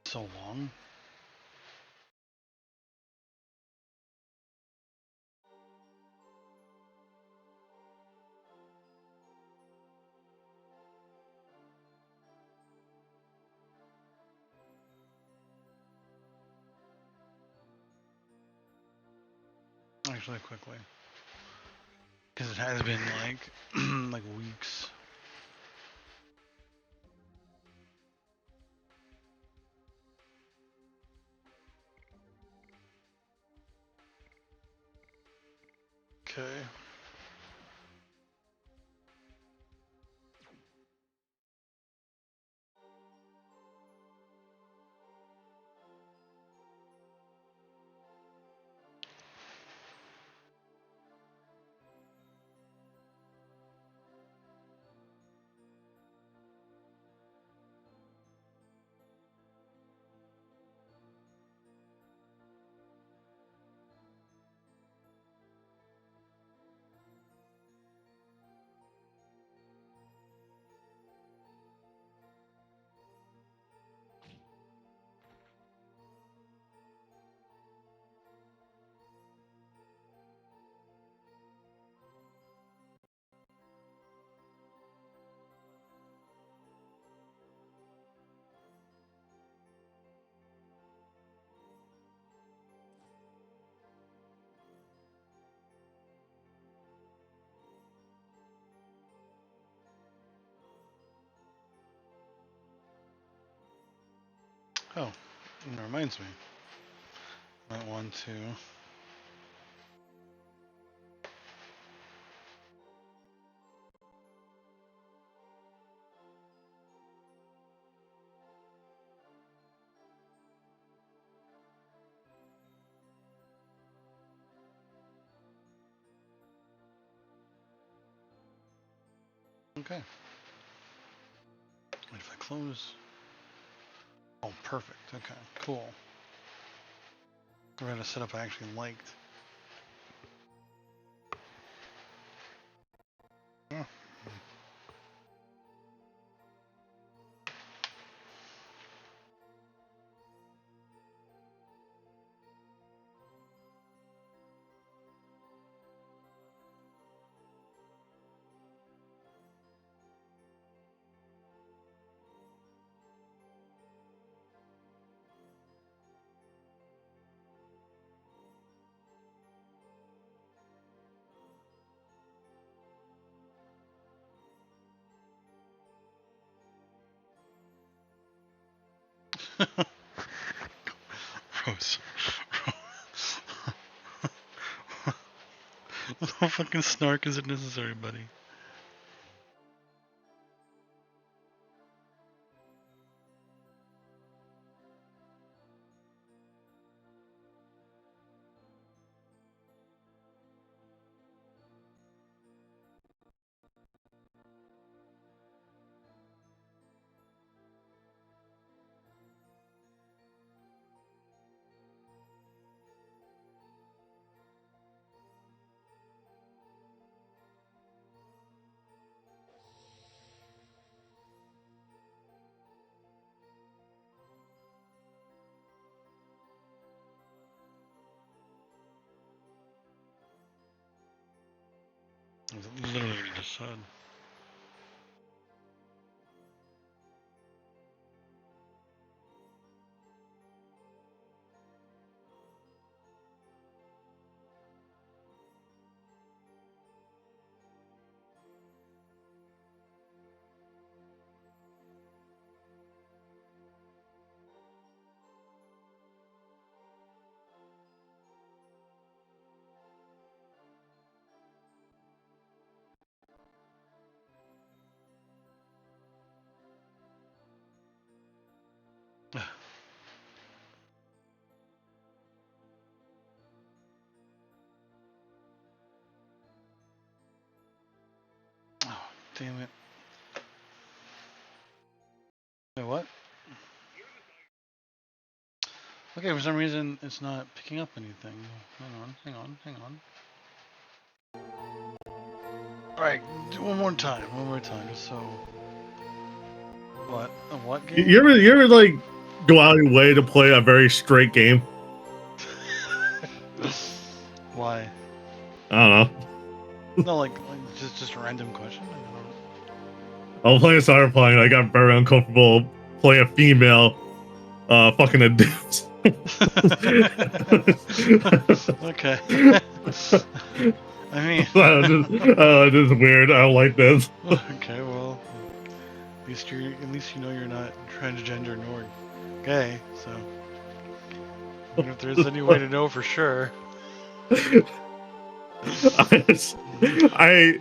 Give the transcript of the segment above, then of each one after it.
So long. Actually, quickly, because it has been like like weeks. Okay. Oh, it reminds me. Might want to. Okay. Wait, if I close. Oh, perfect. Okay, cool. We're gonna set up I actually liked. Oh. Rose. No fucking snark isn't necessary, buddy. That's literally what you just said. Oh, damn it. Wait, what? Okay, for some reason it's not picking up anything. Hang on. Alright, do one more time, just so... What? A what game? You ever like go out of your way to play a very straight game? Why? I don't know. No, like just a random question? I was playing Cyberpunk and I got very uncomfortable playing a female fucking a dude. Okay. I mean... this is weird. I don't like this. Okay, well... At least you know you're not transgender nor gay, so... If there's any way to know for sure... I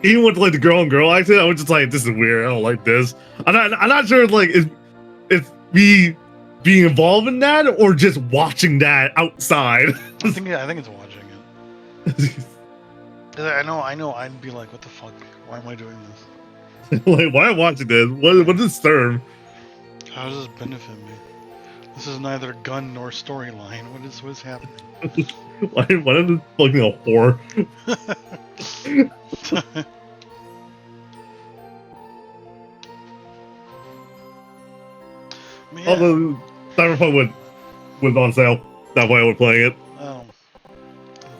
even with like the girl on girl accent, I was just like, this is weird. I don't like this. I'm not sure like it's me being involved in that or just watching that outside. I think it's watching it. I know. I'd be like, what the fuck? Why am I doing this? Like, why am I watching this? What does this serve? How does this benefit me? This is neither gun nor storyline. What is happening? why am I fucking a whore? Yeah. Although Cyberpunk was on sale, that's why I was playing it. Oh,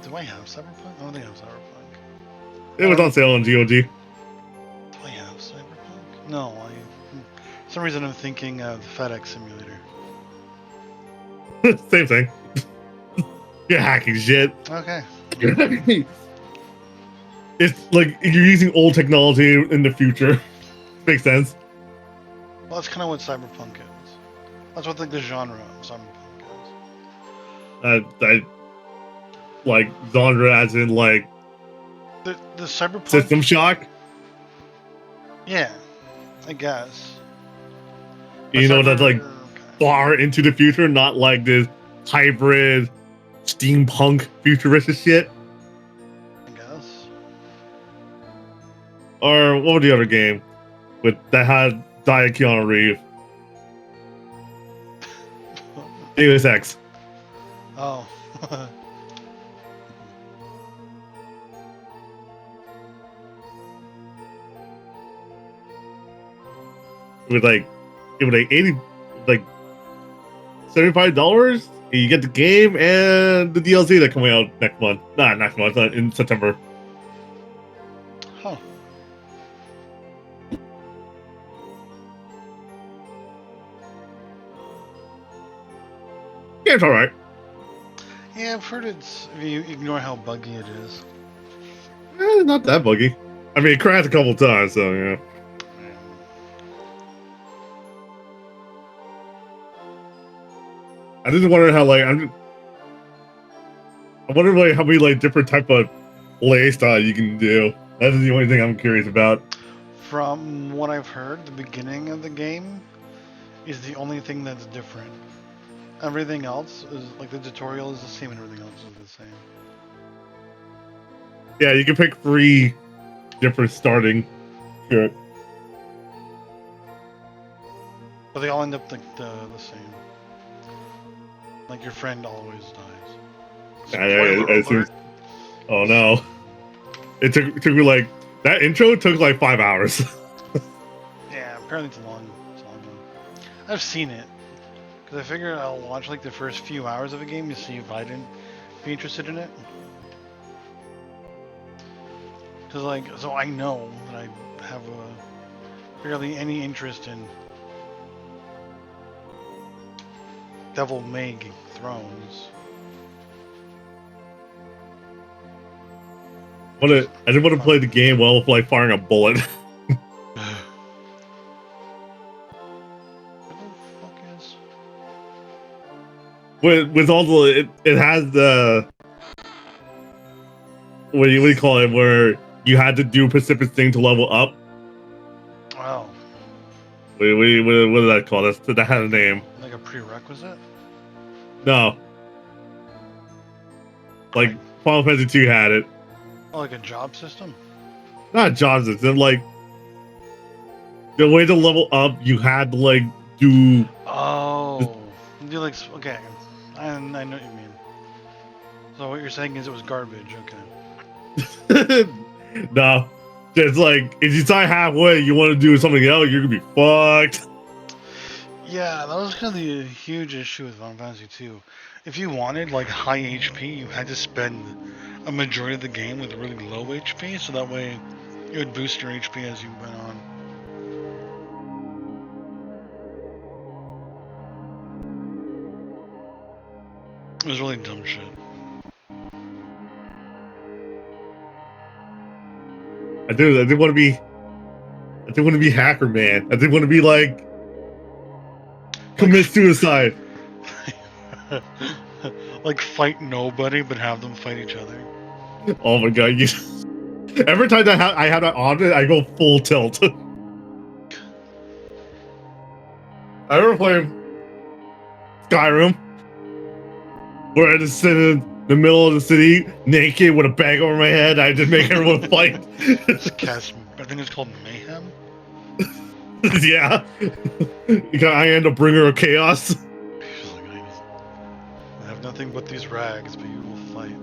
do I have Cyberpunk? I don't think I have Cyberpunk. It was on sale on GOG. Do I have Cyberpunk? No, for some reason I'm thinking of FedEx Simulator. Same thing. You're hacking shit. Okay. It's like you're using old technology in the future. Makes sense. Well, that's kind of what Cyberpunk is. That's what the genre of Cyberpunk is. I like genre as in like the Cyberpunk System Shock. Yeah, I guess. You know, that's like far into the future, not like this hybrid steampunk futuristic shit. I guess. Or what was the other game that had Keanu Reeves? Deus Ex. Oh. It was like $80, like $75. You get the game and the DLC that's coming out next month. Not next month, in September. Huh. Yeah, it's alright. Yeah, I've heard if you ignore how buggy it is. Not that buggy. I mean, it crashed a couple times, so yeah. I just wonder how like I wonder like how many like different type of play style you can do. That's the only thing I'm curious about. From what I've heard, the beginning of the game is the only thing that's different. Everything else is like the tutorial is the same and everything else is the same. Yeah, you can pick 3 different starting. Good. But they all end up like the same. Like your friend always dies. I assume. Oh no! It took me like that intro took like 5 hours. Yeah, apparently it's a long one. I've seen it because I figured I'll watch like the first few hours of a game to see if I didn't be interested in it. Because like, so I know that I have barely any interest in Devil May Thrones. I didn't want to play the game while like firing a bullet. With all the it has the what do you call it, where you had to do a specific thing to level up. Wow. What did that call? That had a name. Like a prerequisite? No. Like Final Fantasy 2 had it. Oh, like a job system? Not job system, like The way to level up, you had to like do. Oh, do like okay, I know what you mean. So what you're saying is it was garbage. Okay. No, it's like if you die halfway, you want to do something else, you're gonna be fucked. Yeah, that was kind of the huge issue with Final Fantasy 2. If you wanted like high HP, you had to spend a majority of the game with really low HP, so that way it would boost your HP as you went on. It was really dumb shit. I didn't want to be. I didn't want to be hacker man. I didn't want to be like commit suicide. Like fight nobody, but have them fight each other. Oh my god! Every time I have that on, I go full tilt. I remember playing Skyrim, where I just sit in the middle of the city, naked with a bag over my head. I just make everyone fight. Cast, I think it's called Mayhem. Yeah, I end up bringer of chaos. She's like, I have nothing but these rags, but you will fight.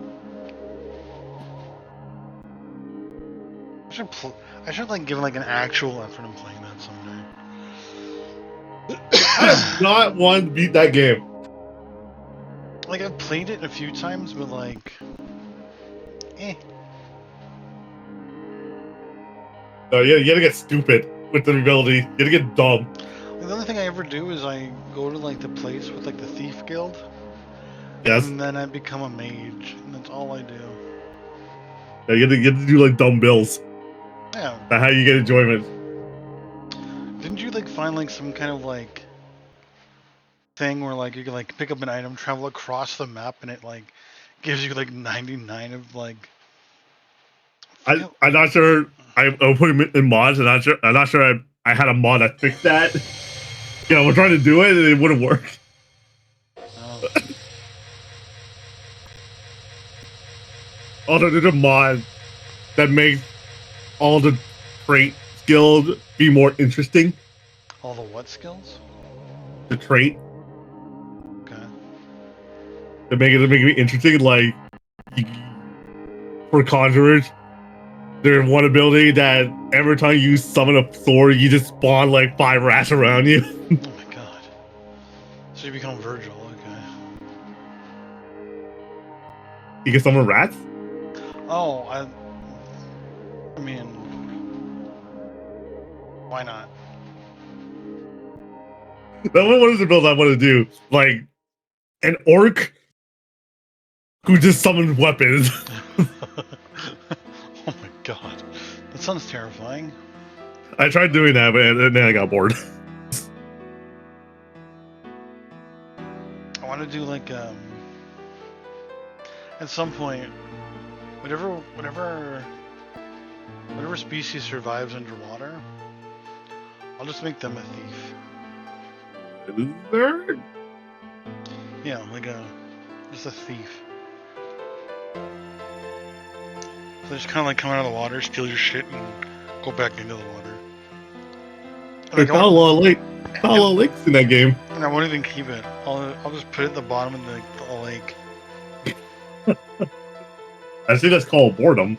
I should like give like an actual effort in playing that someday. I have not wanted to beat that game. Like I've played it a few times, but like, eh. No, you gotta get stupid with the ability. You gotta get dumb. The only thing I ever do is I go to like the place with like the thief guild. Yes. And then I become a mage, and that's all I do. Yeah, you have to do like dumb bills. Yeah. That's how you get enjoyment. Didn't you like find like some kind of like thing where like you can like pick up an item, travel across the map, and it like gives you like 99 of like. I'm not sure. I'll put him in mods. I'm not sure. I had a mod that fixed that. Yeah, we're trying to do it, and it wouldn't work. Oh. Also, there's a mod that makes all the trait skills be more interesting. All the what skills? The trait. Okay. To make it interesting, like for conjurers, there's one ability that every time you summon a sword, you just spawn like 5 rats around you. Oh my god. So you become Virgil, okay. You can summon rats? Oh, I mean, why not? That one is the build I want to do. Like an orc who just summons weapons. Oh my god. That sounds terrifying. I tried doing that, but then I got bored. I want to do like at some point, whatever species survives underwater, I'll just make them a thief. Is there? Yeah, like just a thief. So they just kind of like come out of the water, steal your shit, and go back into the water. There's not a lot of lakes in that game. And I won't even keep it. I'll just put it at the bottom of the lake. I think that's called boredom.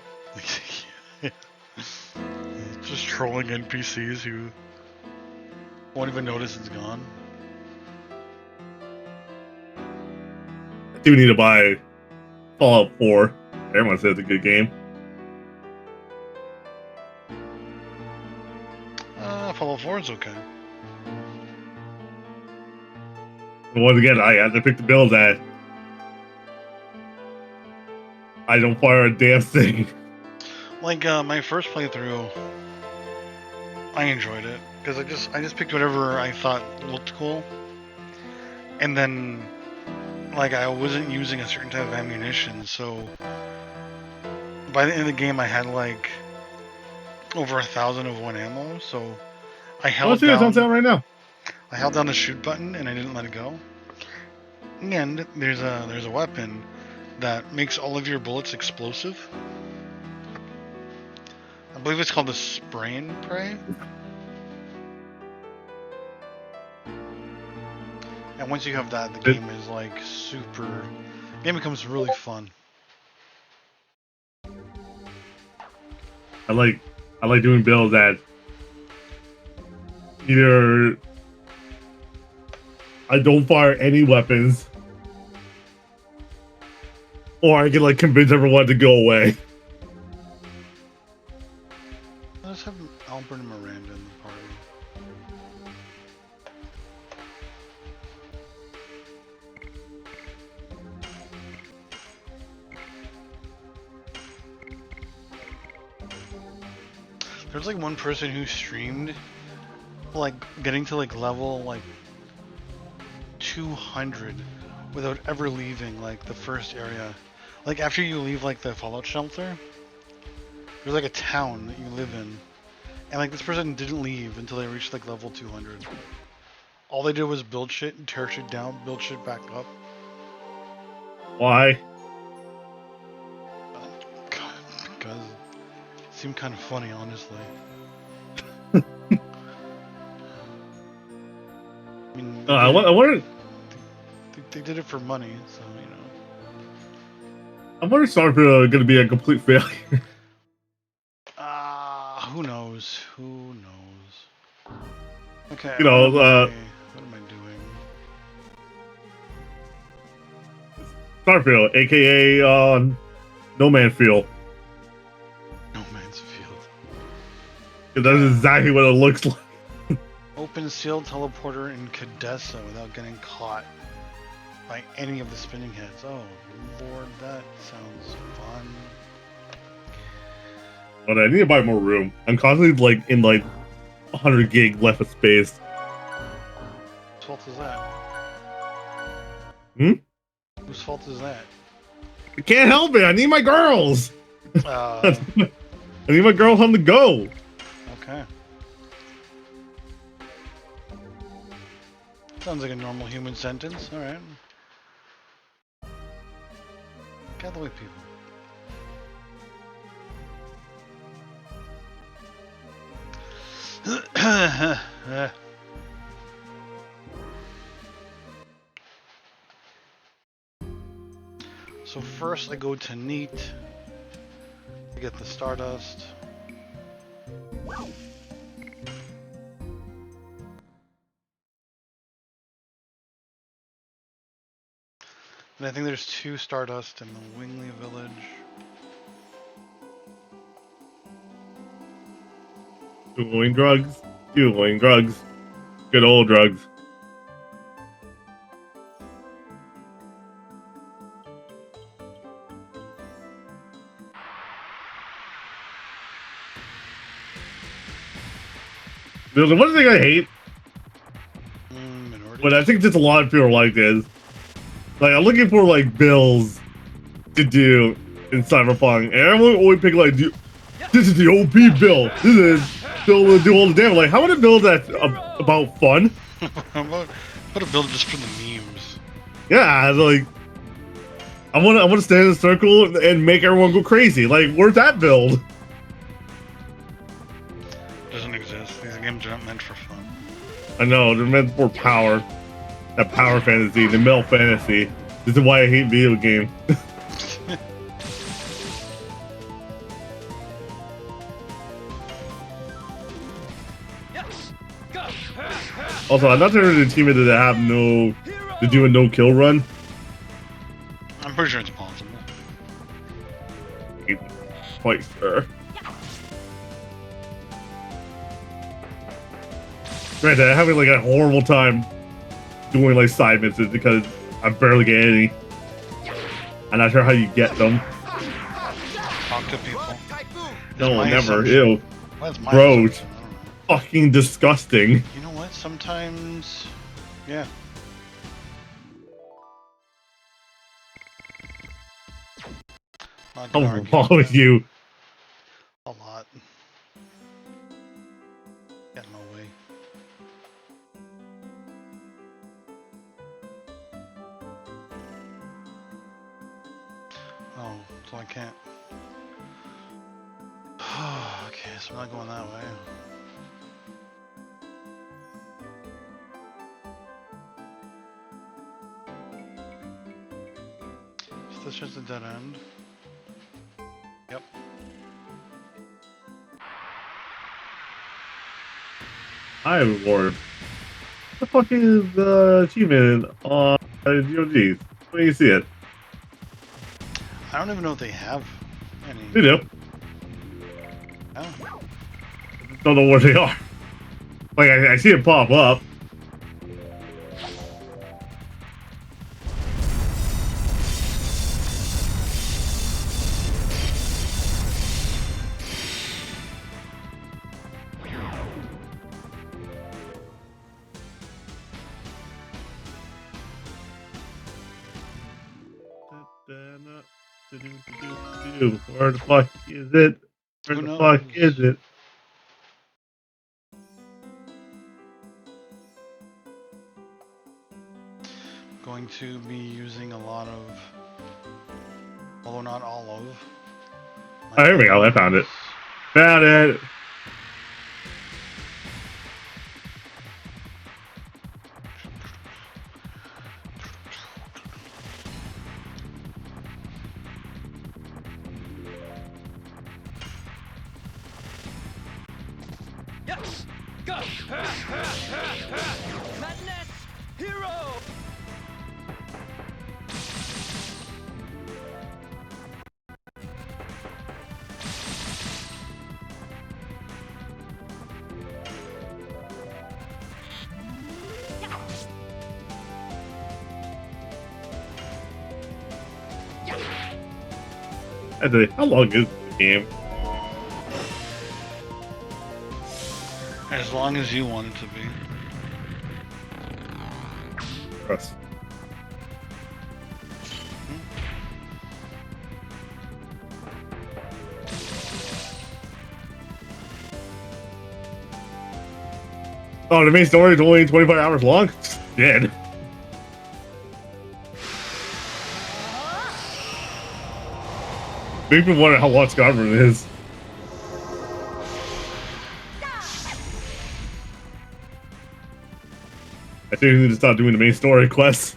Yeah. Just trolling NPCs who won't even notice it's gone. I do need to buy Fallout 4. Everyone says it's a good game. Fallout 4 is okay. And once again, I had to pick the build that I don't fire a damn thing. Like my first playthrough, I enjoyed it because I just picked whatever I thought looked cool, and then like I wasn't using a certain type of ammunition, so by the end of the game I had like over 1,000 of one ammo, so I held down. Right now. I held down the shoot button and I didn't let it go. And there's a weapon that makes all of your bullets explosive. I believe it's called the spray and pray. And once you have that, the game is like super. The game becomes really fun. I like doing builds that either I don't fire any weapons, or I can like convince everyone to go away. Let's have Albert and Miranda in the party. There's like one person who streamed like getting to like level like 200 without ever leaving like the first area. Like after you leave like the fallout shelter, there's like a town that you live in. And like this person didn't leave until they reached like level 200. All they did was build shit and tear shit down, build shit back up. Why? God, because it seemed kind of funny, honestly. I mean, I wonder. they did it for money, so you know. I wonder if Starfield is going to be a complete failure. Who knows? Who knows? Okay. You know, what am I doing? Starfield, aka No Man's Field. No Man's Field. That's exactly what it looks like. Open sealed teleporter in Cadessa without getting caught by any of the spinning heads. Oh lord, that sounds fun. But I need to buy more room. I'm constantly like in like 100 gig left of space. Whose fault is that? Hmm? Whose fault is that? I can't help it. I need my girls. I need my girls on the go. Okay. Sounds like a normal human sentence. Alright. Get out of the way, people. So first I go to Neat to get the Stardust. And I think there's 2 Stardust in the Wingley Village. Doing drugs. Doing drugs. Good old drugs. There's one thing I hate, but I think just a lot of people are like this. Like, I'm looking for like builds to do in Cyberpunk, and everyone always pick like, this is the OP build. This is build to do all the damage. Like, how would a build that's about fun? How about a build just for the memes? Yeah, like I want to stand in a circle and make everyone go crazy. Like, where's that build? Doesn't exist. These games are not meant for fun. I know, they're meant for power. That power fantasy, the male fantasy. This is why I hate video games. Also, I'm not sure the team that have to do a no-kill run. I'm pretty sure it's possible. Quite sure. Granted, I'm having like a horrible time doing like side missions because I barely get any. I'm not sure how you get them. Talk to people. No, never. Assumption. Ew. Well, that's my Gross. assumption. I don't know. Fucking disgusting. You know what? Sometimes, yeah. Not gonna What's argue wrong with with that. you? A lot. Get in my way. Oh, so I can't. Okay, so I'm not going that way. This is a dead end. Yep. High reward. What the fuck is the achievement on GOG? When you see it? I don't even know if they have any. They do. Oh. Don't know where they are. Like, I see it pop up. Where the fuck is it? Where Who the knows? fuck is it? Going to be using a lot of, although not all of. Oh, here we go. I found it. Found it. Yes! Go! Madness! Hero! How long is the game? As long as you want it to be. Yes. Oh, the main story is only 25 hours long? Dead. Makes me wonder how long Skyrim is. I think we need to stop doing the main story quests.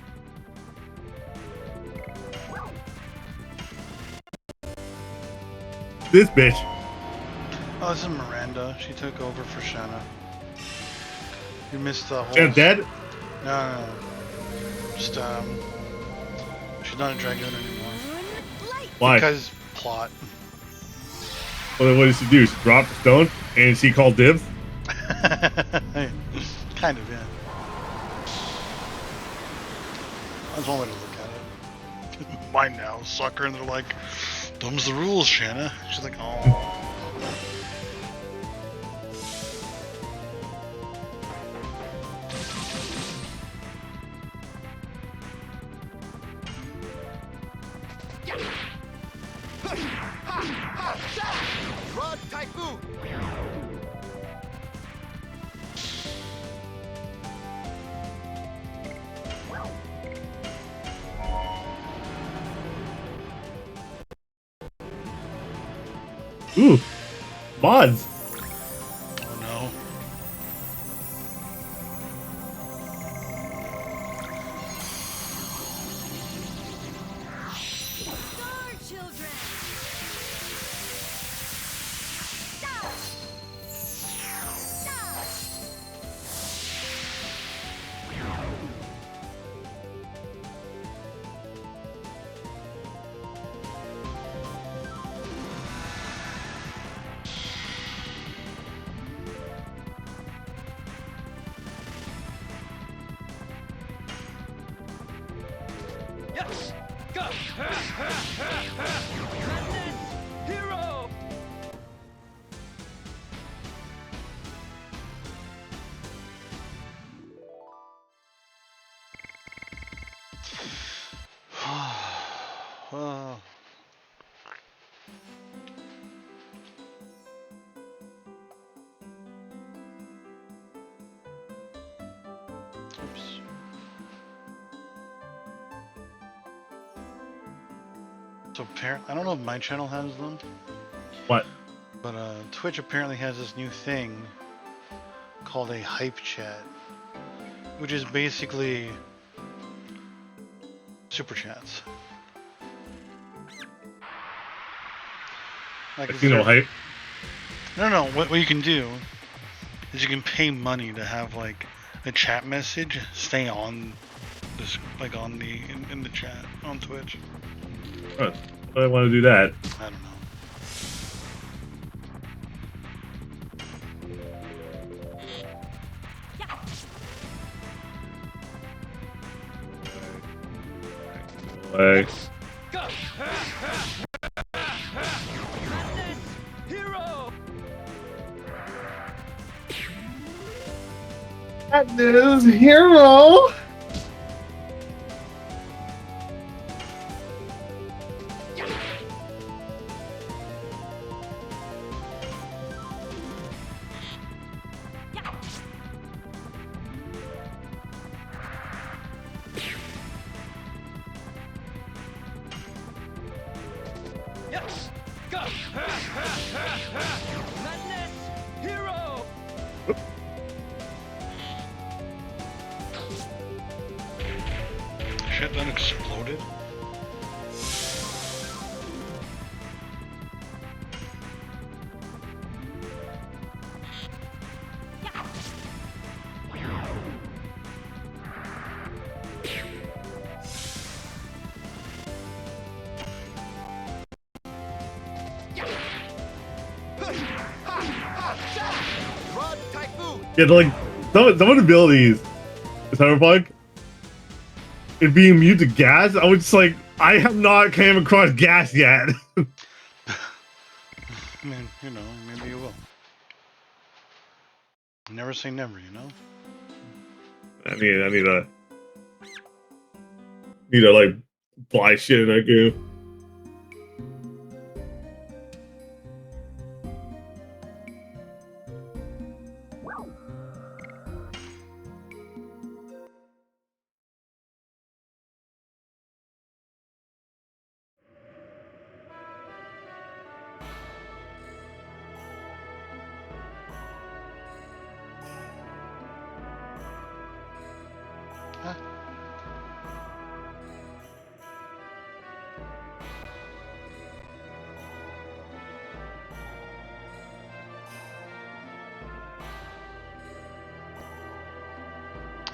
This bitch. Oh, this is Miranda. She took over for Shanna. You missed the whole. Shanna's dead? No. Just she's not a Dragoon anymore. Why? Because plot. What did she do? She dropped the stone and she called dibs? Kind of, yeah. That's one way to look at it. Mine now, sucker, and they're like, "Them's the rules, Shanna." She's like, "Oh." Rod Typhoon! Ooh. Mods. Oh no. Star children. Yes! Go! Madness! Hero! Oh. Oops. So apparently, I don't know if my channel has them, What? but Twitch apparently has this new thing called a hype chat, which is basically super chats. Like, I is see no there? hype. No. What you can do is you can pay money to have like a chat message stay on this, like on the in the chat on Twitch. Huh. Why do I want to do that? I don't know. Like, Go! Madness! Hero! that is hero. Yes! Go! Madness! Hero! Shit, that exploded. Rod Typhoon! Yeah, like some of the abilities in Cyberpunk, it being immune to gas. I was just like, I have not came across gas yet. I mean, you know, maybe you will. Never say never, you know. I need to like buy shit in that game. Huh?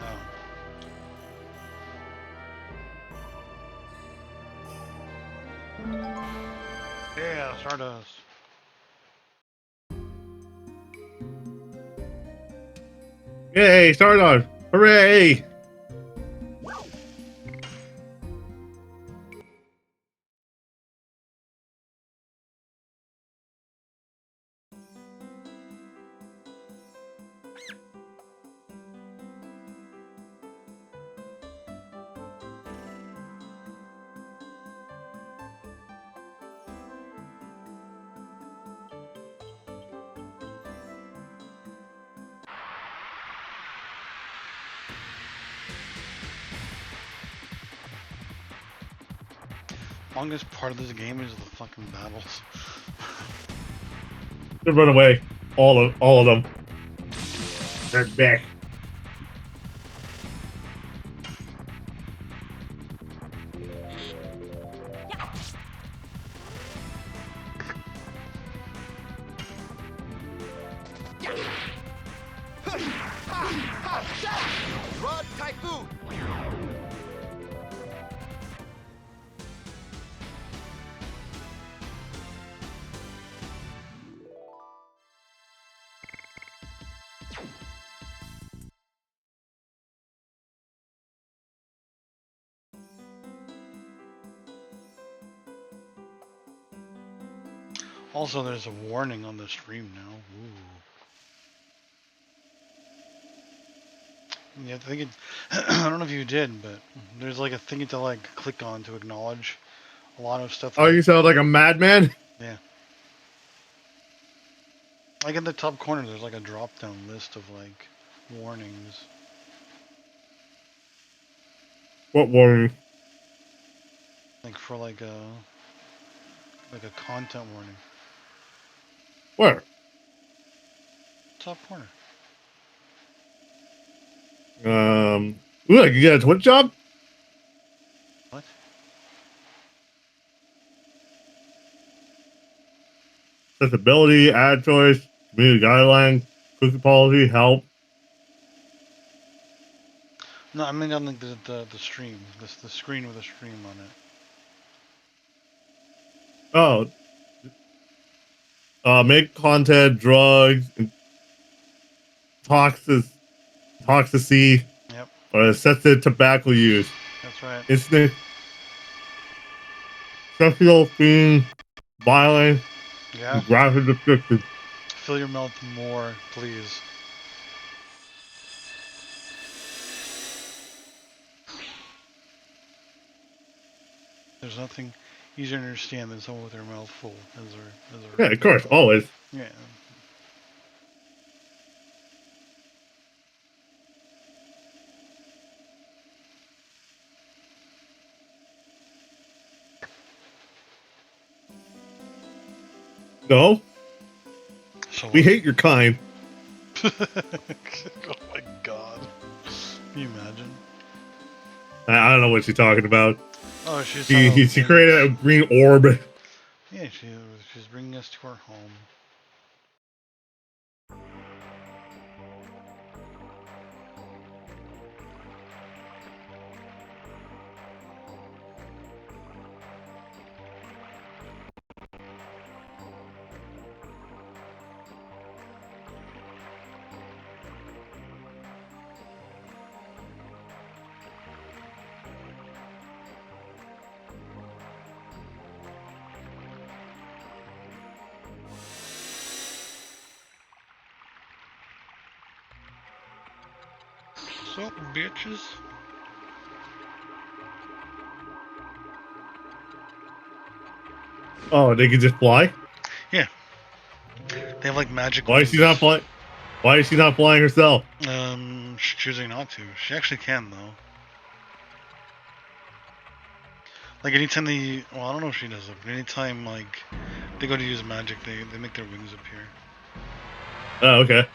Oh. Yeah, Stardust. Yay, Stardust! Hooray! Longest part of this game is the fucking battles. They run away. All of them. They're back. Rod Typhoon! Also, there's a warning on the stream now. Ooh. Yeah, I think it. I don't know if you did, but there's like a thing to like click on to acknowledge a lot of stuff. Oh, you sound like a madman? Yeah. Like in the top corner, there's like a drop-down list of like warnings. What warning? Like for like a content warning. Where? Top corner. Ooh, I can get a Twitch job? What? accessibility, ad choice, community guidelines, cookie policy, help. No, I mean on like the stream, the screen with a stream on it. Make content, drugs, and toxic, toxicity, Yep, or excessive tobacco use. that's right. Instant sexual theme, violence, Yeah, and graphic description. fill your mouth more, please. There's nothing easier to understand than someone with their mouth full, Yeah, of course, always. yeah. No, So we hate your kind. oh my god. Can you imagine? I don't know what she's talking about. Oh, she's talking She about created a green orb. yeah, she's bringing us to our home. So, bitches. Oh, they can just fly? Yeah. They have like magic Why is she not flying? Why is she not flying herself? She's choosing not to. She actually can though. Like anytime well, I don't know if she does it, but anytime like they go to use magic, they make their wings appear. Oh, okay.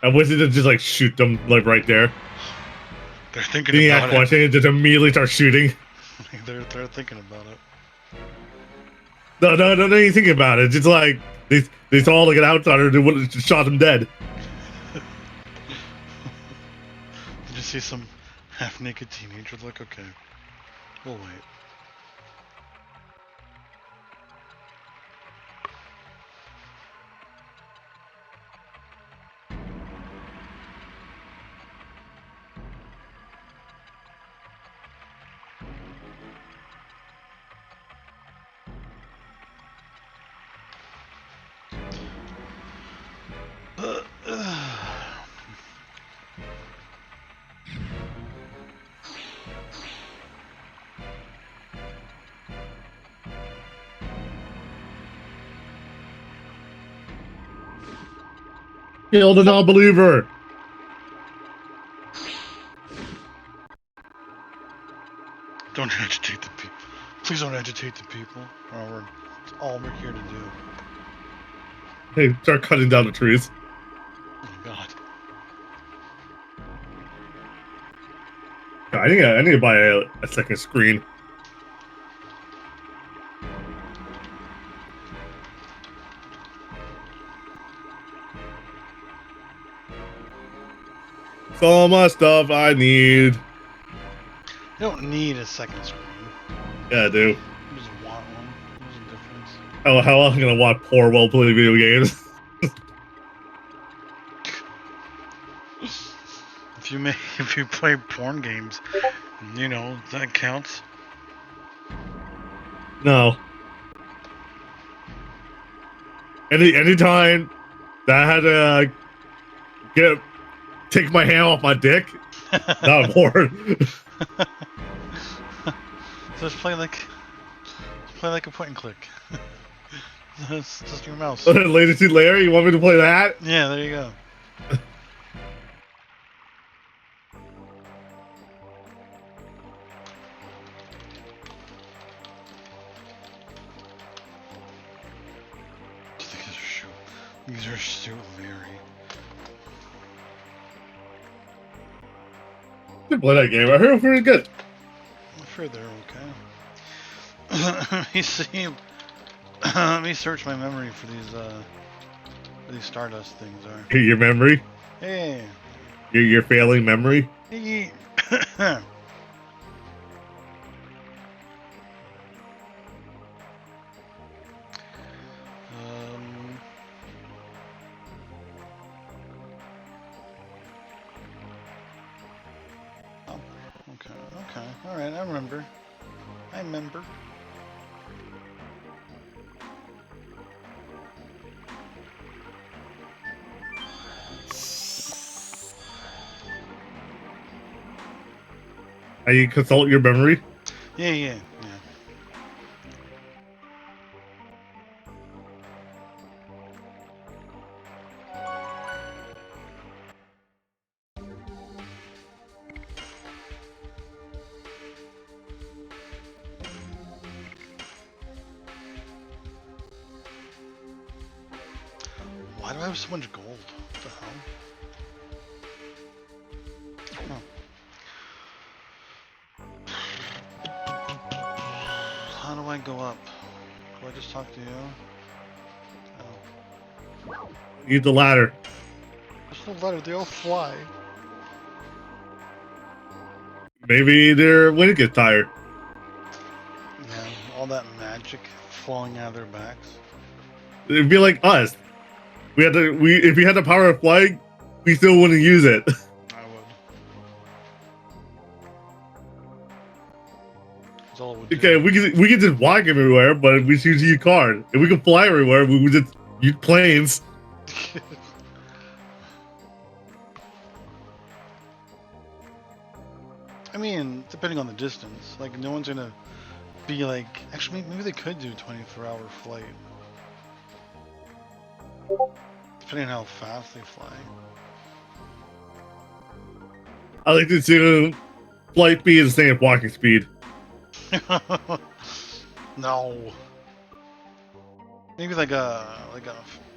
I wish it just like shoot them like right there. They're thinking Then you about ask it. question and just immediately start shooting. they're thinking about it. No, don't even think about it. Just like they saw like an outsider and would have just shot him dead. Did you see some half-naked teenager? Like, okay, we'll wait. Kill the non-believer. Don't agitate the people. Please don't agitate the people. It's all we're here to do. Hey, start cutting down the trees. Oh my god. I need to buy a second screen. So much stuff I need. You don't need a second screen. Yeah, I do. You just want one. There's a difference. How else am I gonna watch poor well play video games? If you play porn games, you know that counts. No. Anytime that I had to take my hand off my dick, not bored. So just play like a point and click. It's just your mouse. Latency Larry, you want me to play that? Yeah, there you go. These are so very. I play that game. I heard it was pretty good. I've sure they're okay. Let me see. Let me search my memory for these Stardust things are. Your memory? Hey. Your failing memory? Hey. Oh, okay. Alright, I remember. How you consult your memory? Yeah. Why do I have so much gold? What the hell? How do I go up? Do I just talk to you? Oh. Use the ladder. There's no ladder, they all fly. Maybe their wings get tired. Yeah, all that magic flowing out of their backs. It'd be like us. If we had the power of flying, we still wouldn't use it. I would. That's all it would do. Okay, we can just walk everywhere, but if we choose to use cars. If we can fly everywhere, we would just use planes. I mean, depending on the distance. Like, no one's gonna be like... Actually, maybe they could do 24-hour flight. Depending on how fast they fly. I like to see flight speed the same as walking speed. No. Maybe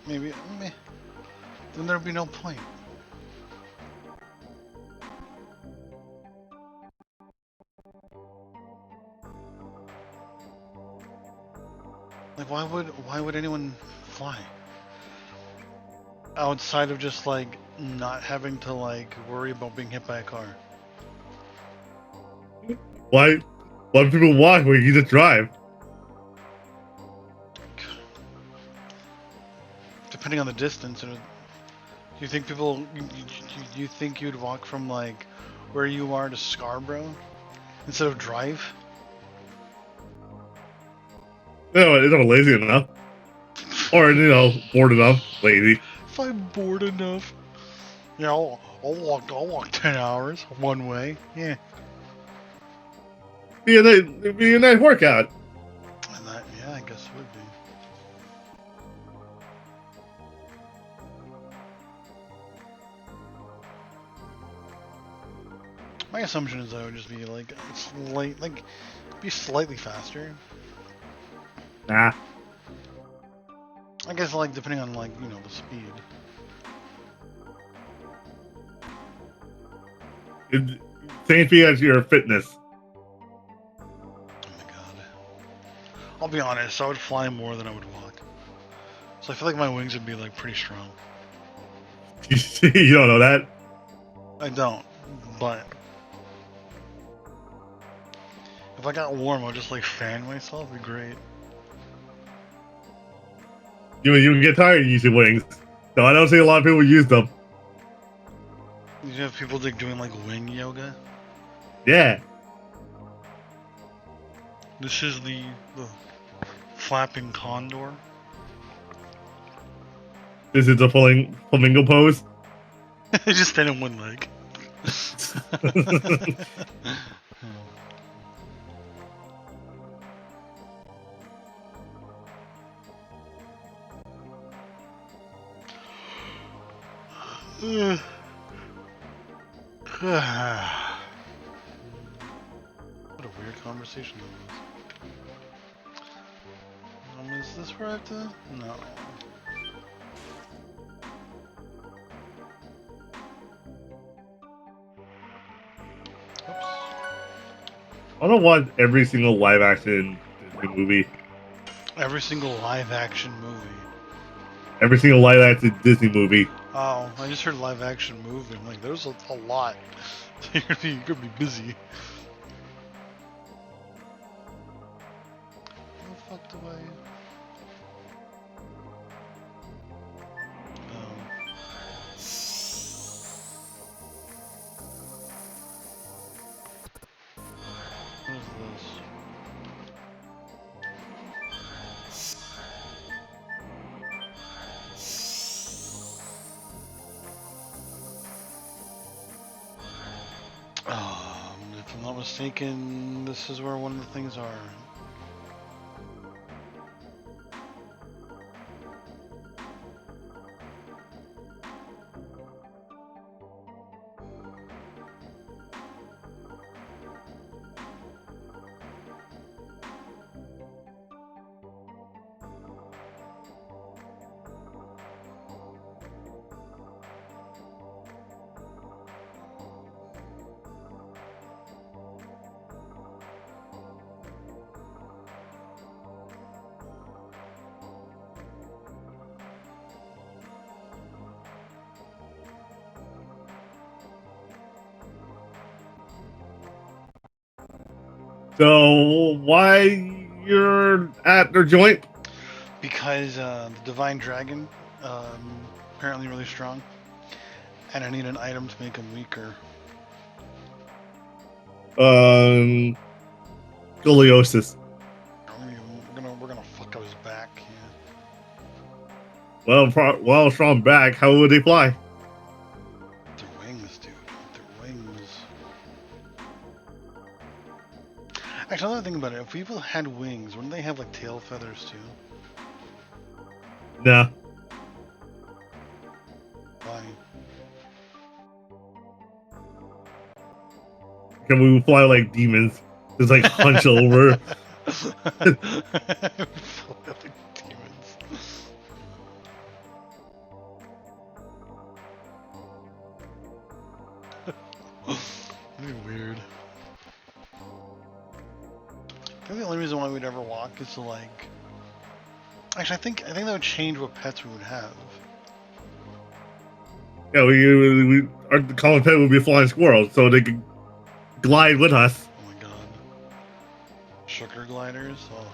maybe then there'd be no point. Like, why would anyone fly? Outside of just like not having to like worry about being hit by a car. Why do people walk where you just drive? Depending on the distance, do you think people? You think you'd walk from like where you are to Scarborough instead of drive? No, it's not lazy enough, or bored enough, lazy. If I'm bored enough, yeah, I'll walk 10 hours one way. Yeah. It'd be a nice workout. And that, yeah, I guess it would be. My assumption is that it would just be like be slightly faster. Nah. I guess like depending on like the speed. Same thing as your fitness. Oh my god. I'll be honest, I would fly more than I would walk. So I feel like my wings would be like pretty strong. You don't know that? I don't, but if I got warm, I'd just like fan myself. It'd be great. You get tired using wings. So I don't see a lot of people use them. You have people like doing like wing yoga. Yeah. This is the flapping condor. This is the flamingo pose. Just stand on one leg. What a weird conversation that was. Is this where I have to? No. Oops. I don't want every single live action Disney movie. Every single live action movie. Every single live action Disney movie. Oh, I just heard live action movie. I'm like, there's a lot. You're gonna be busy. How the fuck do I? Oh. What is this? If I'm not mistaken, this is where one of the things are. So why you're at their joint? Because the Divine Dragon, apparently really strong, and I need an item to make him weaker. Scoliosis. We're gonna fuck up his back. Well, while strong back, how would they fly? Their wings, dude. Their wings. Actually, another thing about it, if people had wings, wouldn't they have like tail feathers too? Nah. Why? Can we fly like demons? Just like hunch over. Fly like demons. That'd be weird. I think the only reason why we'd ever walk is to like. Actually, I think that would change what pets we would have. Yeah, our common pet would be a flying squirrel, so they could glide with us. Oh my god. Sugar gliders? Oh.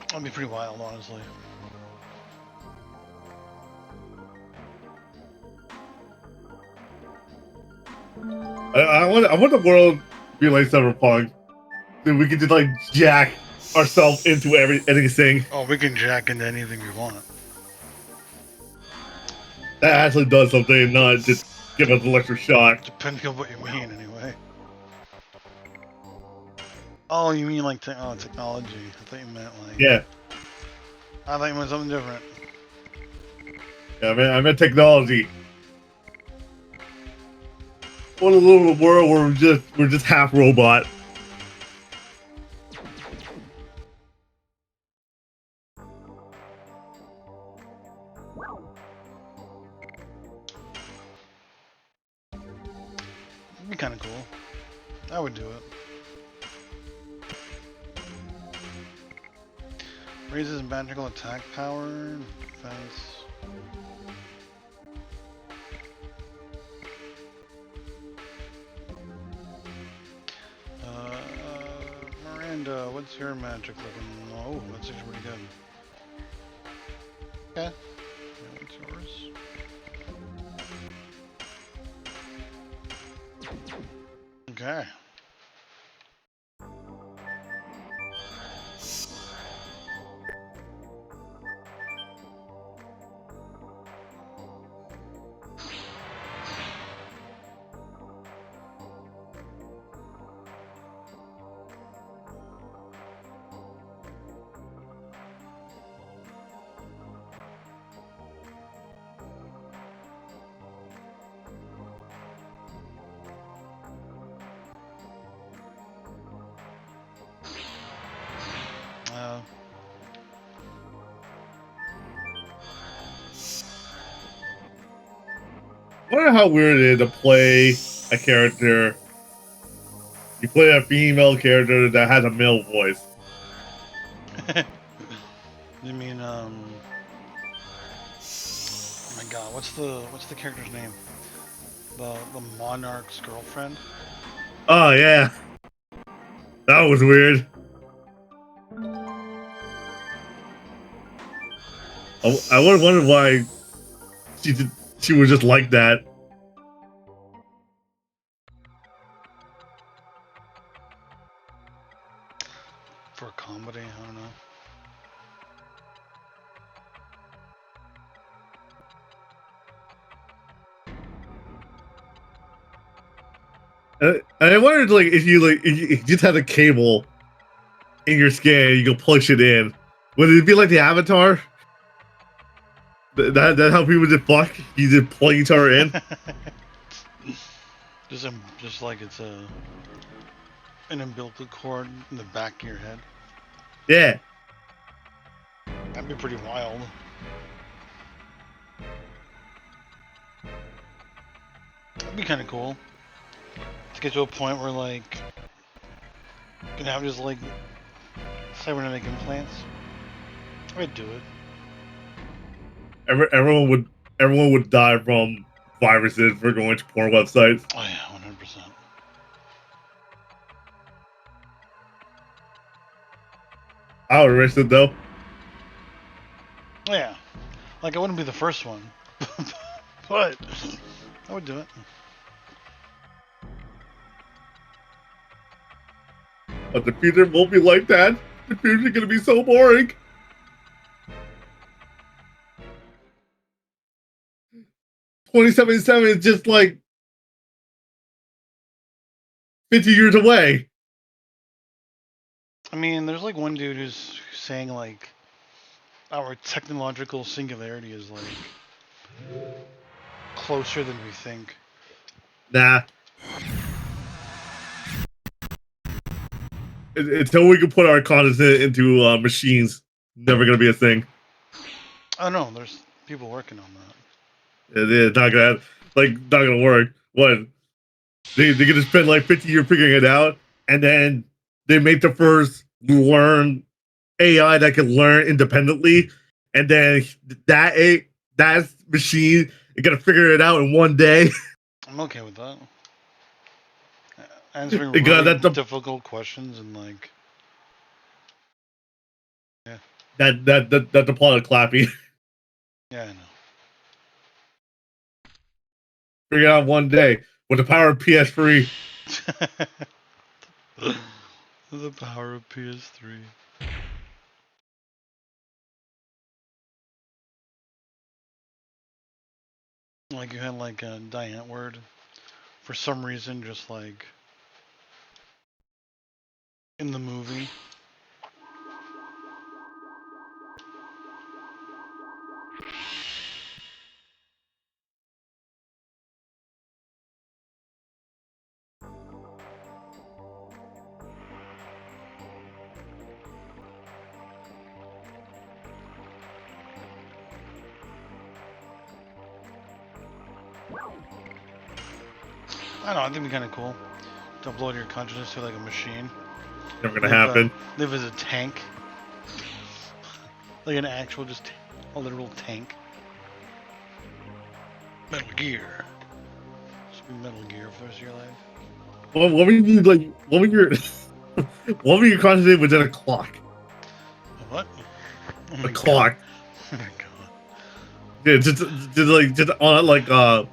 That'd be pretty wild, honestly. I want the world to be like Cyberpunk. Then we could just like jack ourselves into anything. Oh, we can jack into anything we want. That actually does something, and not just give us electric shock. Depending on what you mean, anyway. Oh, you mean like technology? I thought you meant like. Yeah. I thought you meant something different. Yeah, I meant technology. What a little world where we're just half robot. It'd be kind of cool. I would do it. Raises magical attack power, defense. Miranda, what's your magic looking? Oh, that's actually pretty good. Okay. Yeah, what's yours? Okay. I wonder how weird it is to play a character. You play a female character that has a male voice. You mean oh my god, what's the character's name? The monarch's girlfriend? Oh yeah, that was weird. I would wonder why she was just like that. For comedy, I don't know. I wondered like if you just had a cable in your skin, you could push it in. Would it be like the Avatar? That how people just fuck? You just plug each other in? just like it's an umbilical cord in the back of your head. Yeah. That'd be pretty wild. That'd be kind of cool. To get to a point where, like, you can have just, like, cybernetic implants. I'd do it. Everyone would die from viruses for going to porn websites. Oh, yeah, 100%. I would risk it though. Oh, yeah. Like, I wouldn't be the first one. But I would do it. But the future won't be like that. The future's gonna be so boring. 2077 is just like 50 years away. I mean, there's like one dude who's saying like our technological singularity is like closer than we think. Nah. Until we can put our consciousness into machines, never gonna be a thing. Oh no, there's people working on that. It's not gonna work. What? They're gonna spend like 50 years figuring it out, and then they make the first learn AI that can learn independently, and then that machine is gonna figure it out in one day. I'm okay with that. Answering Because really difficult questions and like, yeah, that's the plot of Clappy. yeah, I know. Figure it out one day with the power of PS3. The power of PS3. Like you had like a Diane word for some reason, just like in the movie. I don't know. I think it'd be kind of cool to upload your consciousness to like a machine. Never gonna happen. Live as a tank, like an actual, just a literal tank. Metal Gear. Just be Metal Gear for the rest of your life. What would you like? What would your what would your consciousness within a clock? A what? Oh A my clock. God. Oh my god. Yeah, just on like a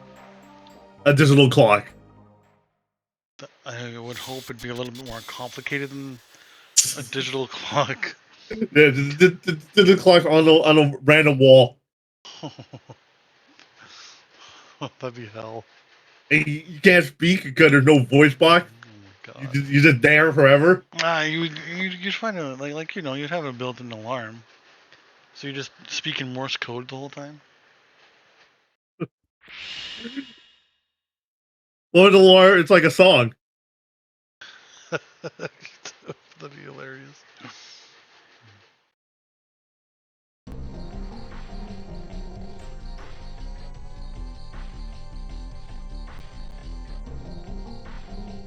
digital clock. I would hope it'd be a little bit more complicated than a digital clock. Yeah, just a clock on a random wall. That'd be hell. And you can't speak because there's no voice box. Oh my god. You just there forever. You'd find a like you know you'd have a built-in alarm, so you just speak in Morse code the whole time. Well, the lore, it's like a song. That'd be hilarious.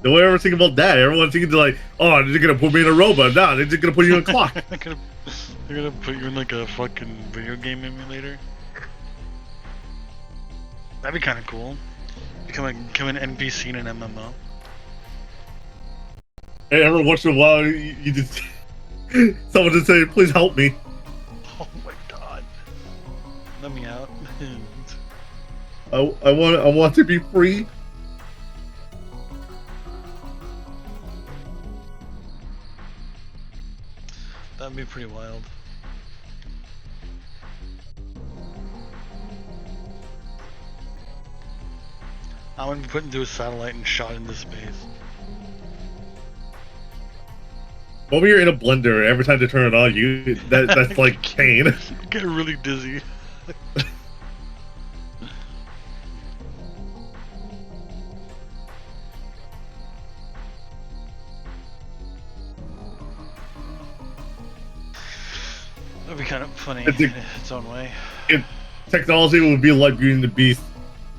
Nobody ever think about that. Everyone's thinking like, oh, they're gonna put me in a robot. No, they're just gonna put you in a clock. They're gonna put you in like a fucking video game emulator. That'd be kind of cool. Become an NPC in an MMO. And every once in a while, you just someone just say, "Please help me." Oh my god. Let me out. I want to be free. That'd be pretty wild. I would be put into a satellite and shot into space. When you're in a blender, every time they turn it on, that's like pain. Get really dizzy. That'd be kind of funny in its own way. Technology would be like Beauty and the Beast.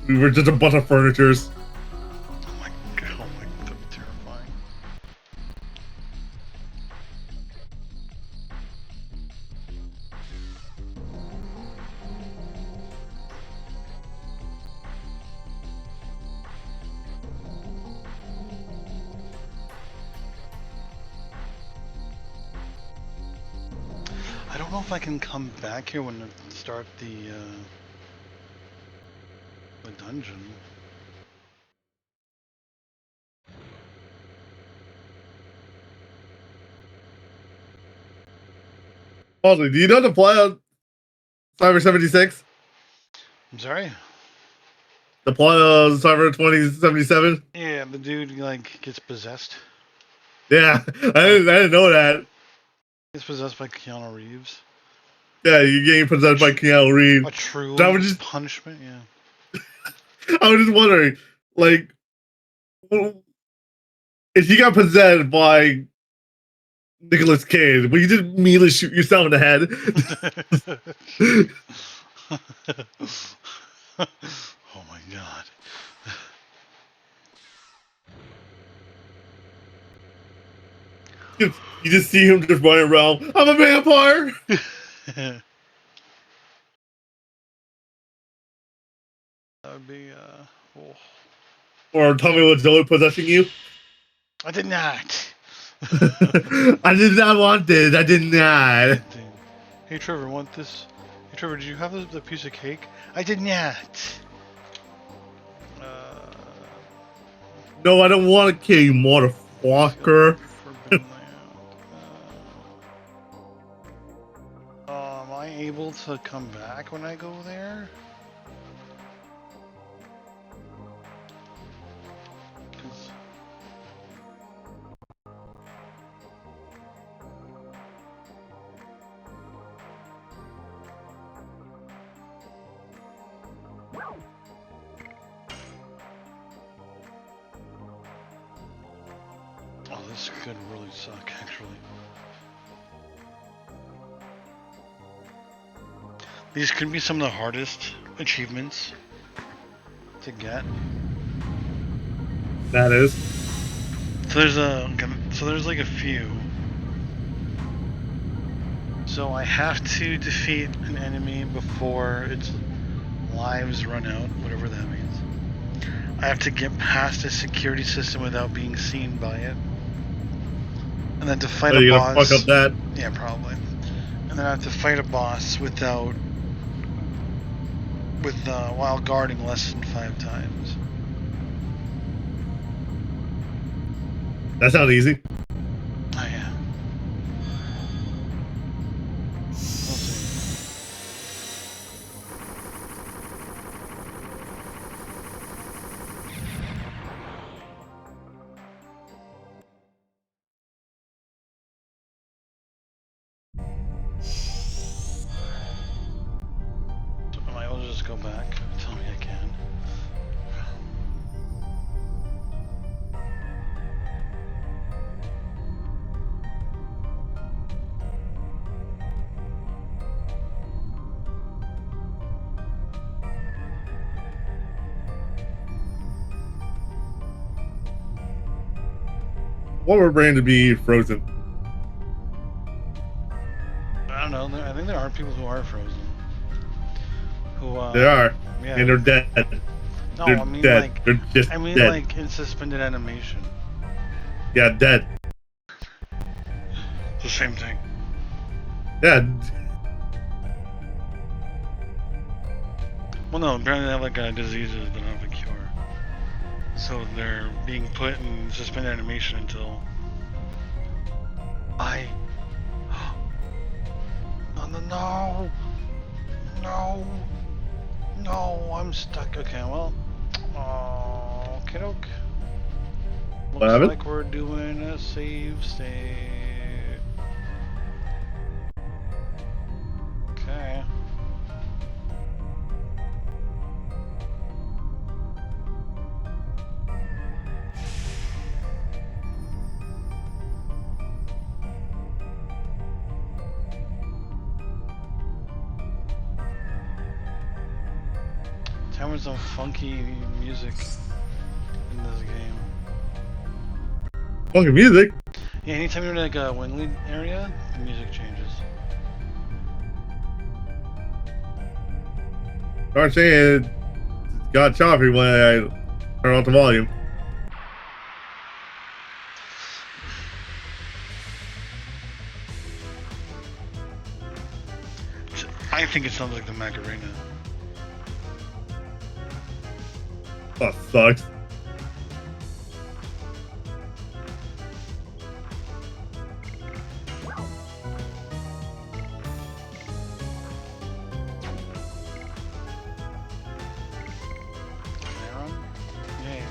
We were just a bunch of furnitures. Oh my god, that'd be terrifying. I don't know if I can come back here when I start the dungeon. Also, do you know the plot of Cyber 76? I'm sorry? The plot of Cyber 2077? Yeah, the dude like gets possessed. Yeah, I didn't know that. Gets possessed by Keanu Reeves. Yeah, you're getting possessed by Keanu Reeves. A true punishment, yeah. I was just wondering, like, if you got possessed by Nicolas Cage, will you just immediately shoot yourself in the head? Oh my god. You just see him just running around. I'm a vampire! That would be, oh. Or tell me what's Zoe possessing you? I did not. I did not want this. I did not. Hey Trevor, want this? Hey Trevor, did you have the piece of cake? I did not. No, I don't want to kill you, motherfucker. Am I able to come back when I go there? Oh, this could really suck, actually. These could be some of the hardest achievements to get. That is. So there's like a few. So I have to defeat an enemy before its lives run out, whatever that means. I have to get past a security system without being seen by it. And then to fight a boss. Gonna fuck up that? Yeah, probably. And then I have to fight a boss while guarding less than 5 times. That sounds easy. Oh yeah. We'll see. So I might as well just go back. Tell me I can. want my brain to be frozen. I don't know. I think there are people who are frozen. Who They are, yeah. and they're dead. No, They're I mean dead. like They're just dead. like in suspended animation. Yeah, dead. It's the same thing. Yeah. Well, no, apparently they have like diseases that don't have a cure. So they're being put in suspended animation until I. No, no, I'm stuck. Okay, well, oh, kiddoke. Looks happened? like we're doing a save state. Okay. Tell me some funky music in this game. Fucking music. Yeah, anytime you're in like a wing lead area, the music changes. Start saying it got choppy when I turn off the volume. I think it sounds like the Macarena. That sucks. Can I run? Yay.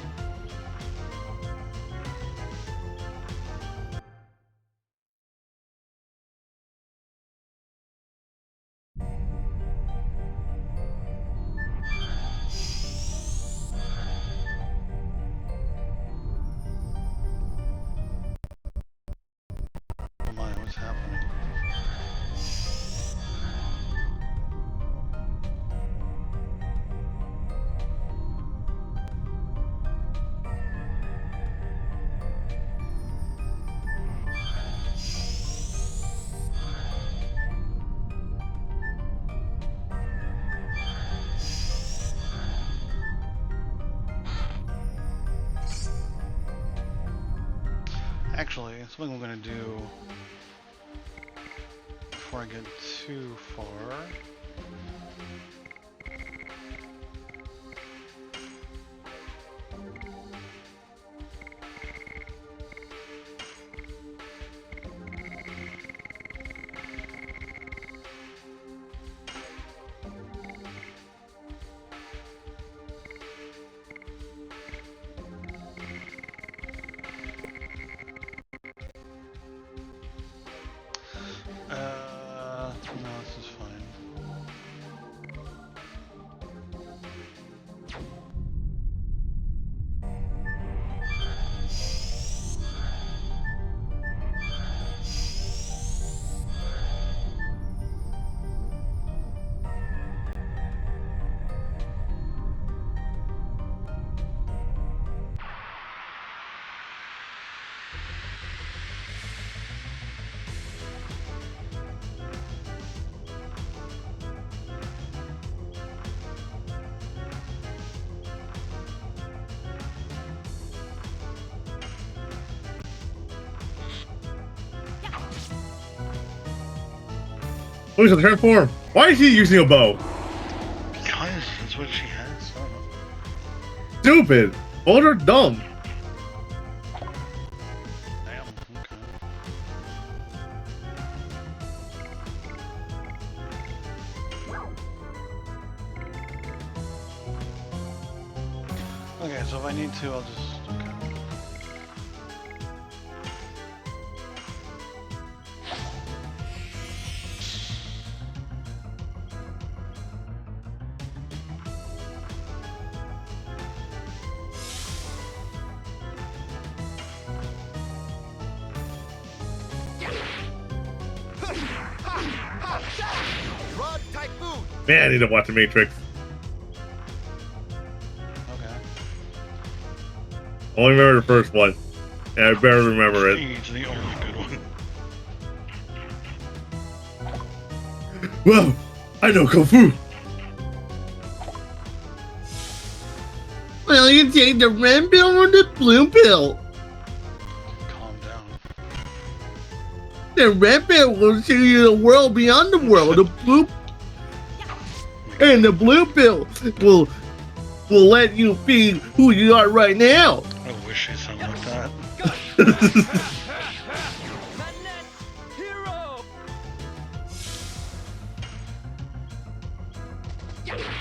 Oh my, what's happening? Actually, something I'm gonna do before I get too far. No, this is fine. Look at the transform. Why is she using a bow? Because that's what she has. I don't know. Stupid. Bows are dumb. Damn. Okay. Okay, so if I need to, I'll just. Okay. Rod Typhoon. Man, I need to watch the Matrix. Okay. I only remember the first one. Yeah, I better remember it. It's the only good one. Well, I know Kung Fu. Well, you take the red pill or the blue pill? Calm down. The red pill will show you the world beyond the world. The blue and the blue pill will let you be who you are right now. I wish it sounded like that. Hero.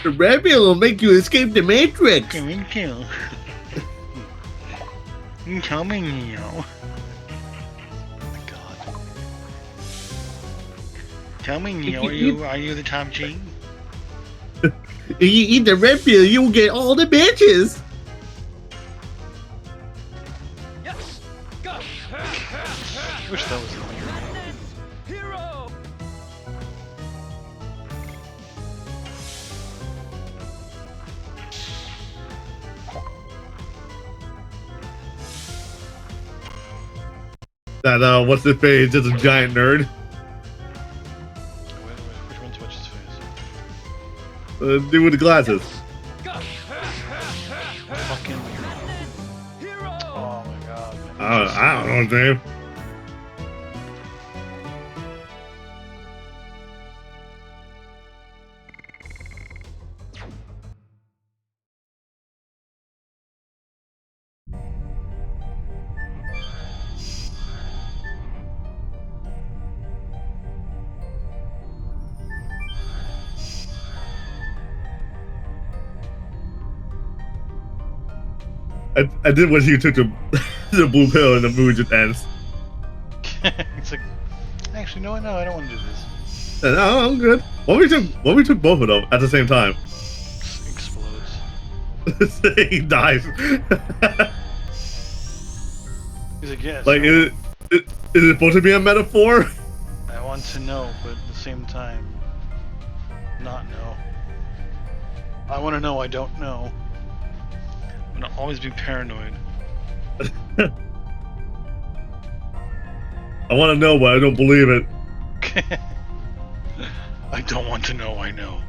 The red pill will make you escape the Matrix. Come in, kill. Come in, Neo. Oh my god. Tell me, Neo, are you the top G? If you eat the red pill, you will get all the bitches. Yes. Go. Wish that was the Hero. That what's his face? Just a giant nerd. Wait, which one's what's his face? Dude with the glasses. Go. Fucking. Hero. Oh my god. I don't know his name. I did when he took the the blue pill and the moon just ends. It's like, actually, no, I don't want to do this. No, I'm good. What we took both of them at the same time? Explodes. He dies. He's like, yes. Like, is it supposed to be a metaphor? I want to know, but at the same time, not know. I want to know I don't know. I'm gonna always be paranoid. I want to know, but I don't believe it. I don't want to know I know.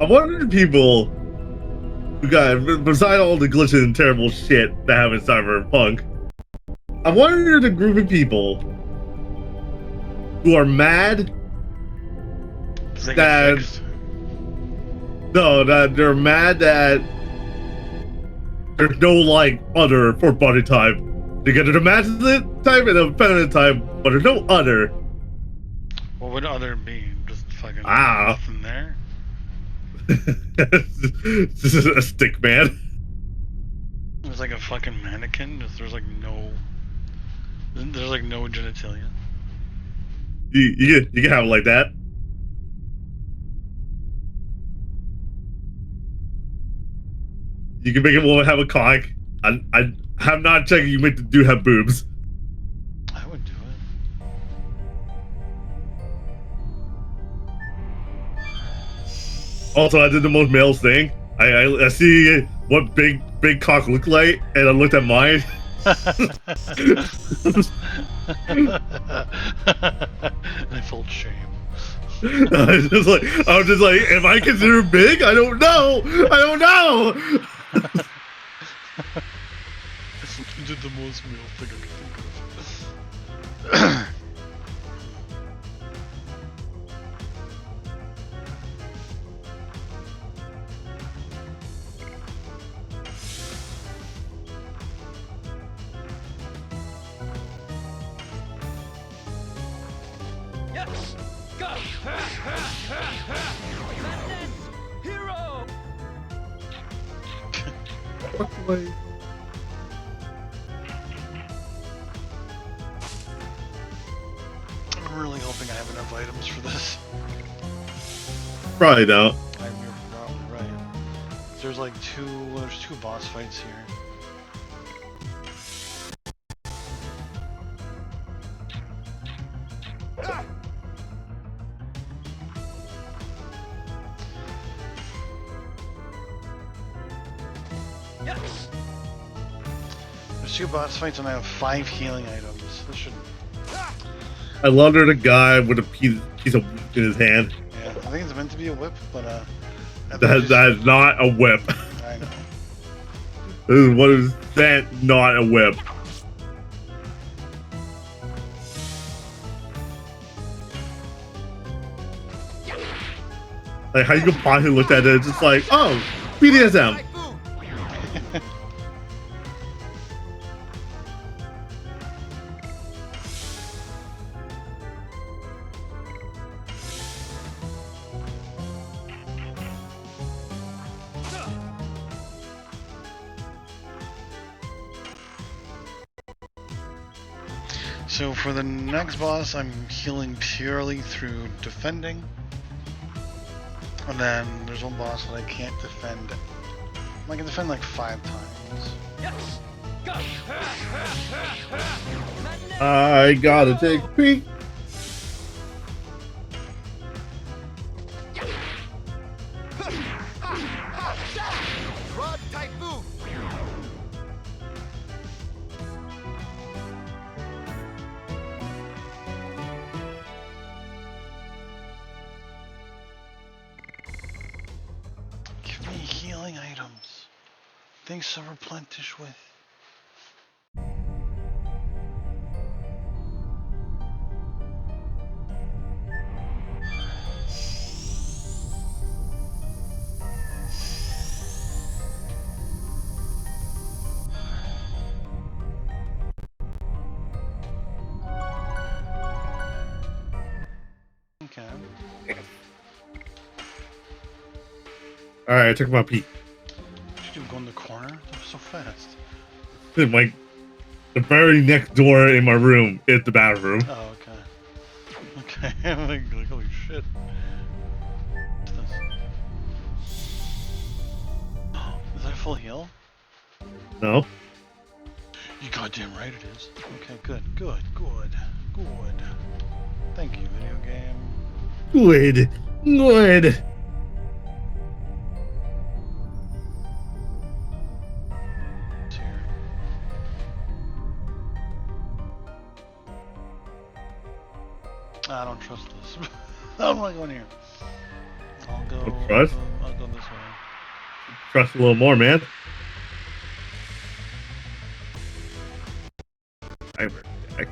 I wonder if people who got, beside all the glitches and terrible shit that have in Cyberpunk, I wonder if the group of people who are mad They that get fixed. no, that they're mad that there's no like other for body type. They get a masculine type and a feminine type, but there's no other. What would other be? Just fucking Ah. nothing there? This is a stick man. There's like a fucking mannequin. There's like no genitalia. You can have it like that. You can make a woman have a cock. I have not checked. You make the dude have boobs. I would do it. Also, I did the most males thing. I see what big cock looked like, and I looked at mine. I felt shame. I was just like, am I considered big? I don't know. You did the most male thing I could think of. Yes. Go. Hero. Walk away. enough items for this. Probably don't. You're probably right. There's like there's two boss fights here. Yes. There's two boss fights and I have 5 healing items. This should... I laundered a guy with a piece of wood in his hand. Yeah, I think it's meant to be a whip, but I think That is not a whip. I know. What is that? Not a whip. Like how you could possibly look at it, it's just like, oh, BDSM. So for the next boss, I'm healing purely through defending. And then there's one boss that I can't defend. I can defend like 5 times. Yes. Go. I gotta take a peek. Rod Typhoon. Give me healing items. Things to replenish with. Okay. Alright, I took my peek. What did you do? Go in the corner? That was so fast. Like the very next door in my room is the bathroom. Oh, okay. Okay. I'm like, holy shit. What's this? Is that a full heal? No. You goddamn right it is. Okay, good. Thank you, video game. Good. It's here. I don't trust this. I'm not going here. I'll go. Don't trust? I'll go this way. Trust a little more, man. I'm back.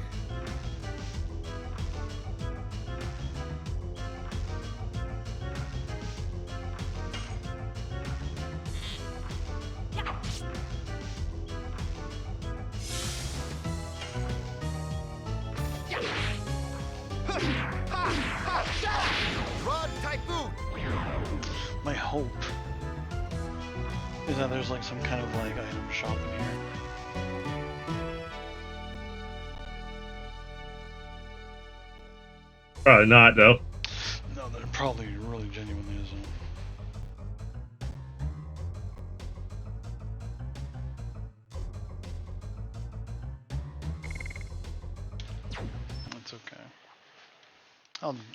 Rod Typhoon. My hope is that there's like some kind of like item shop in here. Probably not, though. No, there probably really genuinely isn't. That's okay.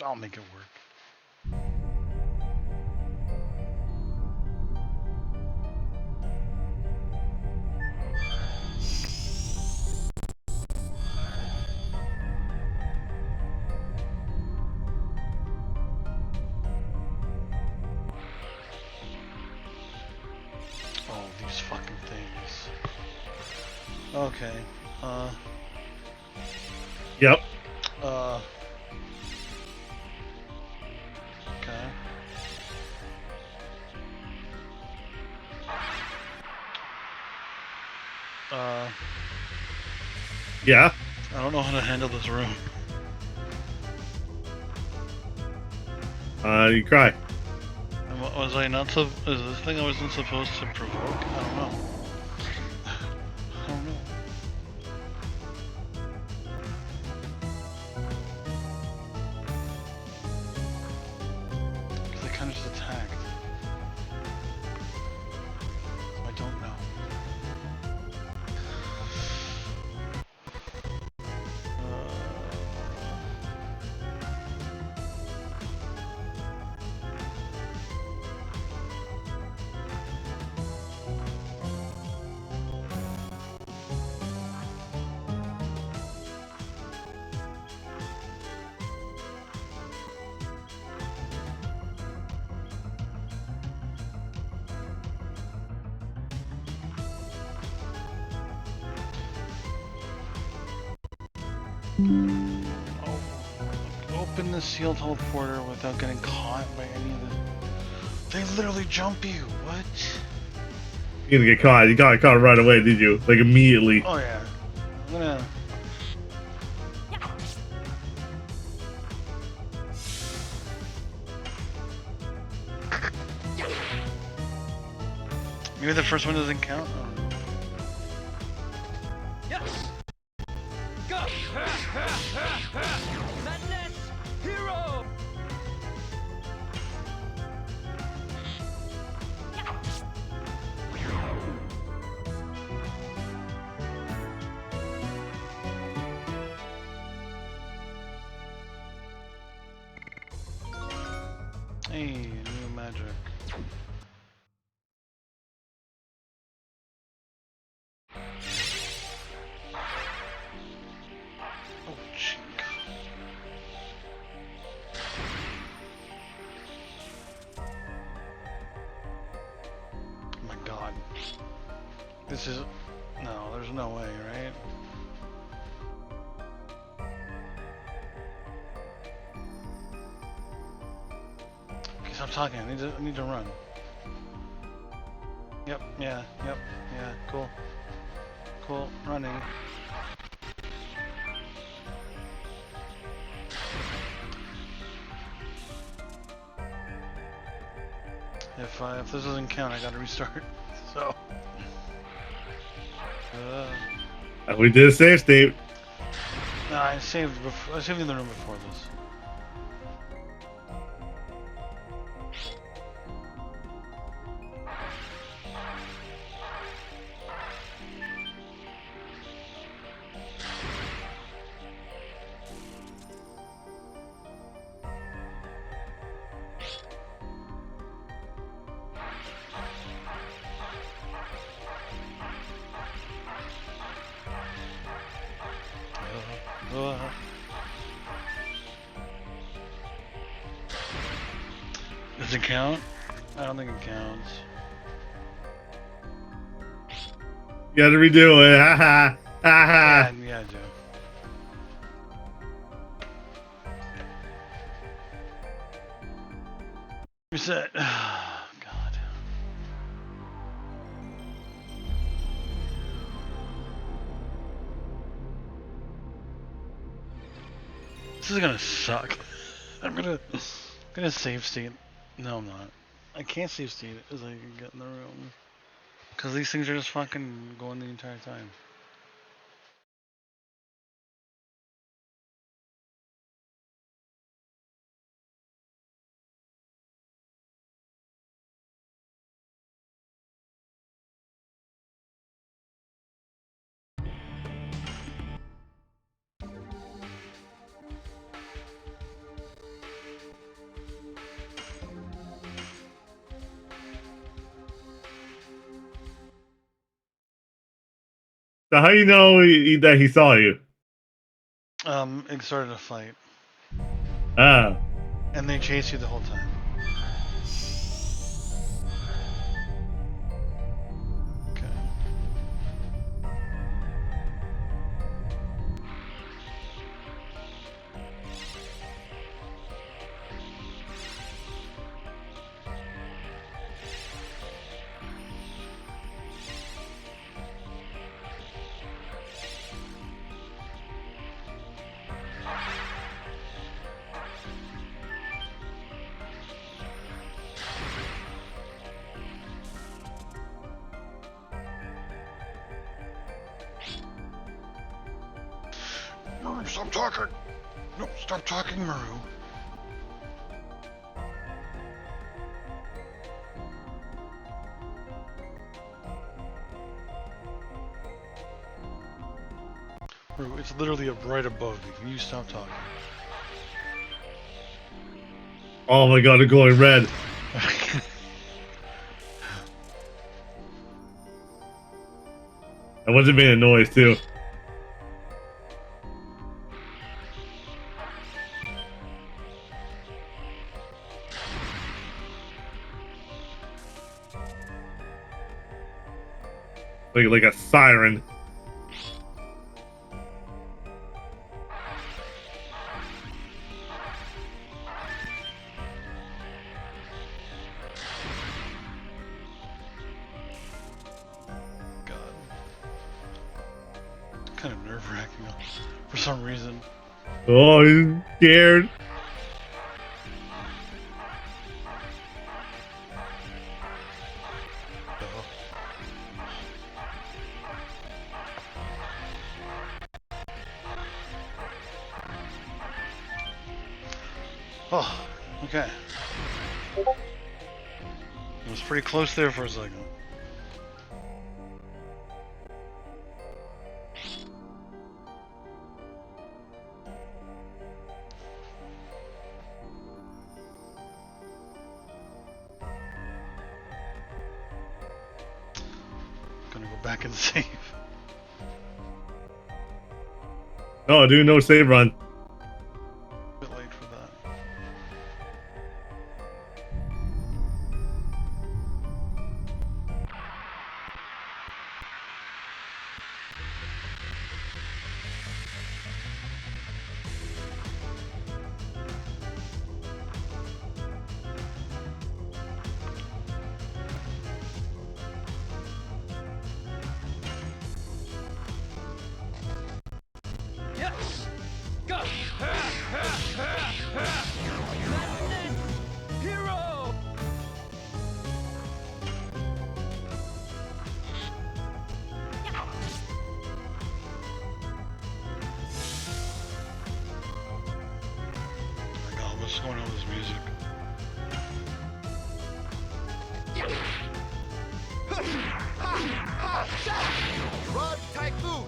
I'll make it work. Oh, these fucking things. Okay. Yep. Okay. Yeah. I don't know how to handle this room. You cry. Was I not is this thing I wasn't supposed to provoke? I don't know. I don't know. Oh, open the sealed teleporter without getting caught by any of the... They literally jump you. What? You didn't get caught. You got caught right away, did you? Like immediately. Oh yeah. I'm gonna... Maybe the first one doesn't count? Oh. Yes. Go. Madness. Hero. Hey, new magic. Oh, cheek. Oh my god. This is... No, there's no way, right? Okay, stop talking. I need to run. Yep, yeah, cool. Cool, running. If this doesn't count, I gotta restart. So. We did a save state. No, I saved before. I saved in the room before this. Does it count? I don't think it counts. You gotta redo it. Ha ha. Ha ha. Yeah, I do. Reset. Oh, God. This is gonna suck. I'm gonna save state. No, I'm not. I can't save state as I get in the room. Because these things are just fucking going the entire time. So how you know that he saw you? It started a fight. Ah. And they chase you the whole time. Okay. Maru, stop talking! No, stop talking, Maru. Maru, it's literally right above you. Can you stop talking? Oh my god, they're going red. I wasn't making a noise too. Like a siren. kind of nerve-wracking for some reason. Oh, he's scared. Oh, okay. It was pretty close there for a second. Gonna go back and save. Oh, dude, no save run. A bit late for that. Yes! Go! Madness! Hero! Oh my god, what's going on with this music? Rod Typhoon!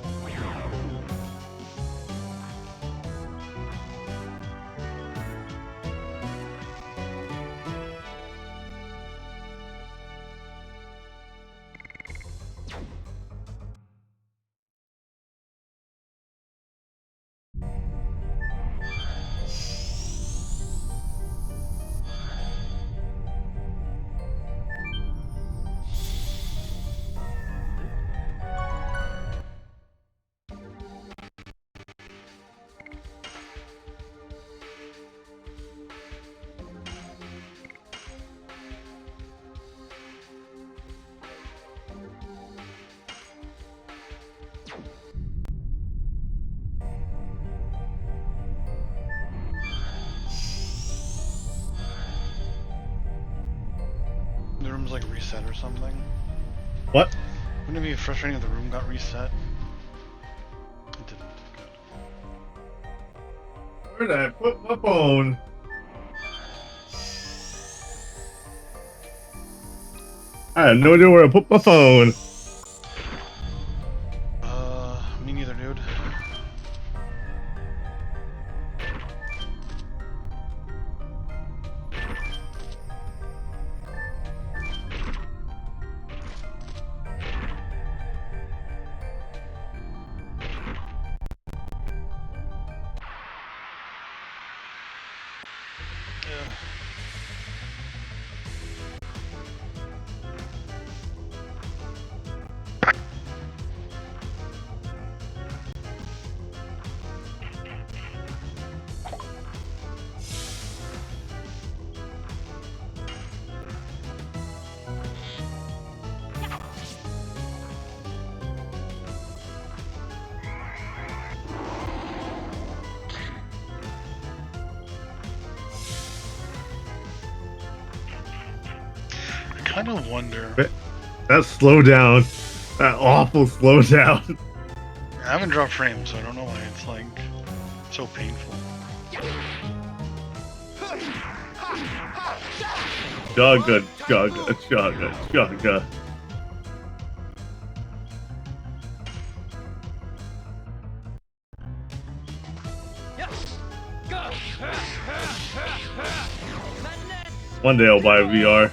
The room's like reset or something. What? Wouldn't it be frustrating if the room got reset? It didn't. Good. Where did I put my phone? I have no idea where I put my phone. Me neither, dude. Yeah. I kind of wonder. That slowdown. That awful slowdown. I haven't dropped frames, so I don't know why it's like so painful. Shotgun, shotgun, shotgun, shotgun. Yes! Go! Madness! One day I'll buy a VR.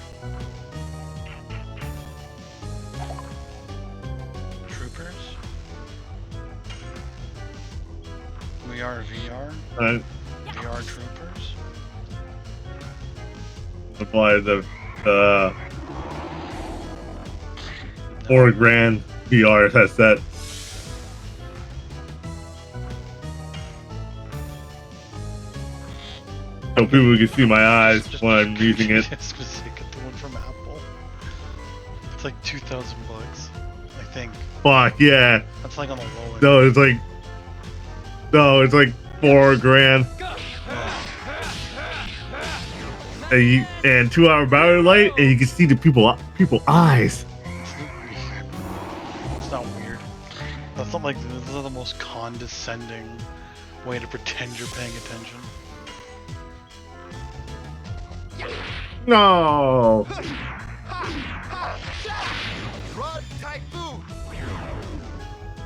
Troopers? We are VR? I VR troopers? I'll buy the $4,000 VR headset. So people can see my eyes when I'm using it. Just gonna say, get the one from Apple. It's like $2,000. I think. Fuck yeah. That's like on the low end. No, it's like $4,000. And 2-hour battery life, and you can see the people eyes. It's not weird. That's not like this is the most condescending way to pretend you're paying attention. No. Rod Typhoon.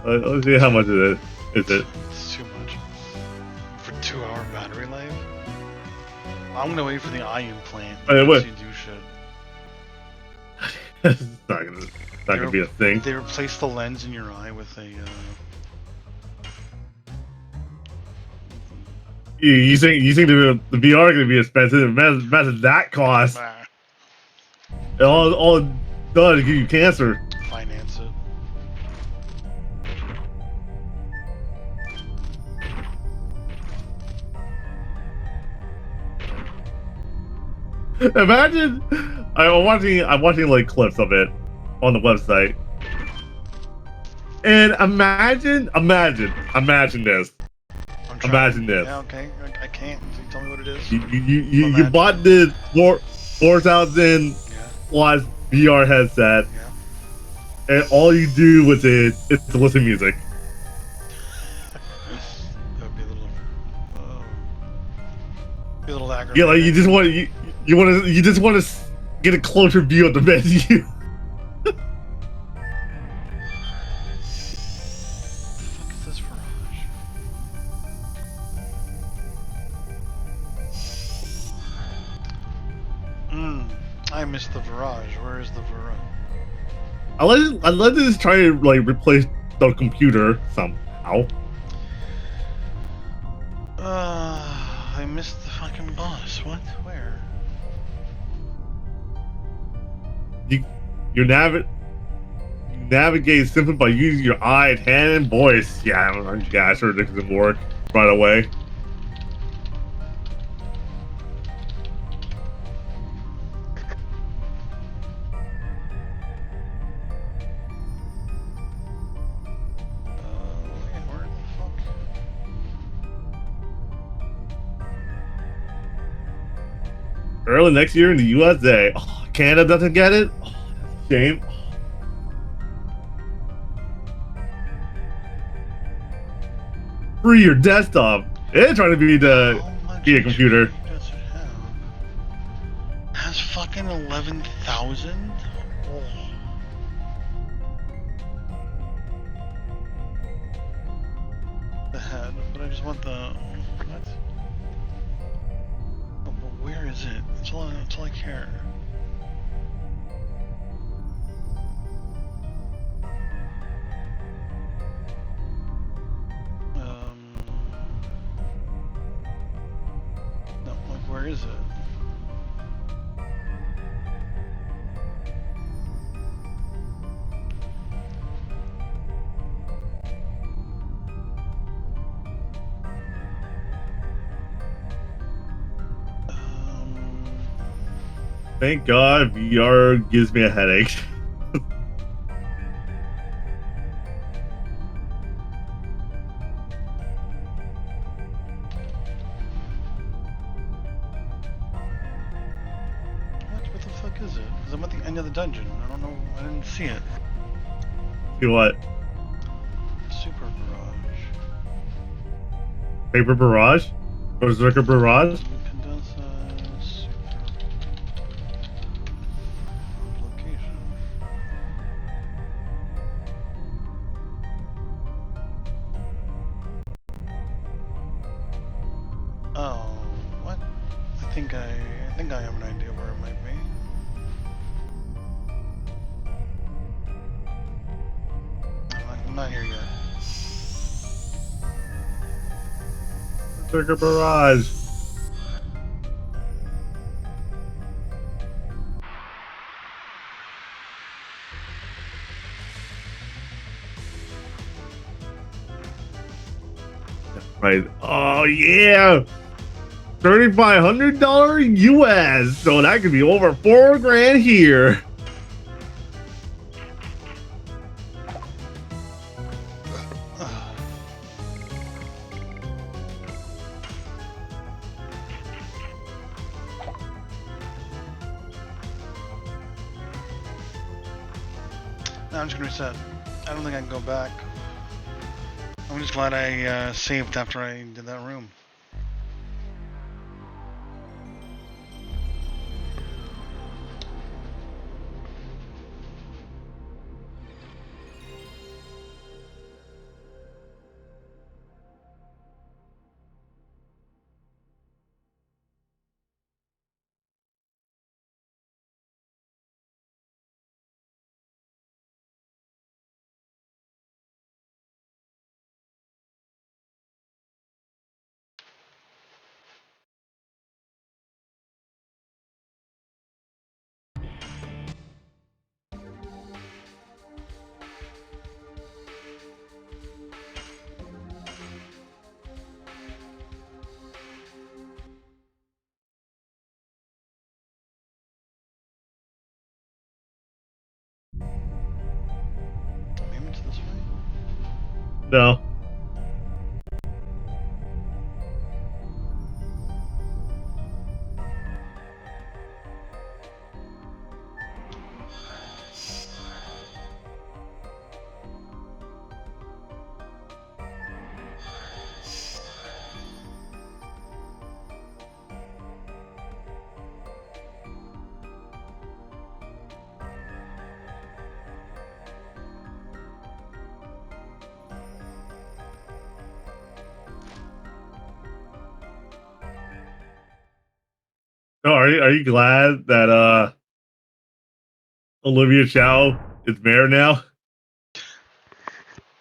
Let's see how much it is. Is it? It's too much. For 2-hour battery life? I'm gonna wait for the eye implant. Hey, Once what? you do shit. It's not gonna be a thing. They replace the lens in your eye with a. You think the VR is gonna be expensive? Imagine that cost. And all it does is give you cancer. Finance it. Imagine, I'm watching like clips of it on the website, and imagine this. I'm trying. Imagine this. Yeah, okay. I can't. So you tell me what it is. You bought this 4,000 Yeah. watt VR headset, Yeah. and all you do with it is to listen to music. That would be a little. Be a little aggravating. Yeah, like you just want to get a closer view of the menu. What the fuck is this Virage? I missed the Virage. Where is the Virage? I let this try to like replace the computer somehow. I missed the fucking boss. What? Where? You navigate simply by using your eye, hand, and voice. Yeah, I sure this doesn't work right away. Where the fuck? Early next year in the USA. Oh, Canada doesn't get it? Oh, that's a shame. Free your desktop. It's trying to be a computer. Does it have? Has fucking 11,000? Oh. The head, but I just want the what? Oh, but where is it? That's all I care. No, like where is it? Thank God VR gives me a headache. What the fuck is it? Because I'm at the end of the dungeon. I don't know. I didn't see it. See what? Super Barrage. Paper Barrage? Berserker Barrage? Condensa Super location. Oh, what? I think I have an idea where it might be. I'm not here yet. Berserker Barrage. Right. Oh yeah. $3,500 US. So that could be over $4,000 here. No, I'm just gonna reset. I don't think I can go back. I'm just glad I saved after I did that room. Maybe it's this way? No. No, are you glad that Olivia Chow is mayor now?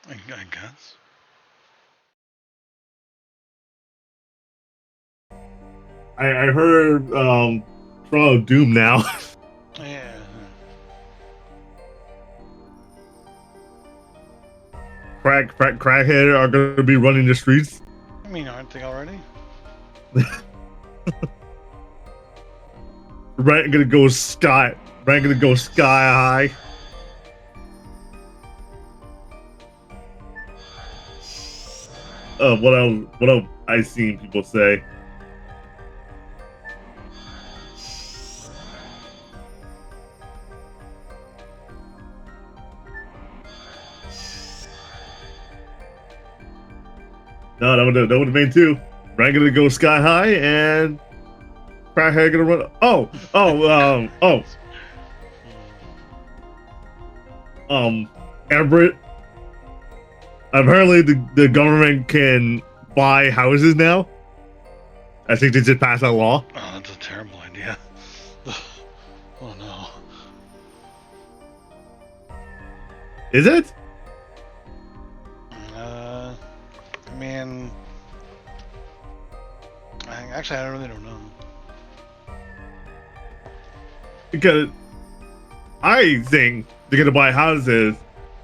I guess. I heard Toronto Doom now. Yeah. Crackhead are gonna be running the streets. I mean, aren't they already? Rent gonna go sky high. What else I seen people say? No, that would have been too. Rent gonna go sky high and crackhead gonna run. Everett. Apparently, the government can buy houses now. I think they just passed that law. Oh, that's a terrible idea. Oh no. Is it? I mean, actually, I really don't know. Because I think they're gonna buy houses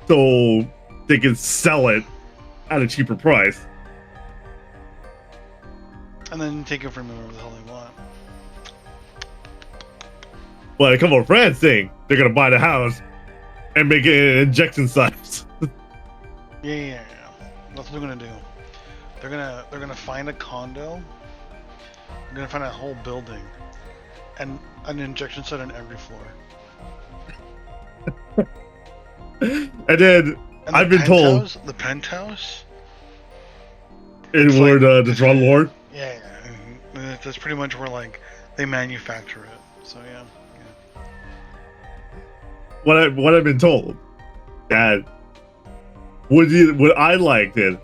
so they can sell it at a cheaper price. And then take it from whoever the hell they want. But a couple of friends think they're gonna buy the house and make it an injection site. Yeah. That's what they're gonna do. They're gonna find a condo. They're gonna find a whole building, and an injection site on every floor. And then And I've been told the penthouse. is where the drug lord. Yeah. That's pretty much where like they manufacture it. So yeah. What I've been told that what I liked it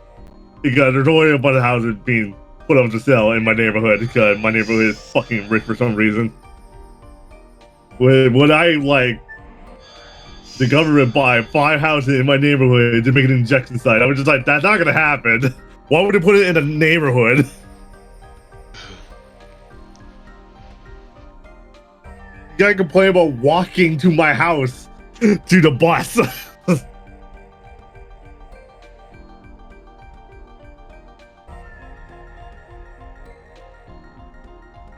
because there's only a bunch of houses being put up to sell in my neighborhood because my neighborhood is fucking rich for some reason. What I like, the government buy 5 houses in my neighborhood to make an injection site. I was just like, that's not gonna happen. Why would they put it in a neighborhood? You gotta complain about walking to my house to the bus.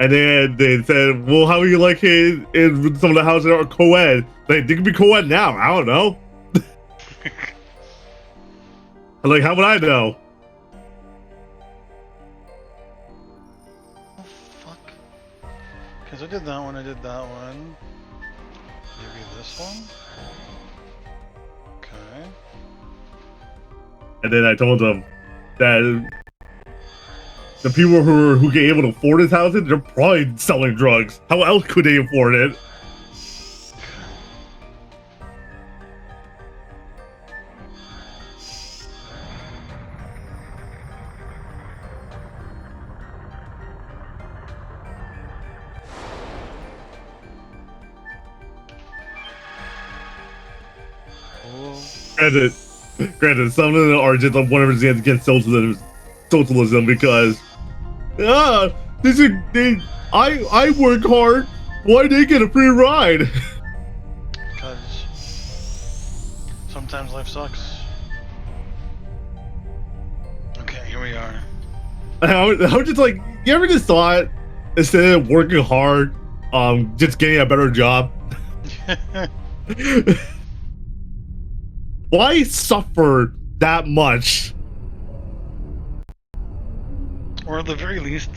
And then they said, well, how do you like it in some of the houses that are co-ed? Like, they can be co-ed now. I don't know. I'm like, how would I know? Oh fuck. Because I did that one. Maybe this one. And then I told them that the people who get able to afford his housing, they're probably selling drugs. How else could they afford it? Granted, some of them are just on one of his hands against socialism because this is I work hard. Why they get a free ride? Because sometimes life sucks. Okay, here we are. I was just like, you ever just thought instead of working hard, just getting a better job? Why suffer that much? Or at the very least,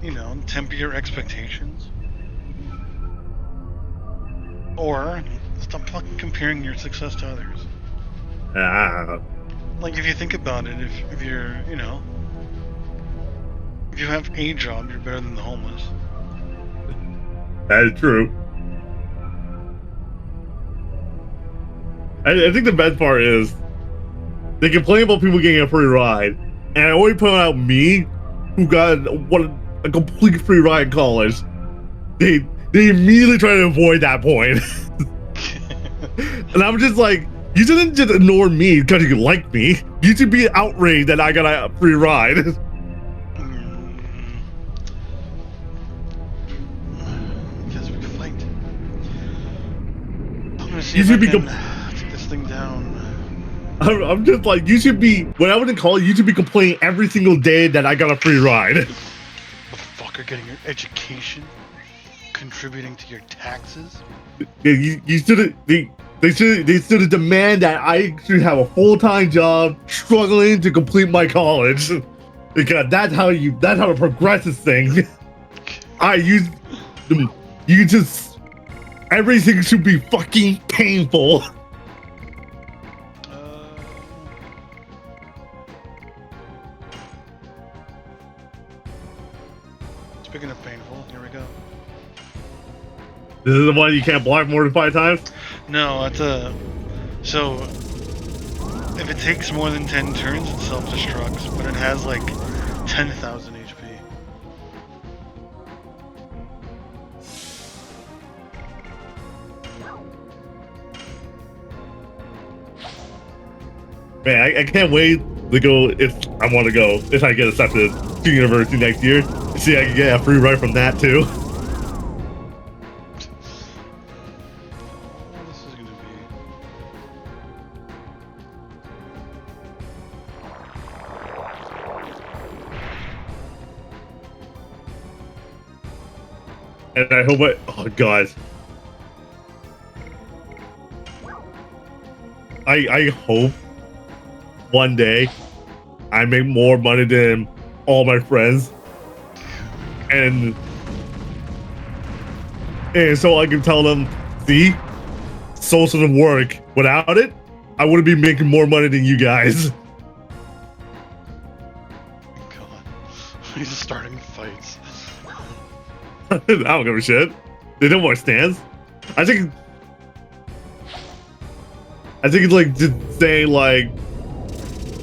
you know, temper your expectations. Or stop fucking comparing your success to others. Like, if you think about it, if you're, you know, if you have a job, you're better than the homeless. That is true. I think the best part is they complain about people getting a free ride, and I always point out me, who got a complete free ride in college. They immediately try to avoid that point, and I'm just like, you shouldn't just ignore me because you like me. You should be outraged that I got a free ride. Guess we can fight. I'm gonna see You if should I be can take this thing down. I'm just like, you should be, when I was in college, you should be complaining every single day that I got a free ride. Motherfucker, getting your education, contributing to your taxes. You should they should demand that I should have a full-time job, struggling to complete my college, because that's how it progresses thing. You just everything should be fucking painful. Speaking of painful, here we go. This is the one you can't block more than 5 times? No, it's so if it takes more than 10 turns, it self-destructs, but it has like 10,000 HP. Man, I can't wait to go if I want to go, if I get accepted to university next year. See, I can get a free ride from that too. This is gonna be. And I hope oh god. I hope one day I make more money than all my friends. And so I can tell them, see, social doesn't work. Without it, I wouldn't be making more money than you guys. God, he's starting fights. I don't give a shit. They don't want stands. I think it's like just saying like,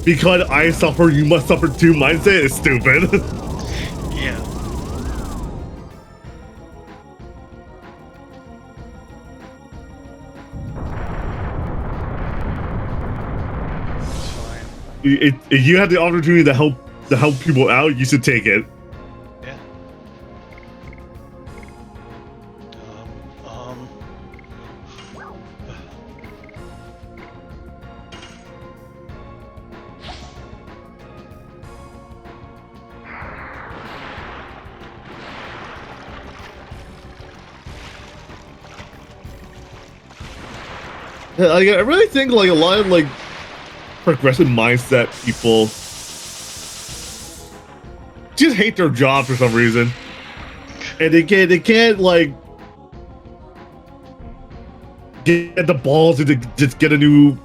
because I suffer, you must suffer too mindset is stupid. Yeah. It's fine. If you have the opportunity to help people out, you should take it. Yeah. Like, I really think like a lot of like progressive mindset people just hate their job for some reason, and they can't like get the balls to just get a new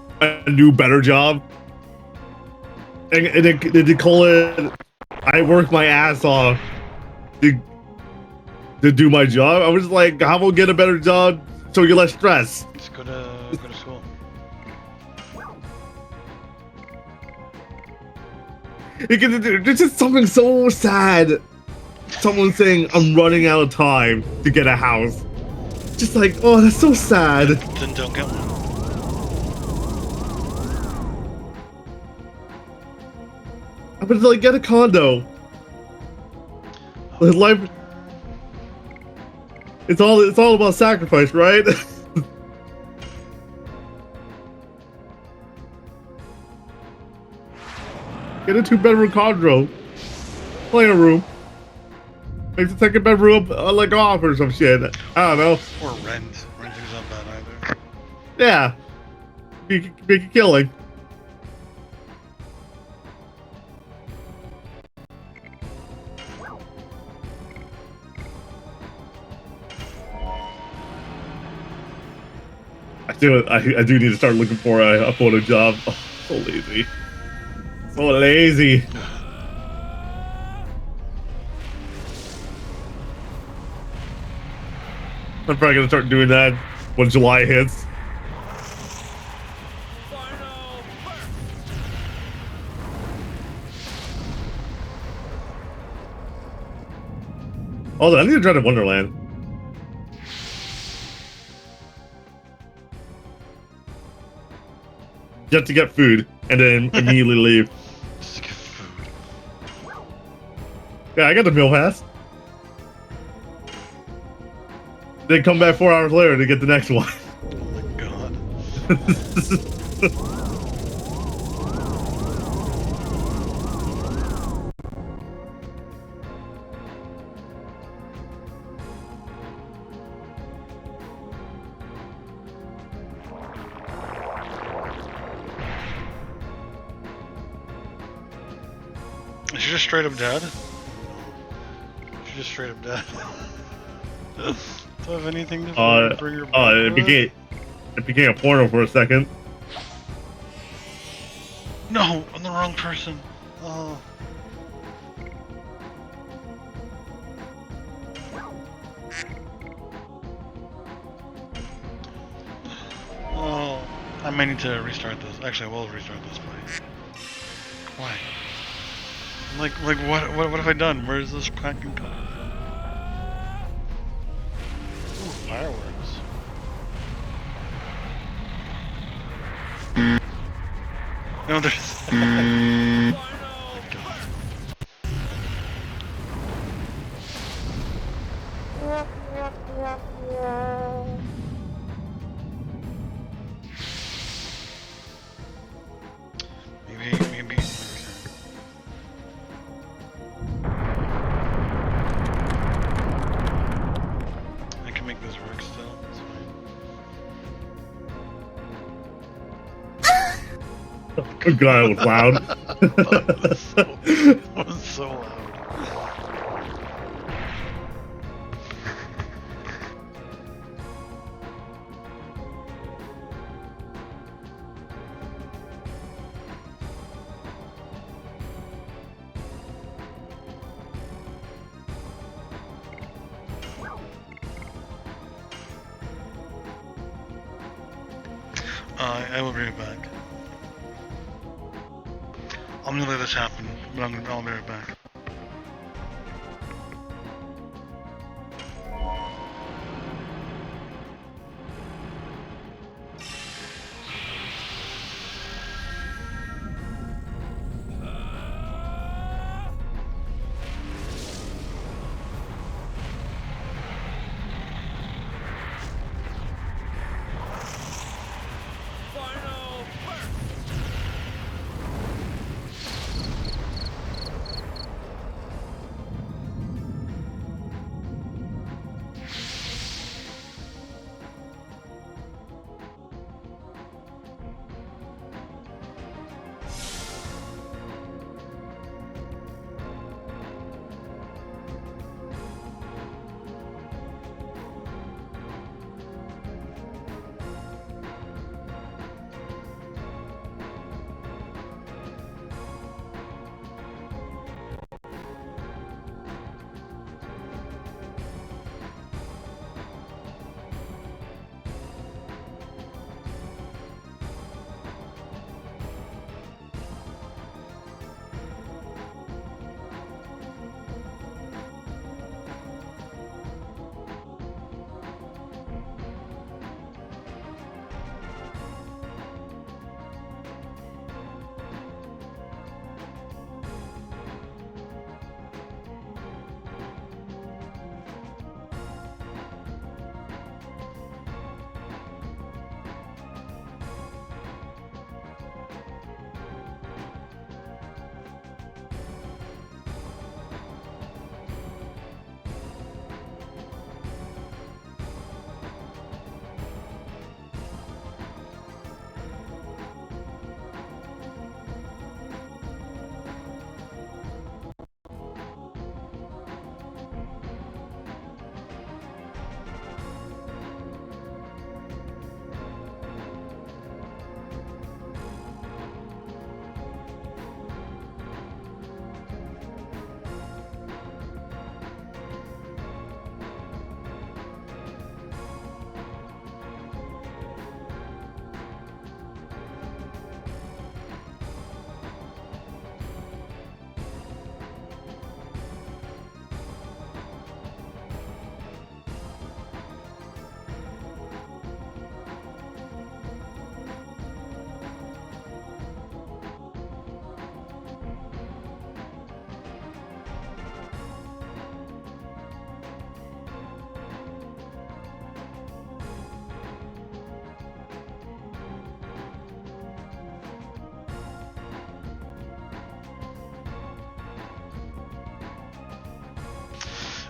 better job. and they call it. I work my ass off to do my job. I was like, how about get a better job so you're less stressed? Just go to school. There's just something so sad. Someone saying, I'm running out of time to get a house. Just like, oh, that's so sad. Then don't get one. I would like get a condo. Life. It's all about sacrifice, right? Get a 2-bedroom condo. Play a room. Make the second bedroom like off or some shit. I don't know. Or rent. Renting's not bad either. Yeah. Make a killing. I do need to start looking for a photo job. Oh, so lazy. So lazy. I'm probably gonna start doing that when July hits. Final burst. Oh, I need to try to Wonderland. Just to get food and then immediately leave. Just to get food. Yeah, I got the meal pass. Then come back 4 hours later to get the next one. Oh my god. Is she just straight up dead? She's just straight up dead. Do I have anything to bring her back? It became a porno for a second. No, I'm the wrong person. Oh. Oh, I might need to restart this. Actually, I will restart this place. Why? Like what have I done? Where's this cracking come? Ooh, fireworks. No, there's. Maybe. I can make this work still. It's fine. Oh god, it was loud. That was so loud. I will bring it back. I'm gonna let this happen, but I'll be right back. Final burst.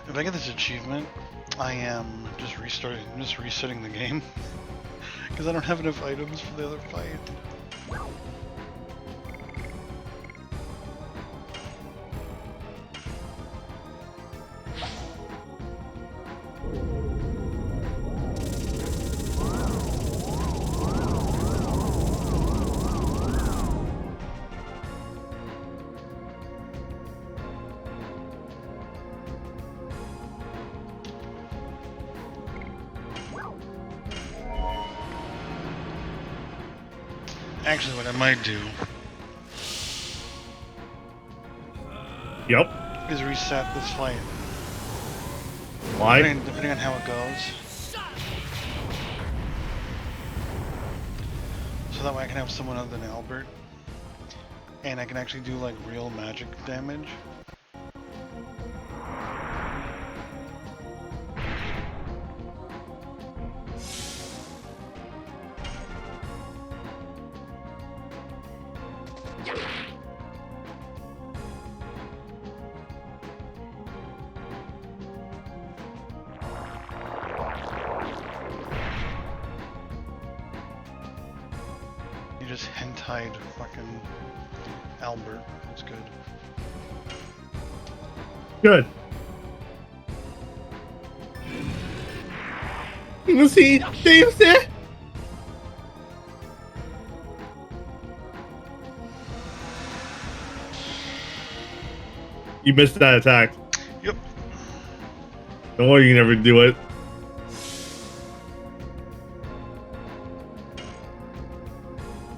If I get this achievement, I am just resetting the game. Because I don't have enough items for the other fight. Actually, what I might do Yep. is reset this fight. Why? Depending on how it goes. So that way I can have someone other than Albert. And I can actually do like real magic damage. You just hentai'd fucking Albert. That's good. Good. You see, James there? You missed that attack. Yep. Don't worry, you can never do it.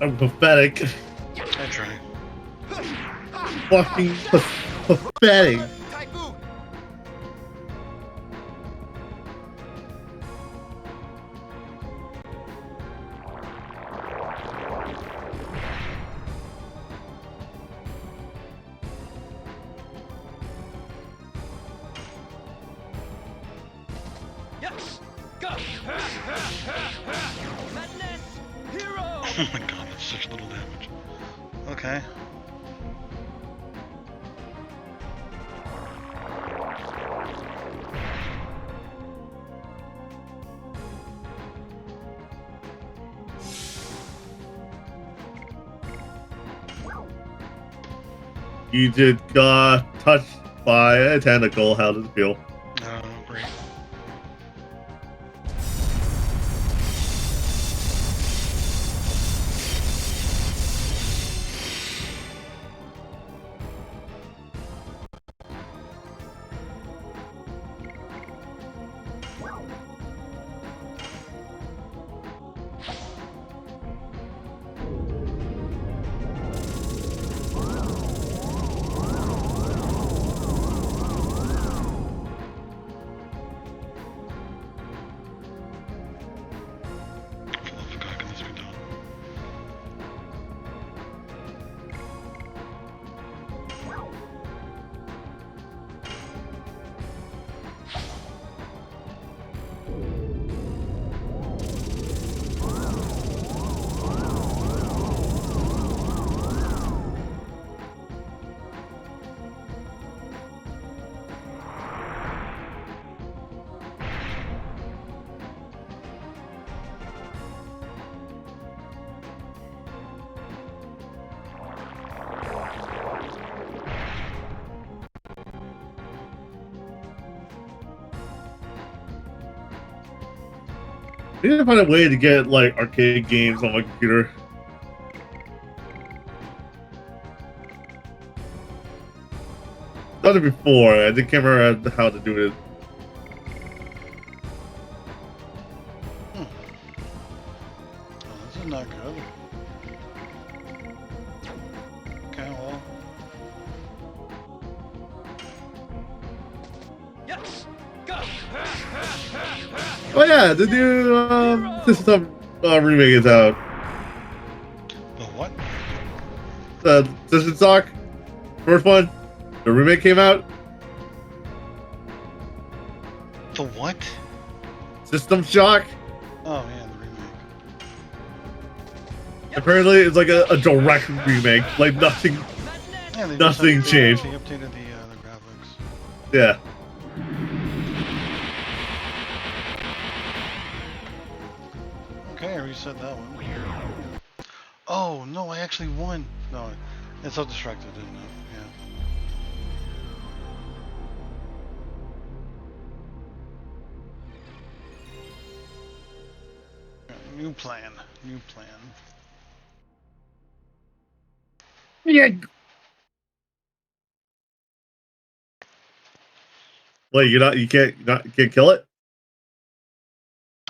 I'm pathetic. I try. Fucking pathetic. Typhoon. Yes. Go. Madness. Hero. Oh my god, that's such little damage. Okay. You just got touched by a tentacle. How does it feel? Great. For the love of God, can this be done? I need to find a way to get like arcade games on my computer. Done it before. I just can't remember how to do it. Oh, this is not good. Okay, well. Yes. Go. Oh yeah, the new System remake is out. The what? The System Shock, first one, the remake came out. The what? System Shock. Oh, yeah, the remake. Apparently, it's like a direct remake, like nothing. Yeah, they Nothing just changed. They updated the graphics. Yeah. Okay, I reset that one. Oh no, I actually won. No, it self-destructed, didn't it? Yeah. New plan. New plan. Yeah. Wait, you can't kill it?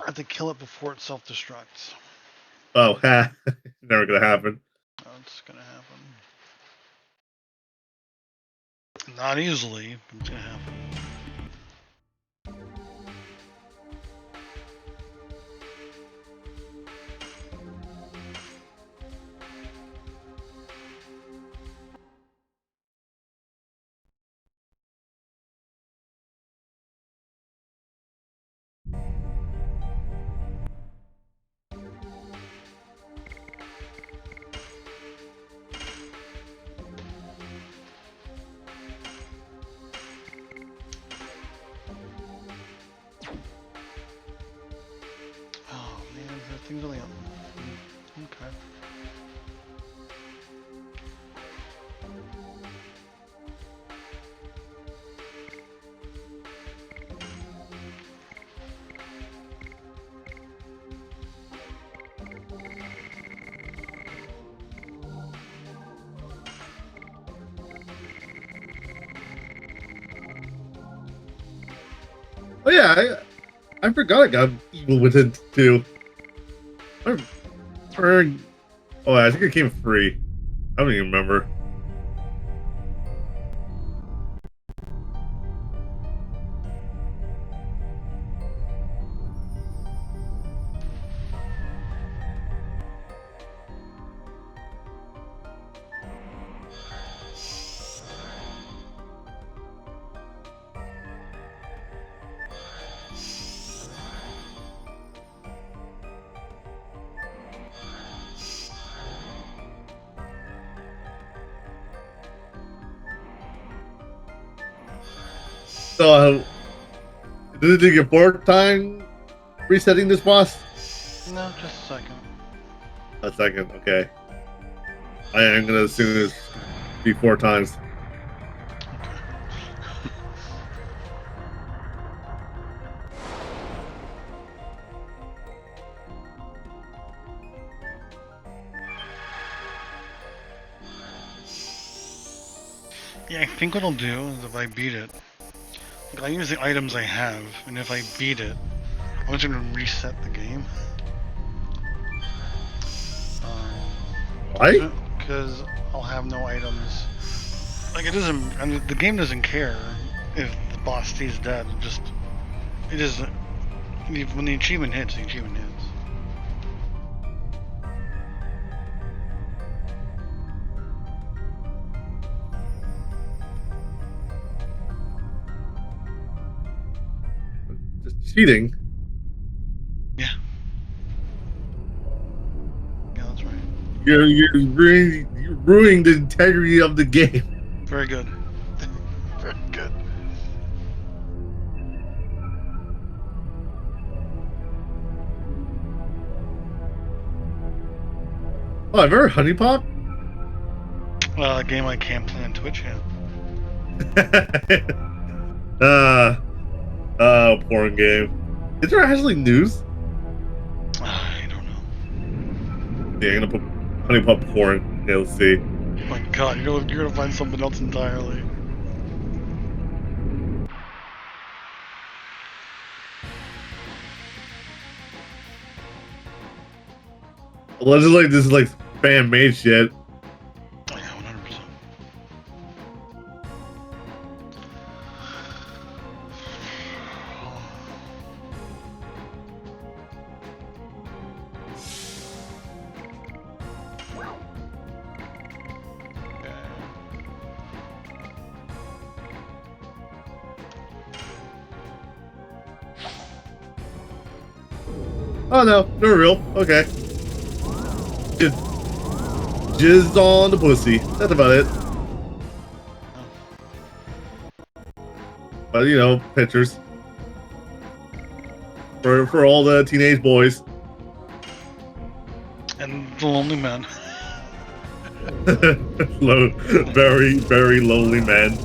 I have to kill it before it self-destructs. Oh, ha. Never gonna happen. That's gonna happen. Not easily, but it's gonna happen. Oh man, that thing's really up. Okay. Oh yeah, I forgot I got Evil Within 2. I, oh, I think it came free. I don't even remember. So, did it get board time resetting this boss? No, just a second. A second, okay. I am gonna assume it's be 4 times. Yeah, I think what I'll do is if I beat it, I use the items I have, and if I beat it, I'm just gonna reset the game. Why? Because I'll have no items. Like it doesn't. I mean, the game doesn't care if the boss stays dead. It just when the achievement hits, the achievement hits. Just cheating. Yeah. Yeah, that's right. You're ruining the integrity of the game. Very good. Very good. Oh, I've heard Honey Pop. A game I can't play on Twitch yet. Porn game. Is there actually news? I don't know. Yeah, I'm gonna put Honey Pop porn. Yeah, let's see. Oh my God, you're gonna find something else entirely. Allegedly, this is like fan made shit. Oh, yeah, 100%. Oh no, they're real. Okay. Just jizzed on the pussy. That's about it. But you know, pictures for all the teenage boys. And the lonely man. Very, very lonely man.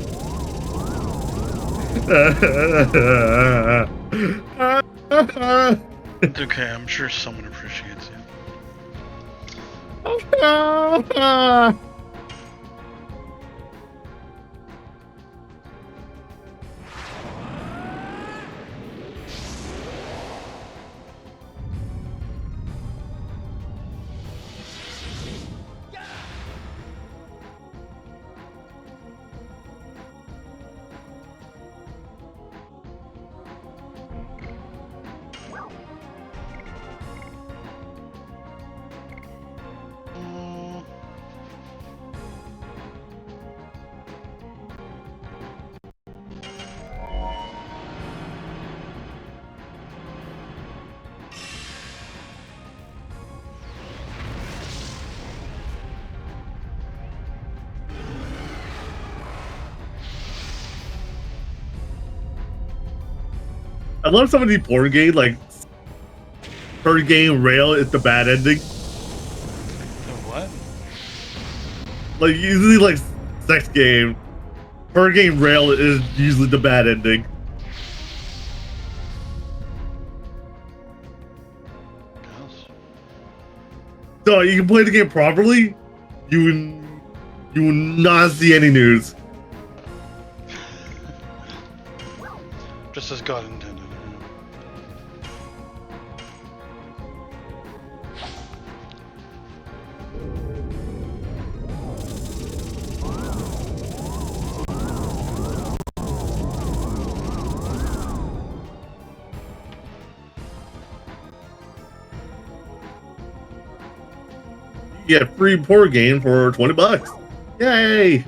It's okay, I'm sure someone appreciates you. I love some of the porn games, like per game rail is the bad ending. The what? Like usually like sex game, per game rail is usually the bad ending. Yes. So you can play the game properly, you will not see any news. Just as God intended. You get free porn game for $20. Yay!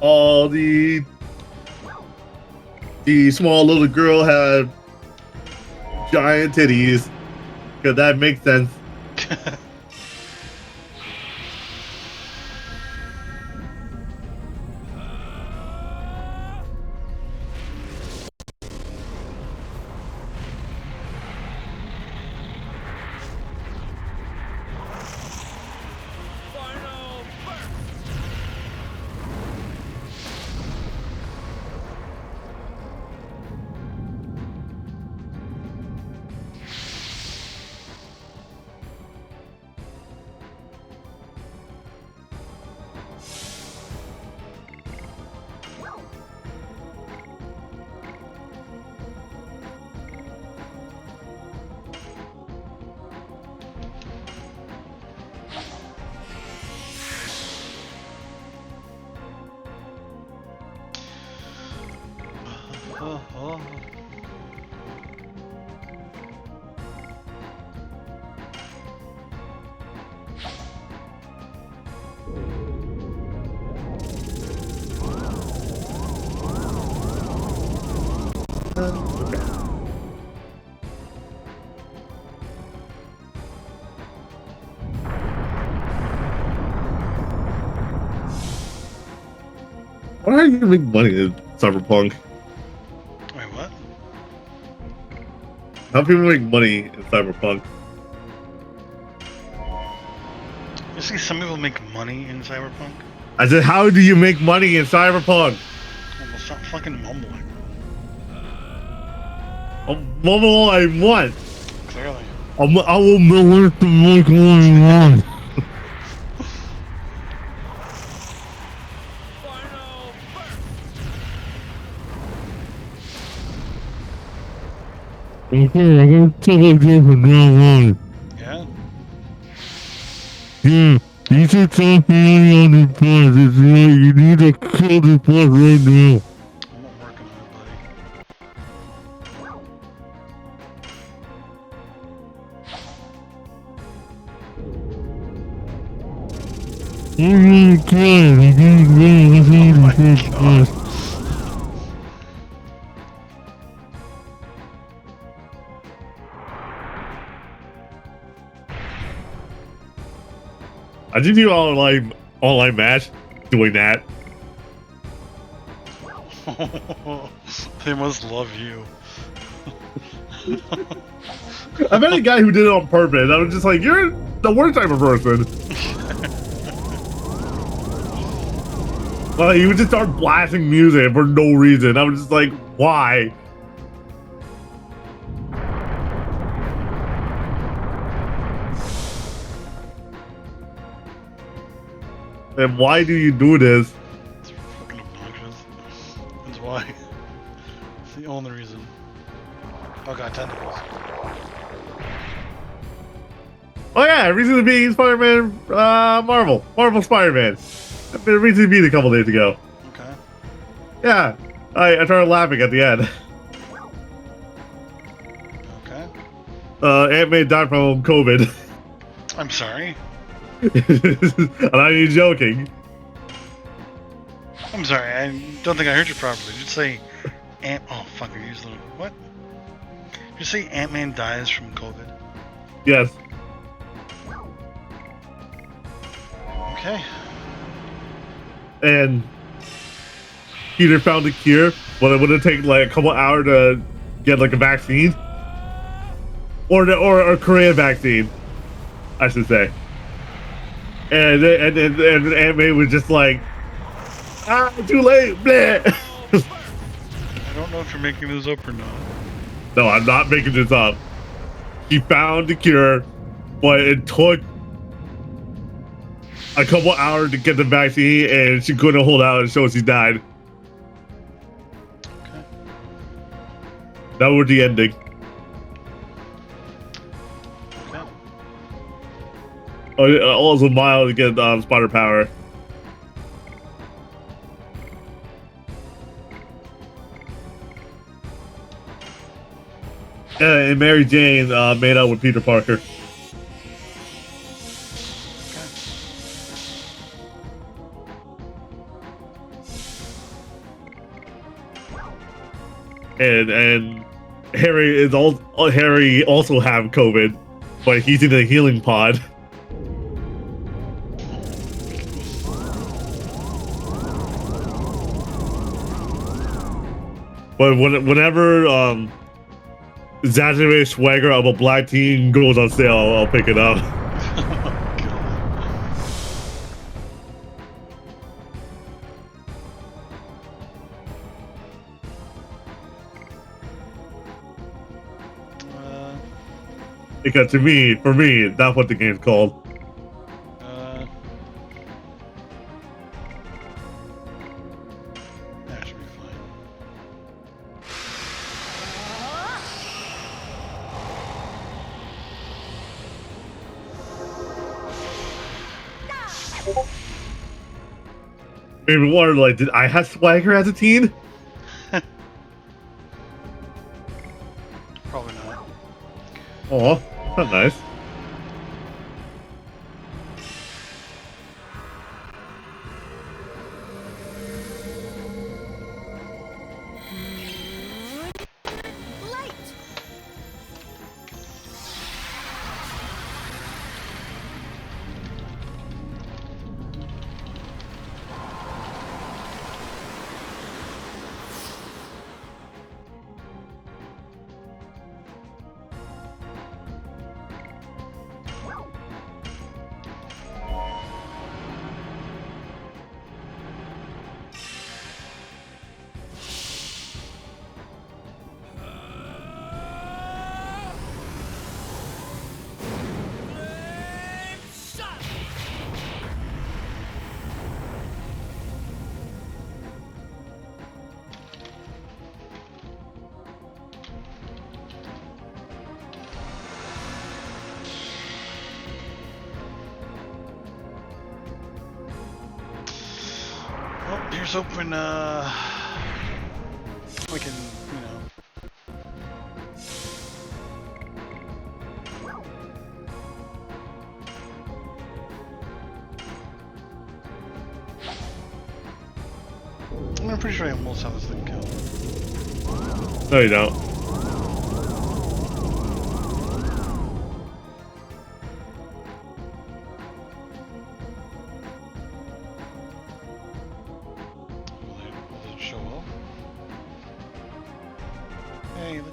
All the small little girl had giant titties, because that makes sense. Final burst. Oh. Why are you gonna make money in Cyberpunk? Wait, what? How do people make money in Cyberpunk? You see, some people make money in Cyberpunk. I said, how do you make money in Cyberpunk? Well, stop fucking mumbling. Mobile I want. Clearly. I will make the make money I want. Final burst. Okay, I'm gonna tell you from now on. Yeah? Yeah, you should stop money on the boss. It's right. You need to kill the boss right now. I'm not working on it, buddy. I did do online match doing that. They must love you. I met a guy who did it on purpose. I was just like, you're the worst type of person. He would just start blasting music for no reason. I was just like, why? And why do you do this? It's fucking obnoxious. That's why. It's the only reason. Oh god, tentacles. Oh yeah, recently being Spider-Man, Marvel Spider-Man. I've been recently beat a couple days ago. Okay. Yeah, I started laughing at the end. Okay. Aunt May died from COVID. I'm sorry. I'm not even joking. I'm sorry, I don't think I heard you properly. Did you say oh fuck, I used the what? Did you say Ant-Man dies from COVID? Yes. Okay. And Peter found a cure, but it would have taken like a couple hours to get like a vaccine, or a Korean vaccine, I should say. And Aunt May was just like, too late. Bleh. I don't know if you're making this up or not. No, I'm not making this up. She found the cure, but it took a couple hours to get the vaccine, and she couldn't hold out, and so she died. Okay. That was the ending. Okay. Also, Miles to get spider power. And Mary Jane made out with Peter Parker. And Harry also have COVID, but he's in a healing pod. But whenever exaggerated swagger of a black teen goes on sale, I'll pick it up. Because for me, that's what the game's called. That should be fine. Maybe wonder, like, did I have swagger as a teen? Probably not. Aw, that's nice. Light! Well, here's hoping we can, you know. I'm pretty sure I almost have this thing killed. No, you don't. Will it show up? Hey, look.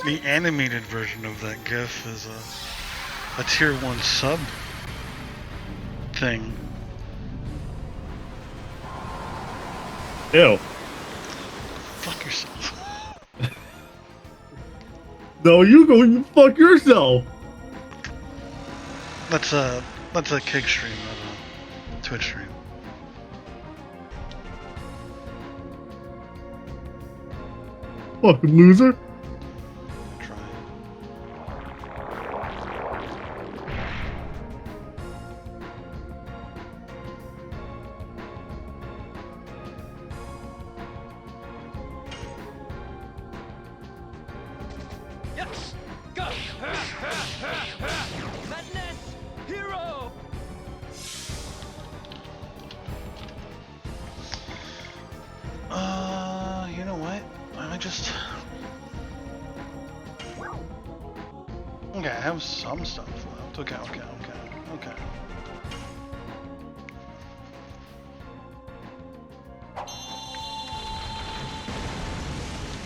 The animated version of that GIF is a tier 1 sub thing. Ew. Fuck yourself. No, you go and fuck yourself. That's a kick stream, not a Twitch stream. Fucking loser. Try. Yes! Go! Madness! Hero! You know what? I just... Okay, I have some stuff left. Okay.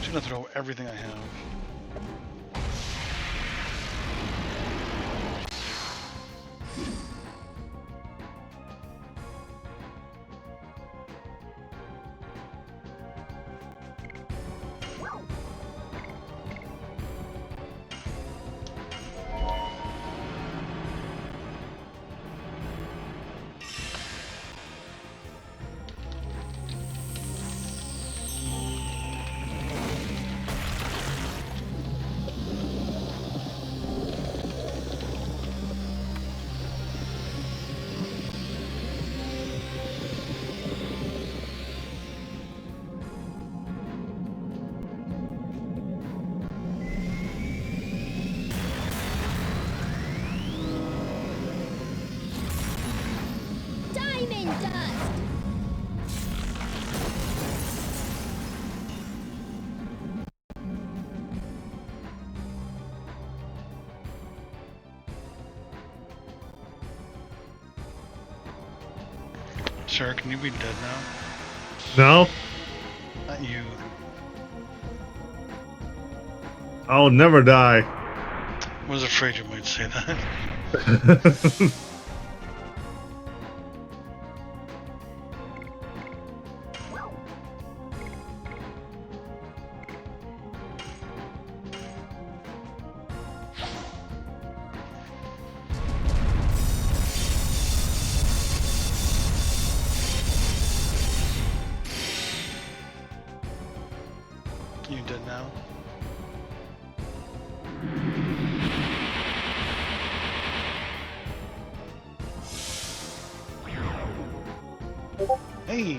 Just gonna throw everything I have. Diamond dust. Sir, can you be dead now? No, Not you. I'll never die. I was afraid you might say that. You dead now? Hey!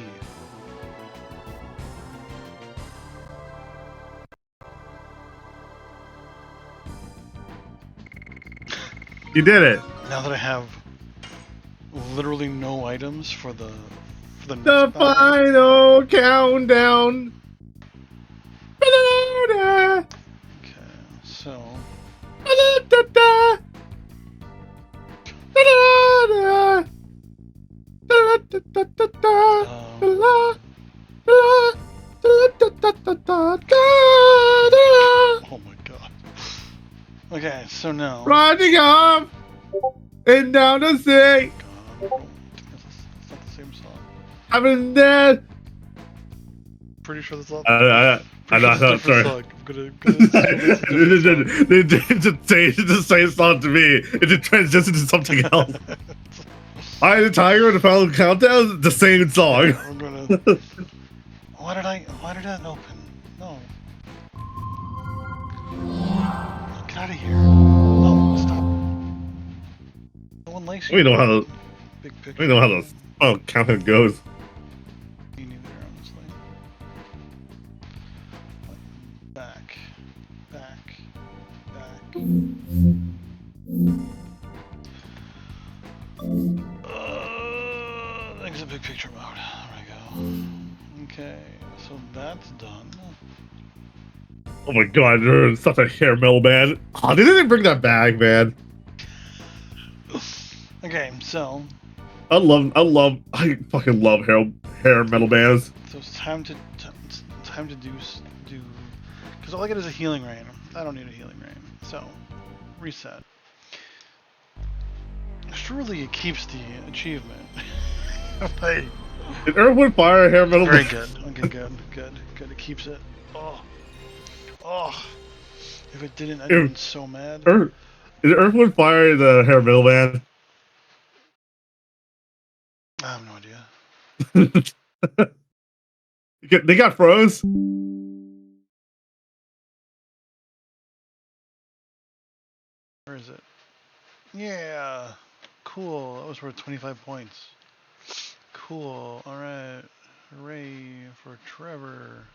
You did it. Now that I have literally no items for the The next battle. final countdown. Okay, so oh my god. Okay, so now Riding up and down the sea. God, it's not the same song. I've been dead. Pretty sure that's not. I know, Pretty sure it's a different sorry. song. I'm gonna It just say the same song to me. It just transitioned to something else. I the Tiger and the Final Countdown, the same song. I'm gonna. Why did that open? No. Get out of here. No, stop. No one likes you. We know how the Big picture. we know how the Final Countdown goes. Me neither, honestly. Back. Back. Back. Exit big picture mode. There we go. Okay, so that's done. Oh my god, they're such a hair metal band. Oh, they didn't bring that back, man. Okay, so I fucking love hair metal bands. so it's time to do because all I get is a healing rain. I don't need a healing rain. So reset. Surely it keeps the achievement. Like, Did Earthwood Fire hair metal very band? good. Okay, good. It keeps it. Oh. If it didn't, I'd been so mad. Is Earthwood Fire the hair metal band? I have no idea. They got froze. Where is it? Yeah. Cool. That was worth 25 points. Cool. Alright. Hooray for Trevor.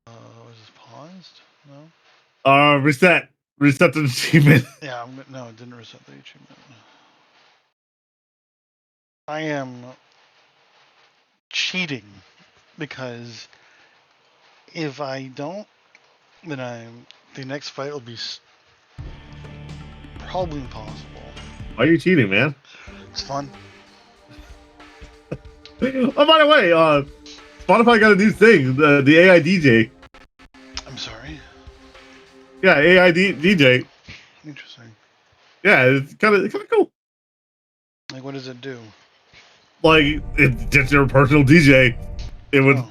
Was this paused? No? Reset the achievement. Yeah, no, it didn't reset the achievement. I am cheating because if I don't, then the next fight will be probably impossible. Why are you cheating, man? It's fun. Oh, by the way, Spotify got a new thing, the AI DJ. I'm sorry. Yeah, AI DJ. Interesting. Yeah, it's kind of cool. Like, what does it do? Like, it's just your personal DJ. It would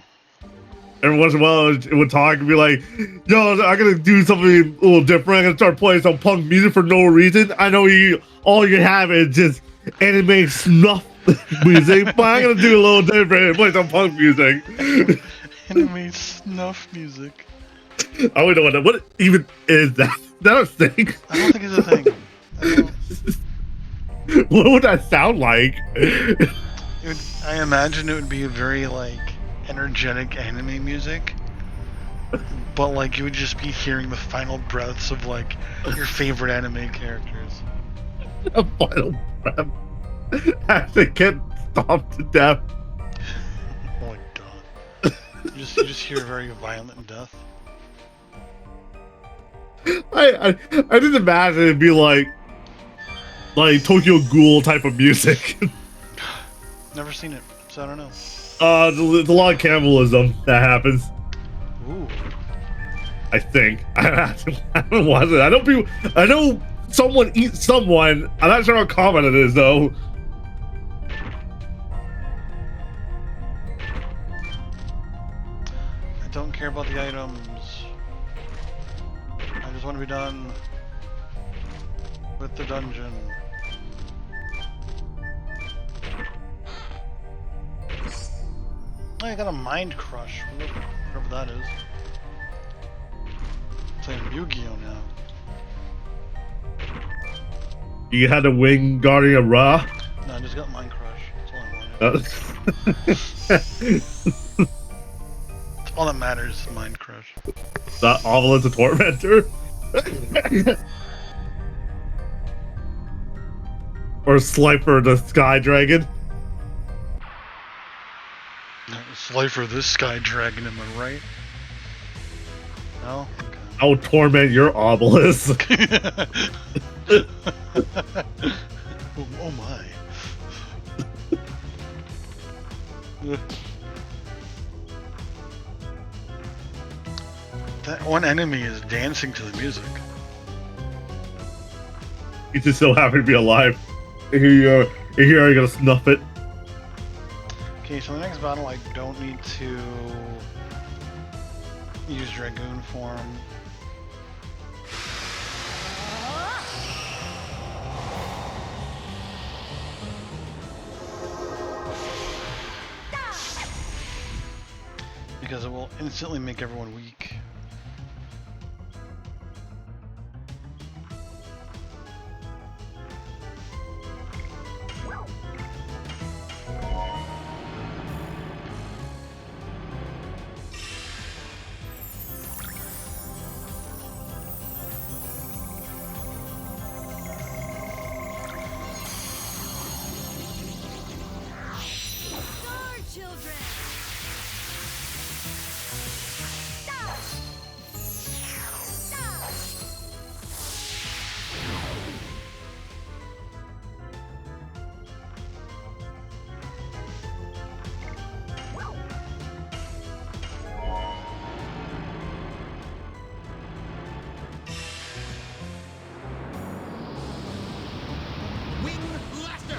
every once in a while it would talk and be like, "Yo, I'm gonna do something a little different. I'm gonna start playing some punk music for no reason. I know all you have is just anime snuff music, but I'm gonna do a little different and play some punk music." Anime snuff music. I don't know what even is that. Is that a thing? I don't think it's a thing. What would that sound like? I imagine it would be very like energetic anime music, but like you would just be hearing the final breaths of like your favorite anime characters. A final breath as they get stomped to death. Oh my god! You just hear very violent death. I just imagine it'd be like Tokyo Ghoul type of music. Never seen it, so I don't know. There's a lot of cannibalism that happens. Ooh. I think. I haven't watched it. I know someone eats someone. I'm not sure how common it is though. I don't care about the items. I just want to be done with the dungeon. Oh, I got a mind crush. Whatever that is. Playing Yu-Gi-Oh now. You had a wing guardian of Ra. No, I just got mind crush. That's all I wanted. All that matters is mind crush. Not Ovelyn's a tormentor. Or Slifer the Sky Dragon. Slifer this sky dragon, am I right? No? Okay. I'll torment your obelisk. Oh my. That one enemy is dancing to the music. He's just so happy to be alive. And here you are gonna snuff it. Okay, so the next battle I don't need to use Dragoon form. Because it will instantly make everyone weak. Wing blaster.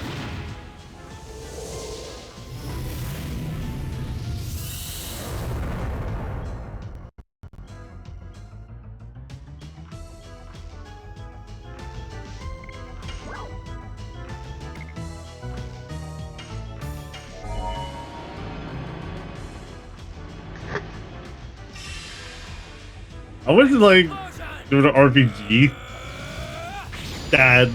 I wish like there was an RPG that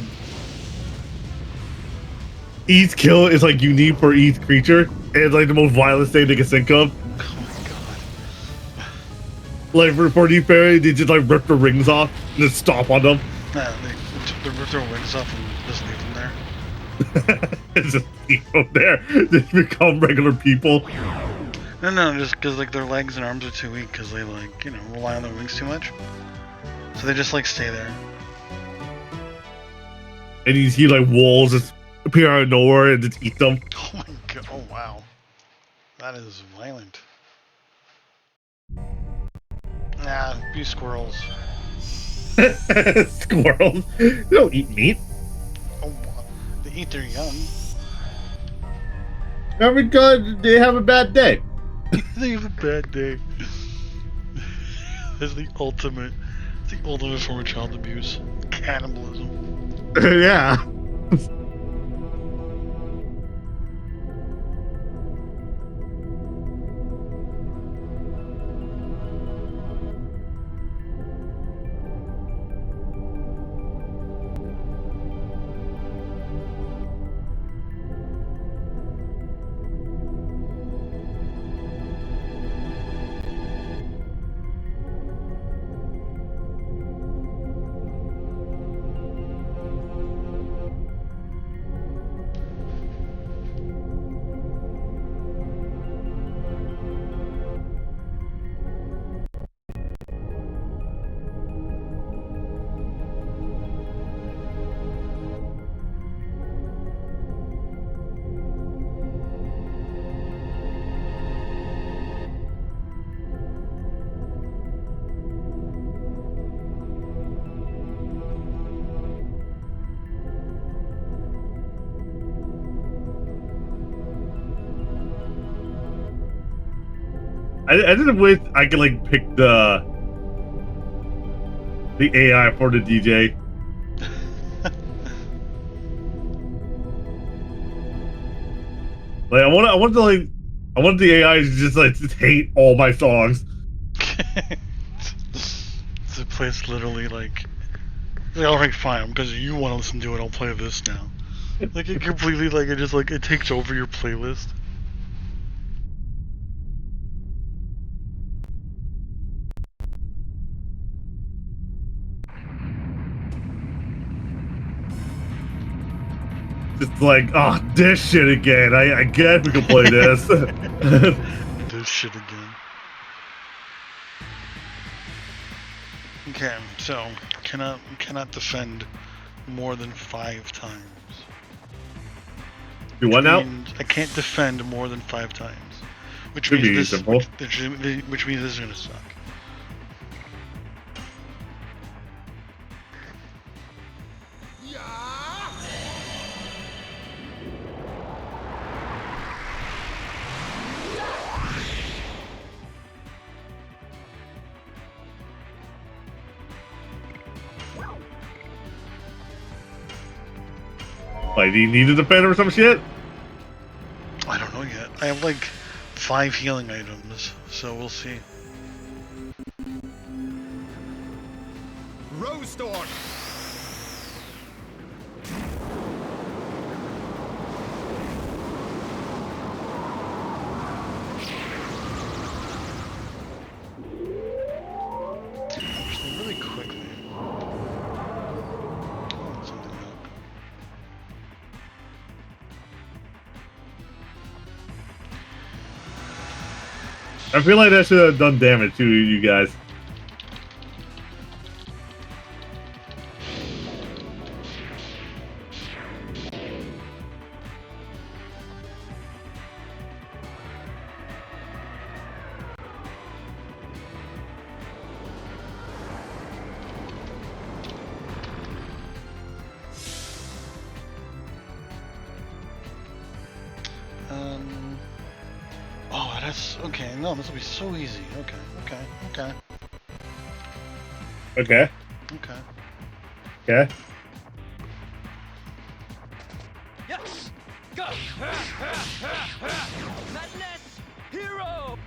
each kill is like unique for each creature, and it's like the most violent thing they can think of. Oh Like for the fairy, they just like rip the rings off and just stomp on them. my god. They rip their wings off and just leave them there. It's just leave them there. They become regular people. No, just because like their legs and arms are too weak because they like, you know, rely on their wings too much. So they just like stay there. And you see like wolves just appear out of nowhere and just eat them. Oh my god, oh wow. That is violent. Nah, be squirrels. Squirrels. They don't eat meat. Oh, they eat their young. Every time they have a bad day. They have a bad day. That's the ultimate form of child abuse. Cannibalism. Yeah. I didn't wish I could like pick the AI for the DJ. Like I want the AI to just like just hate all my songs. The place literally like, alright, fine, because you want to listen to it, I'll play this now. Like it completely like it takes over your playlist. It's like, oh, this shit again. I guess we can play this. This shit again. Okay, so cannot defend more than 5 times. Do what now? I can't defend more than 5 times. Which Should means be this, simple. which means this is gonna suck. Like, do you need a defender or some shit? I don't know yet. I have like 5 healing items, so we'll see. Rose Storm. Actually, really quickly. Something up. I feel like that should have done damage to you guys. Oh, that's okay. No, this will be so easy. Okay. Okay. Okay. Yes! Go! Madness! Hero!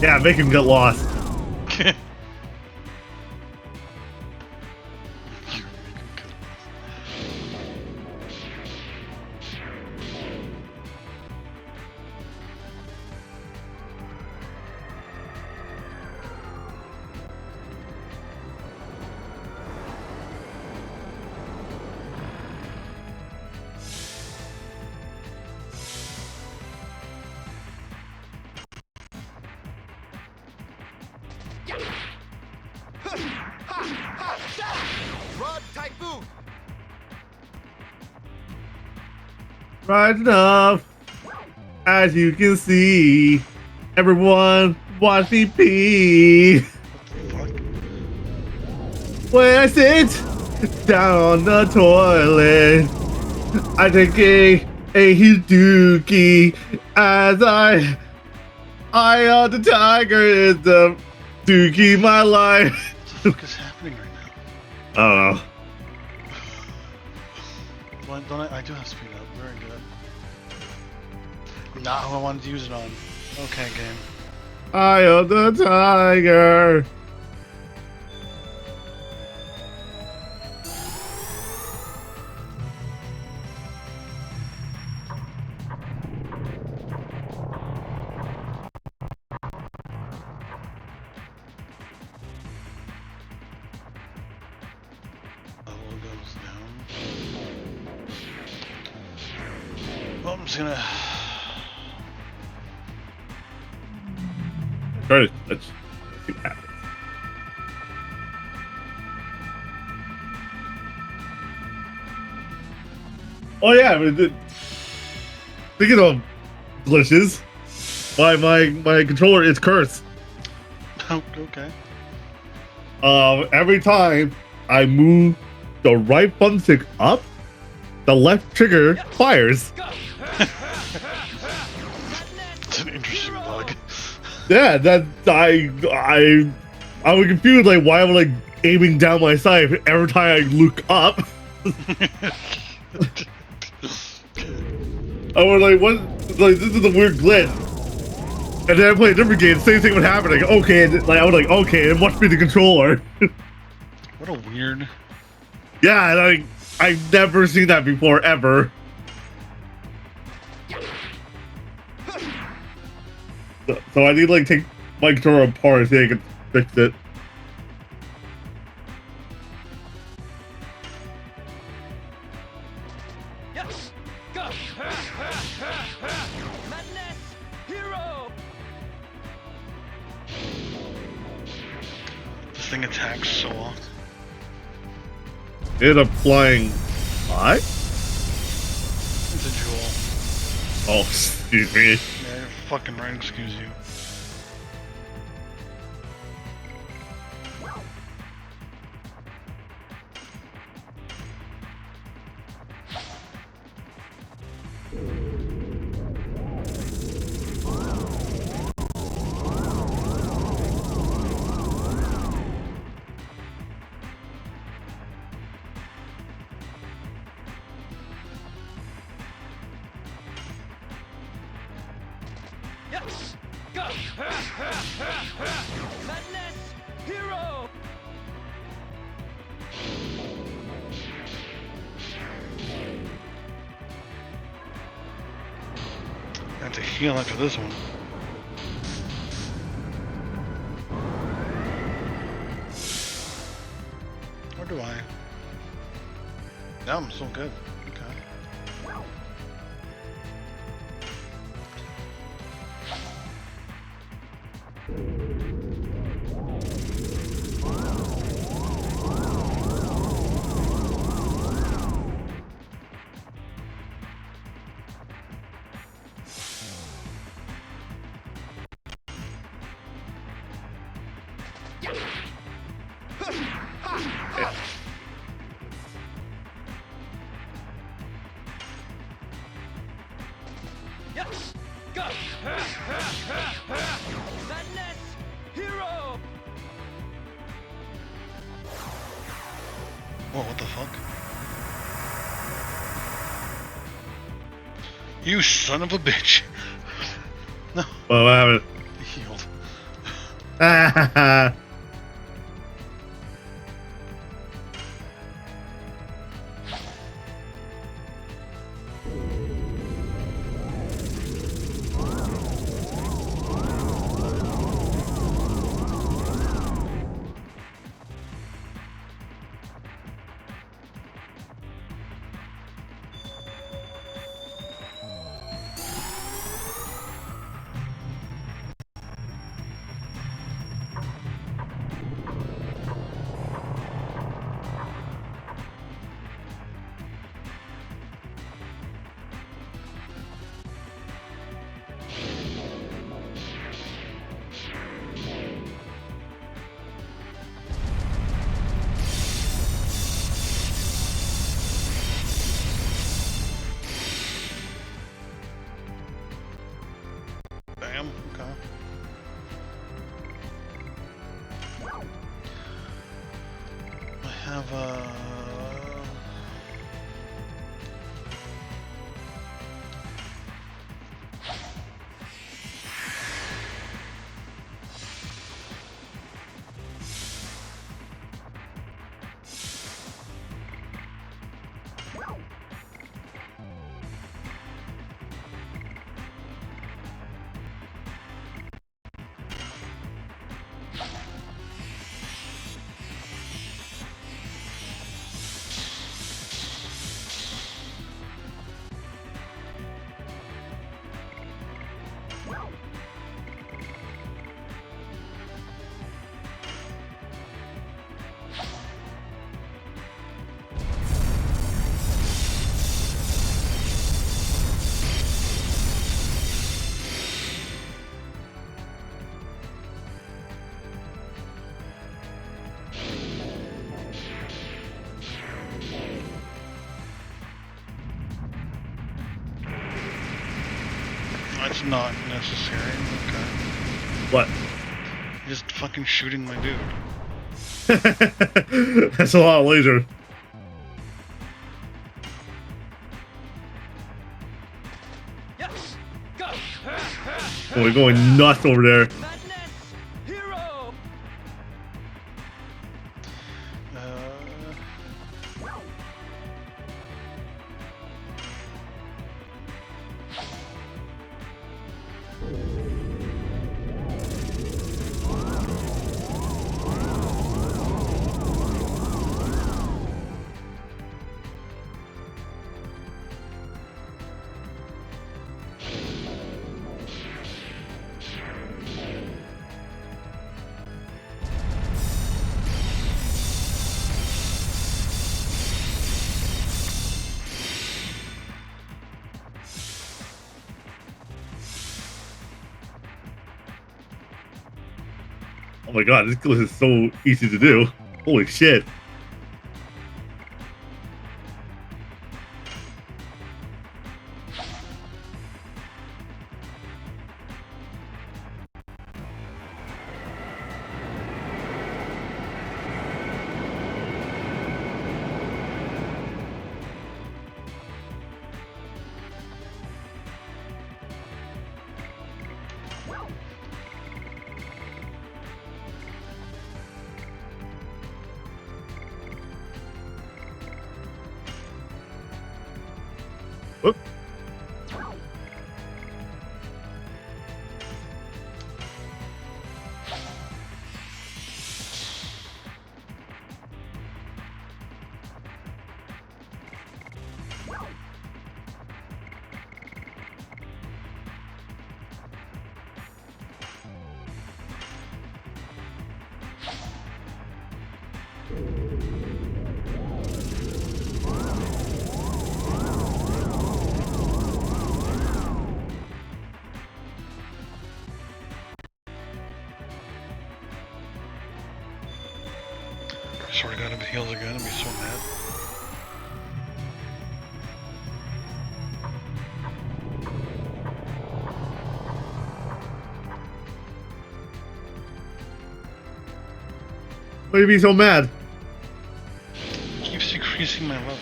Yeah, make him get lost. Rod Typhoon. Right enough. As you can see, everyone watch me pee. When I sit down on the toilet, I take a dookie as I on the tiger is the dookie my life. What the fuck is happening right now? I don't know. Well, don't I do have speed up. Very good. Not who I wanted to use it on. Okay, game. I am the tiger. Level goes down. Well, I'm just gonna. Let's see what happens. Oh yeah, speaking of glitches, my controller is cursed. Oh, okay. Every time I move the right button stick up, the left trigger fires. It's an interesting bug. Yeah, that I was confused. Like, why am I like aiming down my sight every time I look up? I was like, what? Like, this is a weird glitch. And then I played a different game, same thing would happen. Like, okay, like I was like, okay, it must be the controller. What a weird. Yeah, like I've never seen that before ever. So I need to like take my controller apart so I can fix it. Yes! Go! Madness! Hero! This thing attacks so often. It applying what? It's a jewel. Oh, excuse me. Yeah, you're fucking right, excuse you. Yes! Go! Madness! Hero! I have to heal after this one. Or do I? No, I'm still good. Okay. Yes! Go! Madness! Hero! Whoa, what the fuck? You son of a bitch! No, Well, what happened? healed. Damn, okay. I have That's not necessary. Okay. What? Just fucking shooting my dude. That's a lot of laser. Yes! Go! Oh, we're going nuts over there. Madness! Hero! Oh my god, this glitch is so easy to do. Holy shit. sword got him heals again. I'd be so mad. Why are you being so mad? Keeps decreasing my level.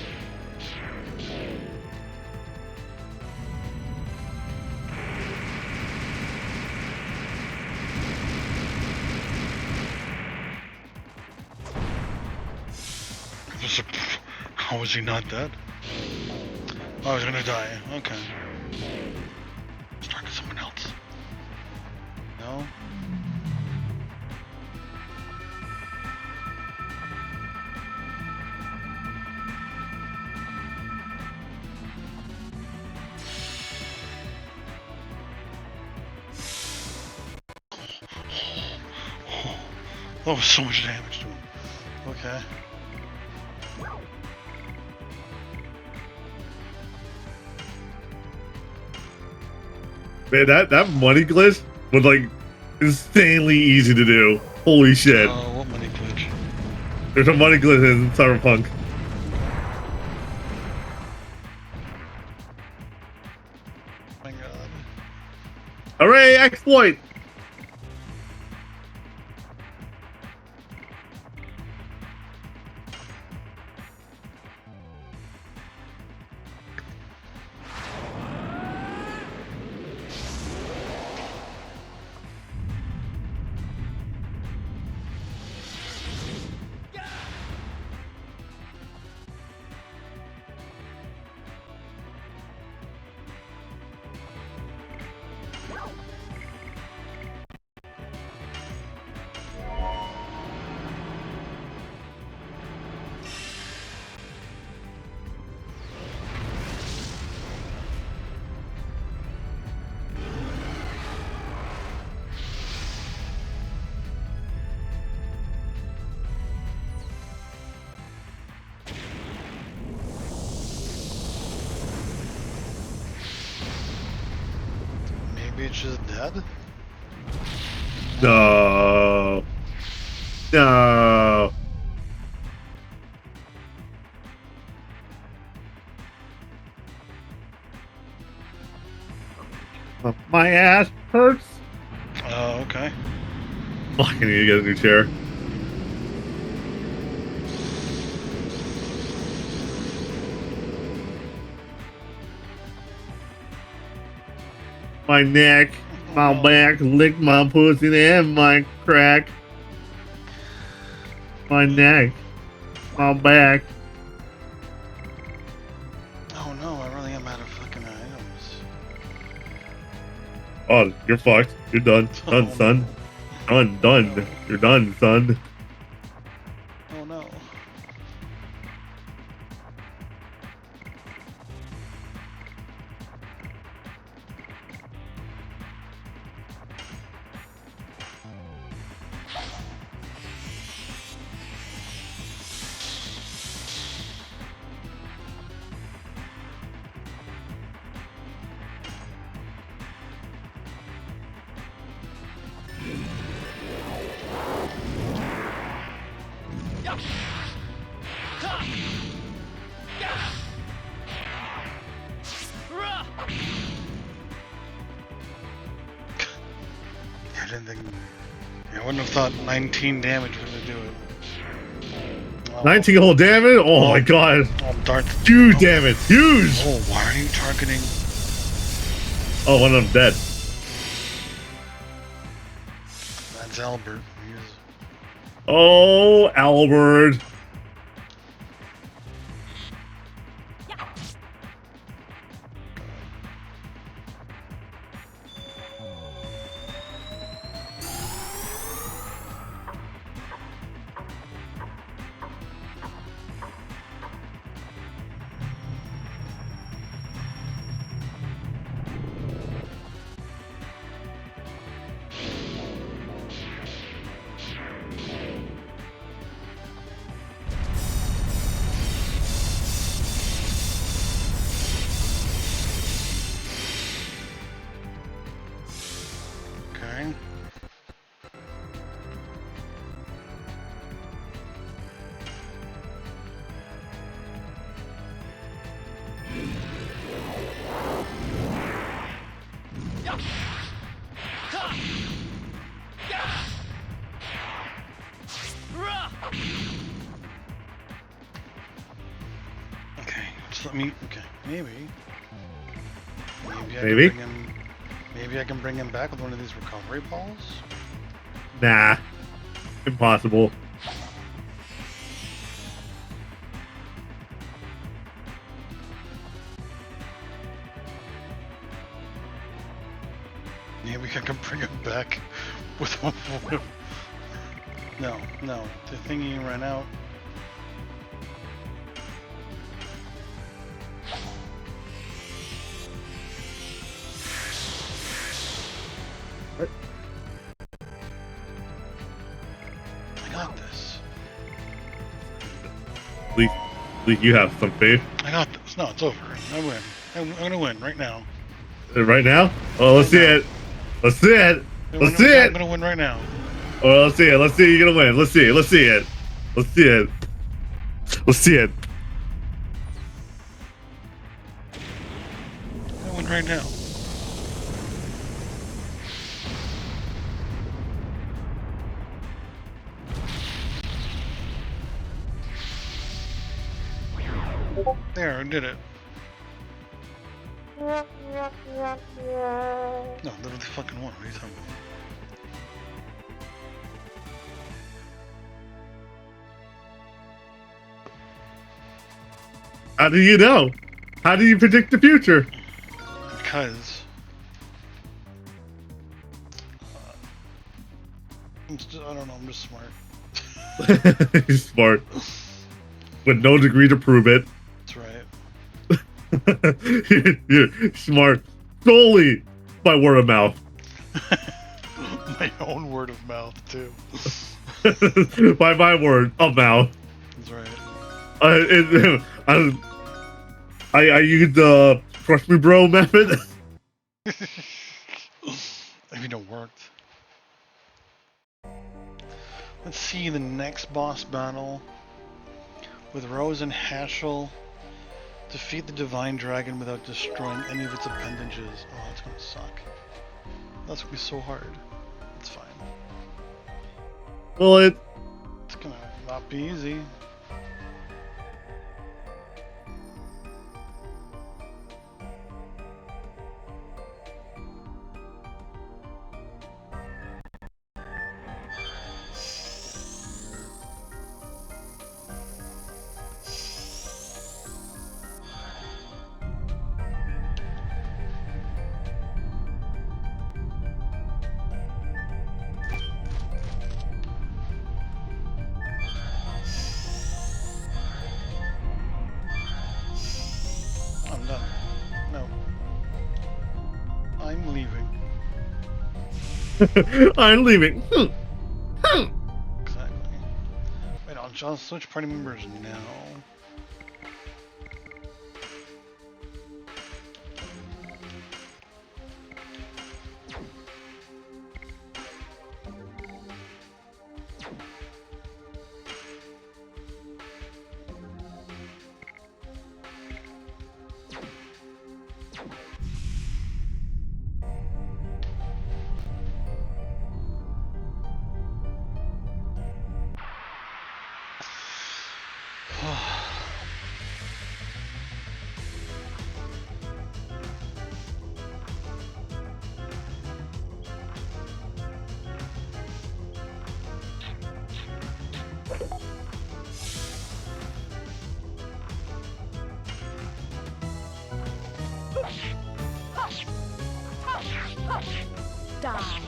How was he not dead? Oh, I was gonna die. Okay. Let's talk to someone else. No? That was so much damage to him. Okay. Man, that money glitch was like insanely easy to do. Holy shit. What money glitch? There's a money glitch in Cyberpunk. Oh my god. Hooray, exploit! Maybe it's just dead? No. No. My ass hurts. Oh, okay. Fuck, I need to get a new chair. My neck, my back, lick my pussy and my crack. My neck, my back. Oh no, I really am out of fucking items. Oh, you're fucked. You're done. Done, son. Done. You're done, son. Oh no. I didn't think. I wouldn't have thought 19 damage was gonna do it. Oh, 19 whole damage? Oh my god. Oh, darts. Huge Oh. damage. Huge! Oh, why are you targeting? Oh, one of them dead. That's Albert. He's... Oh, Albert. I mean, okay, maybe. Maybe? Maybe I can bring him back with one of these recovery balls. Nah. Impossible. Maybe I can bring him back with one. No, the thingy ran out. What? I got this. At least you have some faith. I got this. No, it's over. I win. I'm gonna win right now. Right now? Oh, let's see it. Let's see it. Let's see I'm it. gonna win right now. Oh, let's see it. Let's see you're gonna win. Let's see it. Let's see it. Let's see it. Let's see it. I'm gonna win right now. There, I did it. No, literally fucking won. What are you talking about? How do you know? How do you predict the future? Because I don't know. I'm just smart. He's smart. With no degree to prove it. That's right. You're smart solely by word of mouth. My own word of mouth too. By my word of mouth. That's right. I used the trust me bro method. I mean, it worked. Let's see the next boss battle with Rose and Haschel. Defeat the Divine Dragon without destroying any of its appendages. Oh, that's gonna suck. That's gonna be so hard. It's fine. Well, It's gonna not be easy. I'm done. No. I'm leaving. I'm leaving. Exactly. Wait, I'll just switch party members now. Die.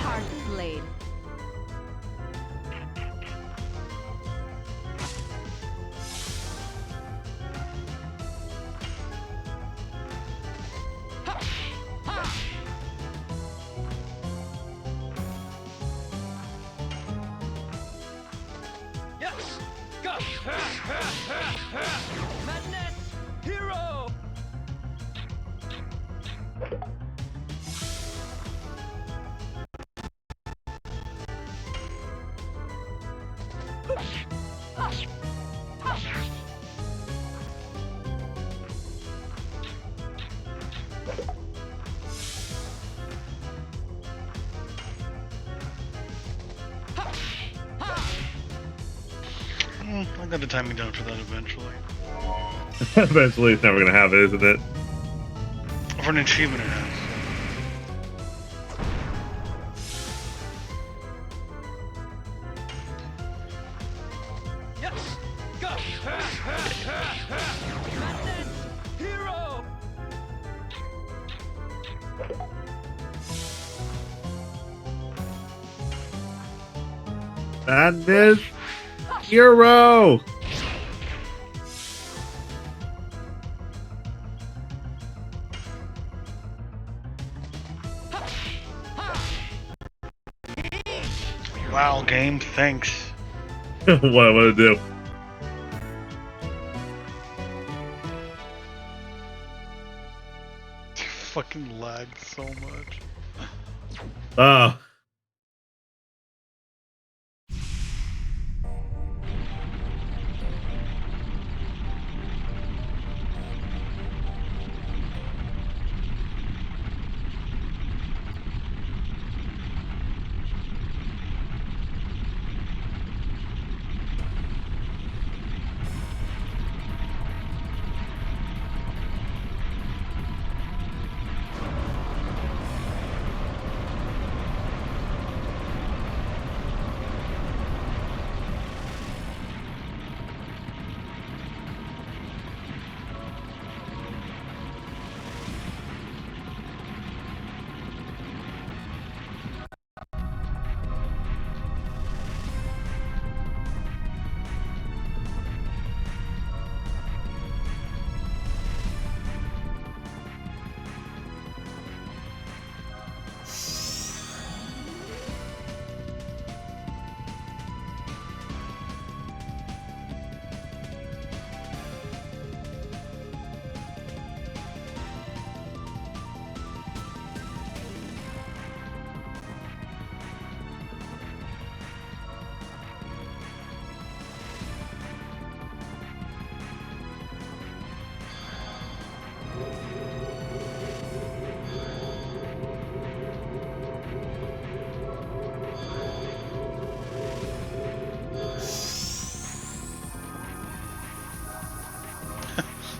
Hard blade. Yes! Go! Madness! Hero! I got to time me down for that eventually. Eventually, it's never gonna happen, isn't it? For an achievement, it has. Yes. Go. Madness. Hero. Madness hero. Wow, game, thanks. What am I gonna do? Fucking lagged so much. Ah.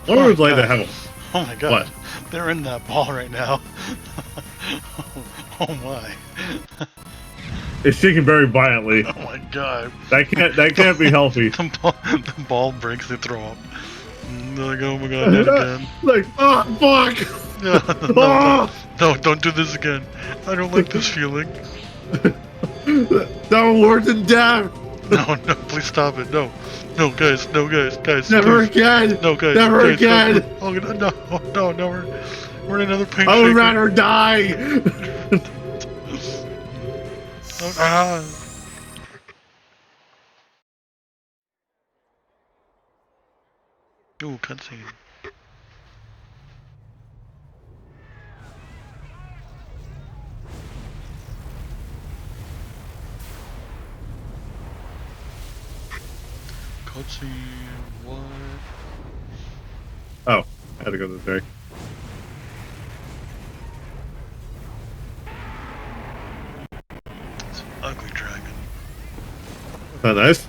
I Oh would my like to god. have a. Oh my god. What? They're in that ball right now. Oh my. It's shaking very violently. Oh my god. That can't be healthy. The ball breaks, they throw up. And they're like, oh my god, not again. Like, oh fuck! No, don't do this again. I don't like this feeling. That one worse than death. No, please stop it. No, guys, guys. Never Please. again. No, guys, Never guys, again. Oh, no, we're in another paint I would shaker. rather die. Ah. Ooh, cutscene. Cutscene. What? Oh, I had to go this way. It's an ugly dragon. Not nice.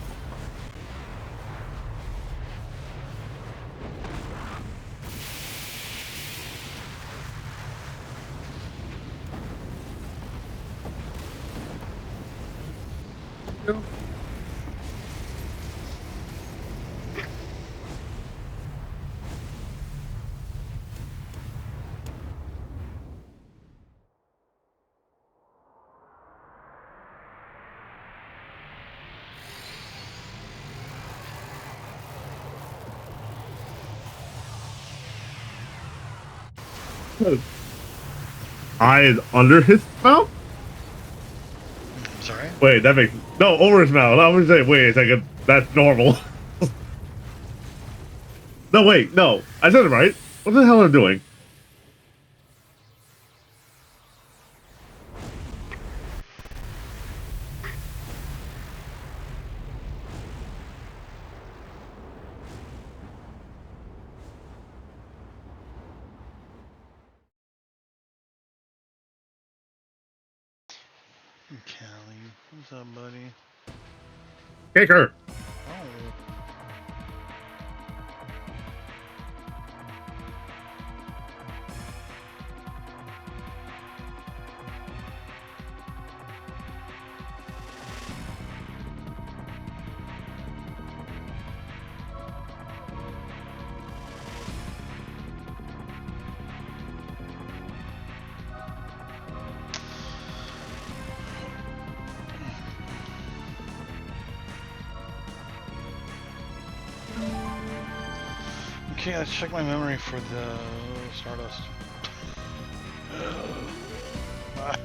Eyes under his mouth? I'm sorry? Wait, that makes no over his mouth. I would say, wait a second, that's normal. No, wait, no, I said it right. What the hell am I doing? Callie, what's up, buddy? Kick her. Oh. Okay, let's check my memory for the Stardust. Ah.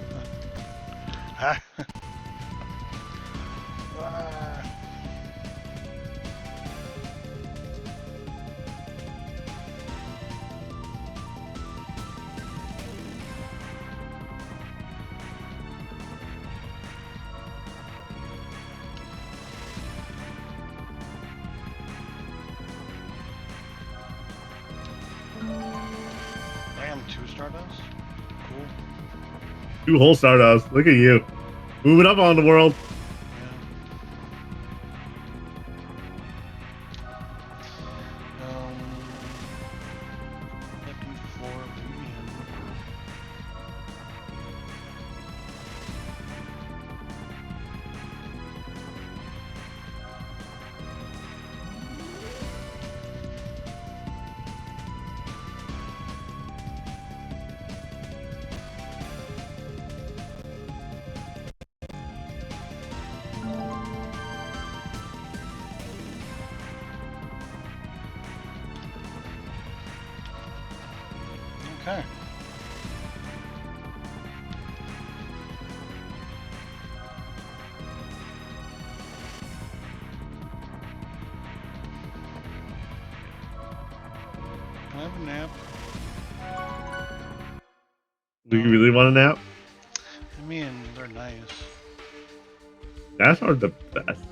Ah. Damn, 2 Stardust? Cool. 2 whole Stardust. Look at you. Moving up on the world. Yeah. Looking for the end. Okay. Can I have a nap? Do you really want a nap? I mean, they're nice. Naps are the best.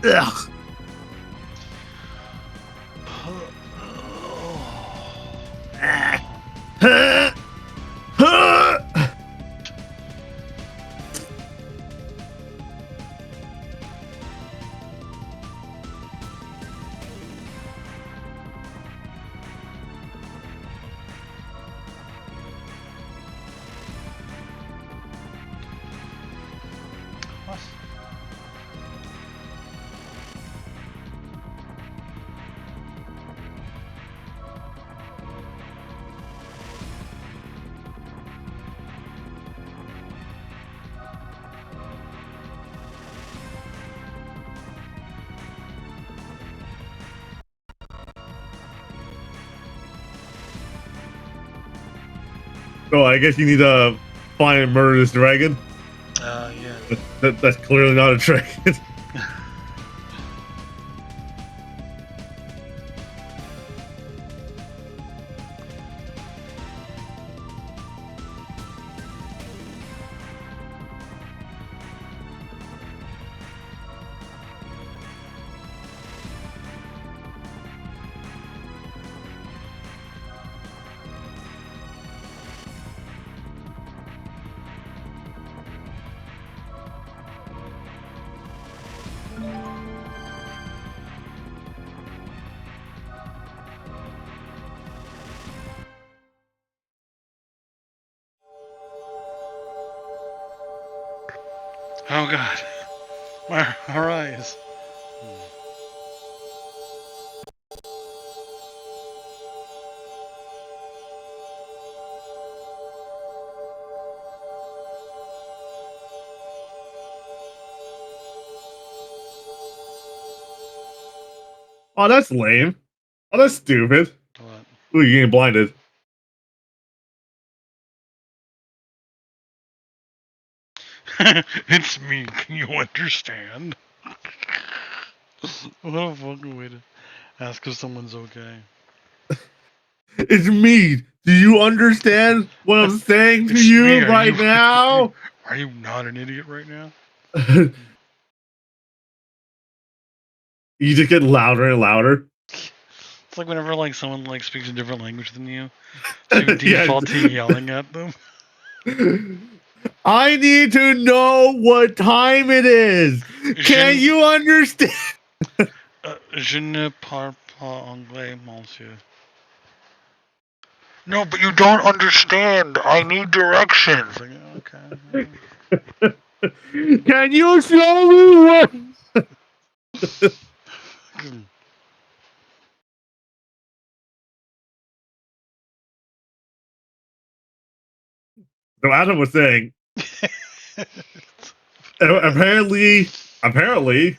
Ugh. What? Oh, I guess you need to find and murder this dragon. Yeah. That's clearly not a dragon. Oh god. Our eyes. Oh, that's lame. Oh, that's stupid. What? Ooh, you getting blinded. It's me. Can you understand? What a fucking way to ask if someone's okay. It's me. Do you understand what I'm saying to It's me. you right now? Are you not an idiot right now? You just get louder and louder. It's like whenever like someone like speaks a different language than you, so you Yes. default to yelling at them. I need to know what time it is. Can you understand? Je ne parle pas anglais, monsieur. No, but you don't understand. I need directions. Like, okay. Can you show me what? So Adam was saying, apparently, Yeah.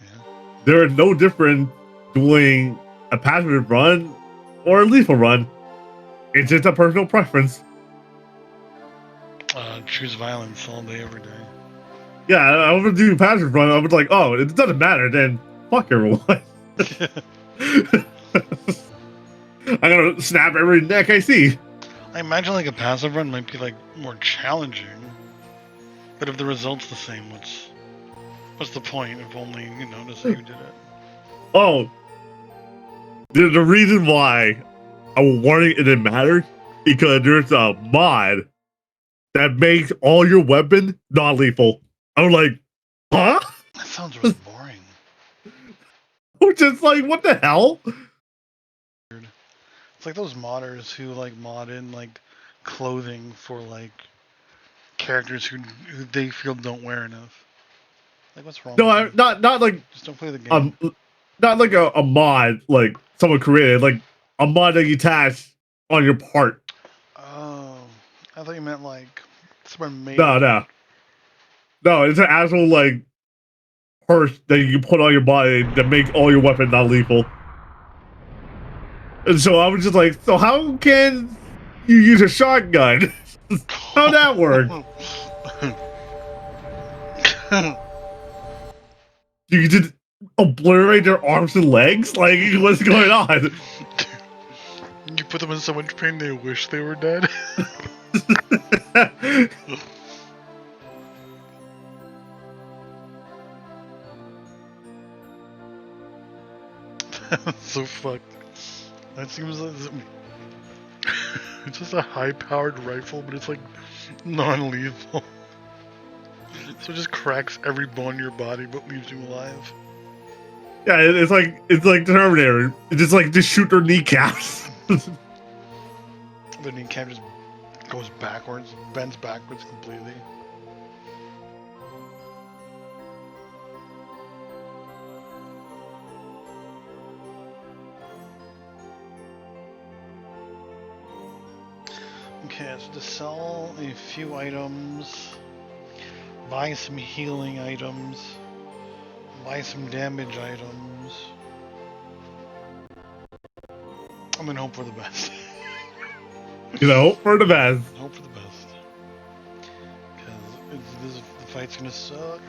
there is no difference doing a passive run or a lethal run. It's just a personal preference. Choose violence all day, every day. Yeah, I was doing passive run. I was like, oh, it doesn't matter. Then fuck everyone. I'm gonna snap every neck I see. I imagine like a passive run might be like more challenging, but if the result's the same, what's the point if only you know to say you did it? Oh, the reason why I was warning it didn't matter because there's a mod that makes all your weapon non-lethal. I was like, huh? That sounds really boring. I'm just like, what the hell? It's like those modders who like mod in like clothing for like characters who they feel don't wear enough. Like what's wrong? No, with I, you? not like Just don't play the game. not like a mod like someone created, like a mod that you attach on your part. Oh, I thought you meant like someone made. No, it's an actual like purse that you can put on your body that makes all your weapons non lethal. And so I was just like, so how can you use a shotgun? How'd that work? You just obliterate their arms and legs? Like, what's going on? You put them in so much pain they wish they were dead. That's so fucked. That seems like it's just a high-powered rifle, but it's like non-lethal. So it just cracks every bone in your body, but leaves you alive. Yeah, it's like Terminator. It's just shoot their kneecaps. The kneecap just goes backwards, bends backwards completely. Okay, so to sell a few items, buy some healing items, buy some damage items. I'm gonna hope for the best. Hope for the best. Hope for the best. Because the fight's gonna suck.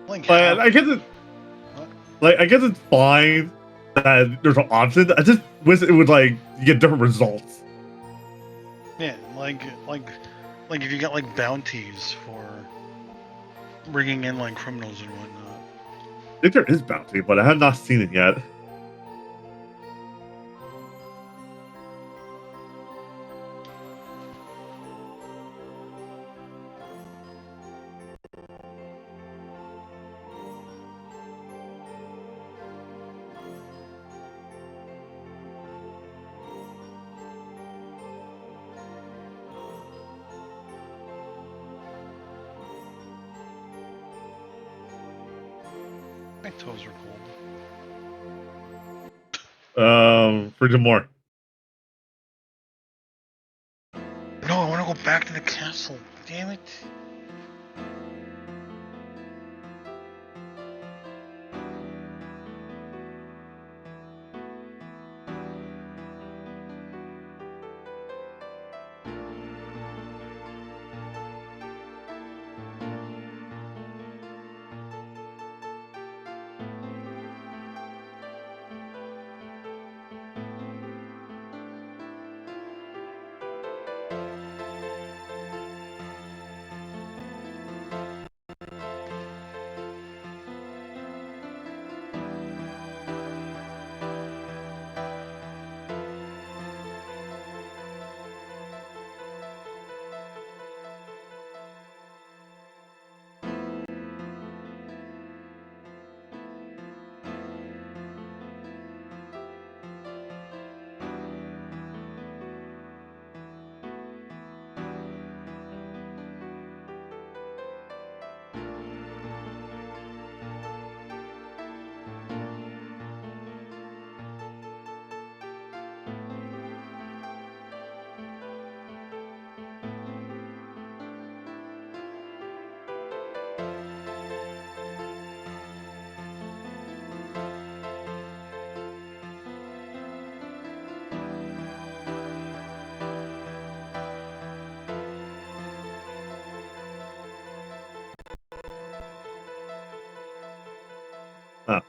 Like, I guess it. Like, I guess it's fine that there's an option. I just wish it would like you get different results. yeah, like if you got like bounties for bringing in like criminals and whatnot. I think there is bounty, but I have not seen it yet. Toes are cold. For more. No, I want to go back to the castle. Damn it. Ah.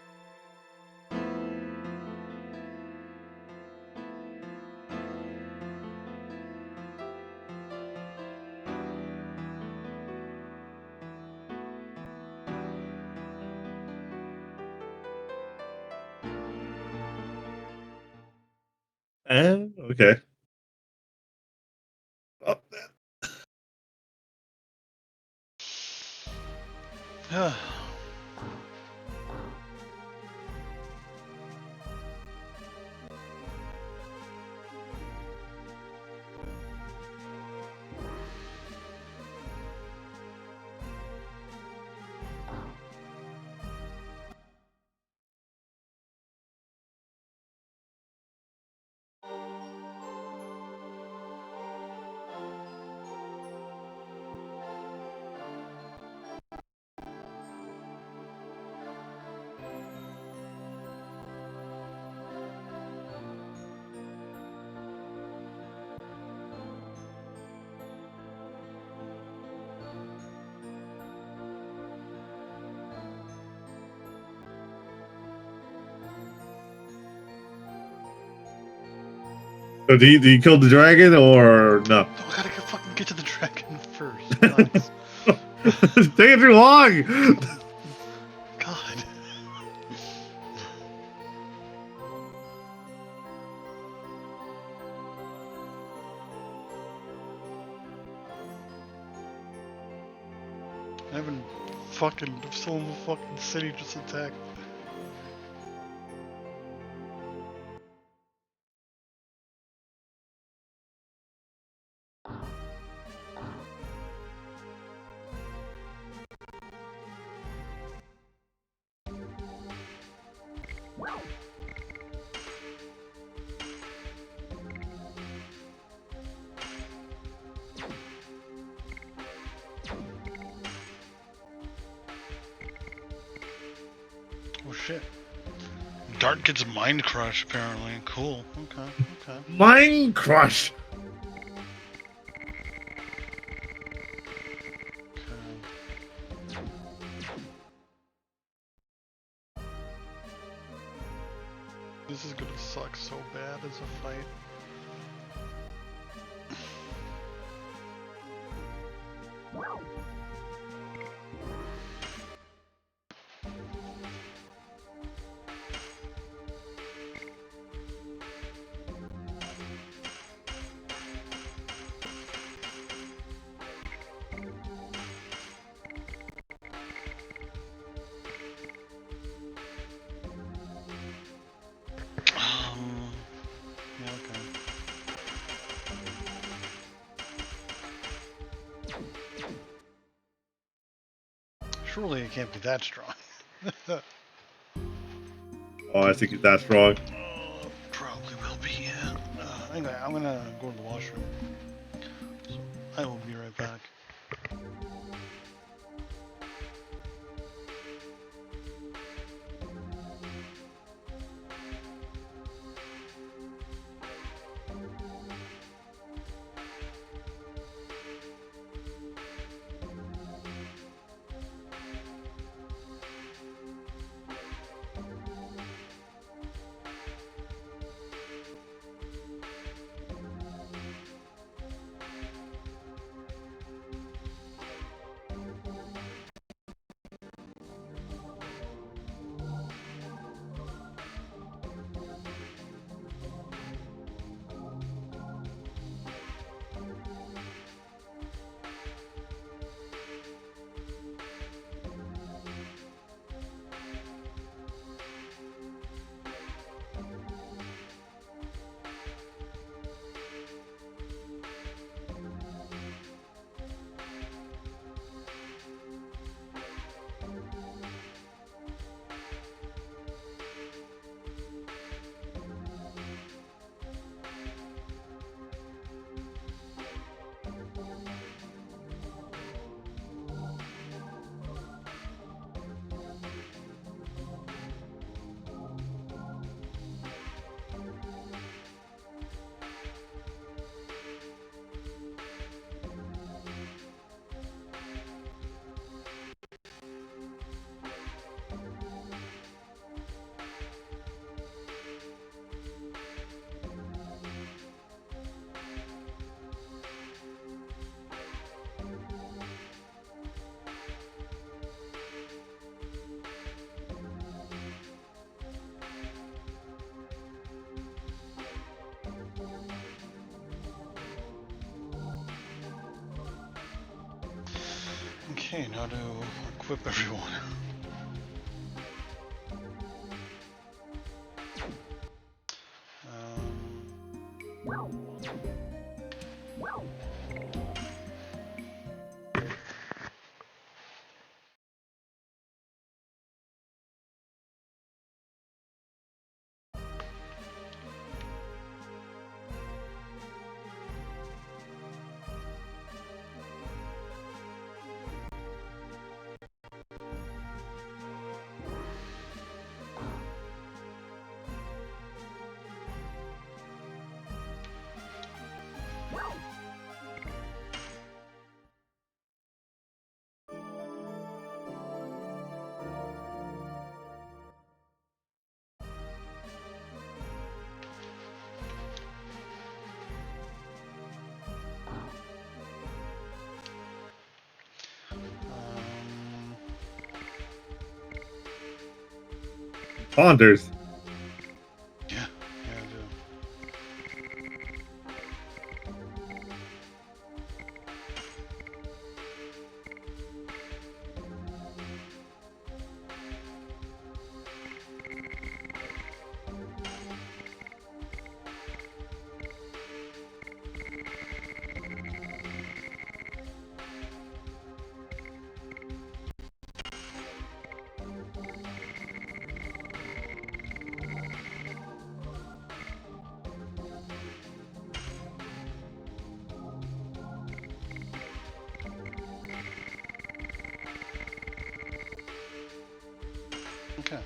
Okay. Oh, So do you kill the dragon or no? I gotta fucking get to the dragon first. It's taking too long. God. I haven't fucking. I'm still in the fucking city just attacked. Oh shit. Dart gets mind crush apparently. Cool. Okay. Mind crush. This is gonna suck so bad as a fight. Yeah, okay. Surely it can't be that strong. Oh, I think he's that strong. Probably will be. Yeah. Anyway, I'm gonna go to the washroom. So I will be right back. Okay, now to equip everyone. Ponders. Yeah, I do. Okay.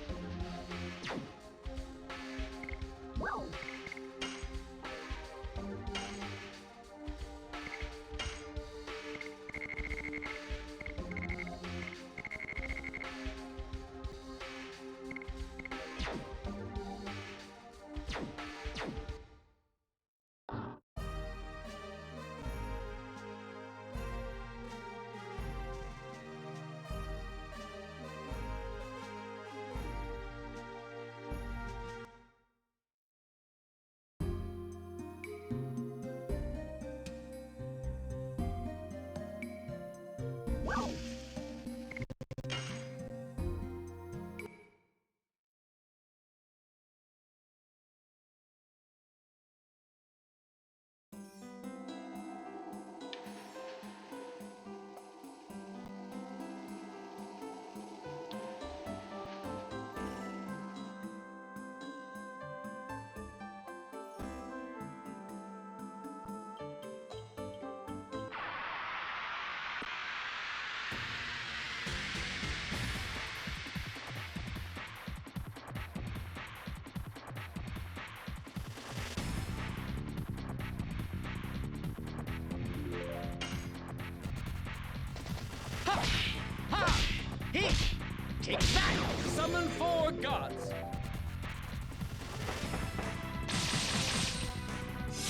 Take that! Summon 4 gods.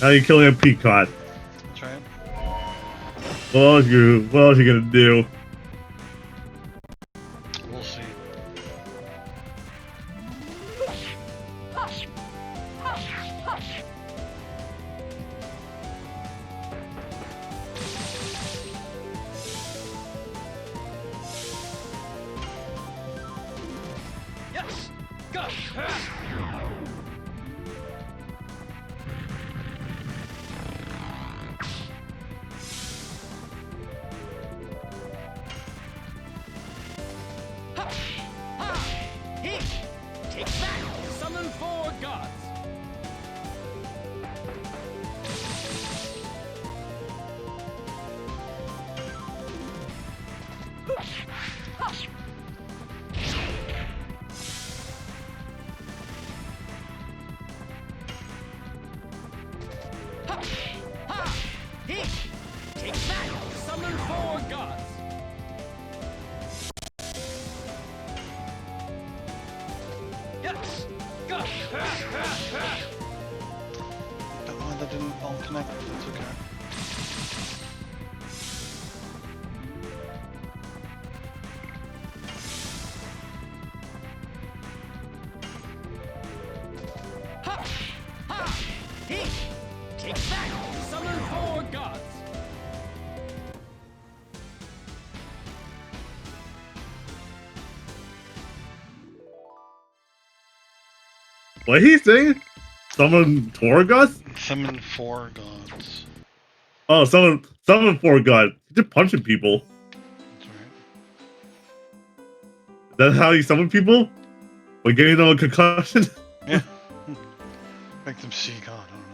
Now you're killing a peacock. That's right. What else you gonna do? We'll see. Yes. Go. Take that! Summon 4 gods. Take that! Summon 4 gods. Yes. Go. That didn't all connect. That's okay. Take that! Summon 4 gods. What he saying? Someone Torgus? Summon 4 gods. Oh, someone for God. You're just punching people. That's right. That's how you summon people? By getting them a concussion? Yeah. Make them see God. I don't know.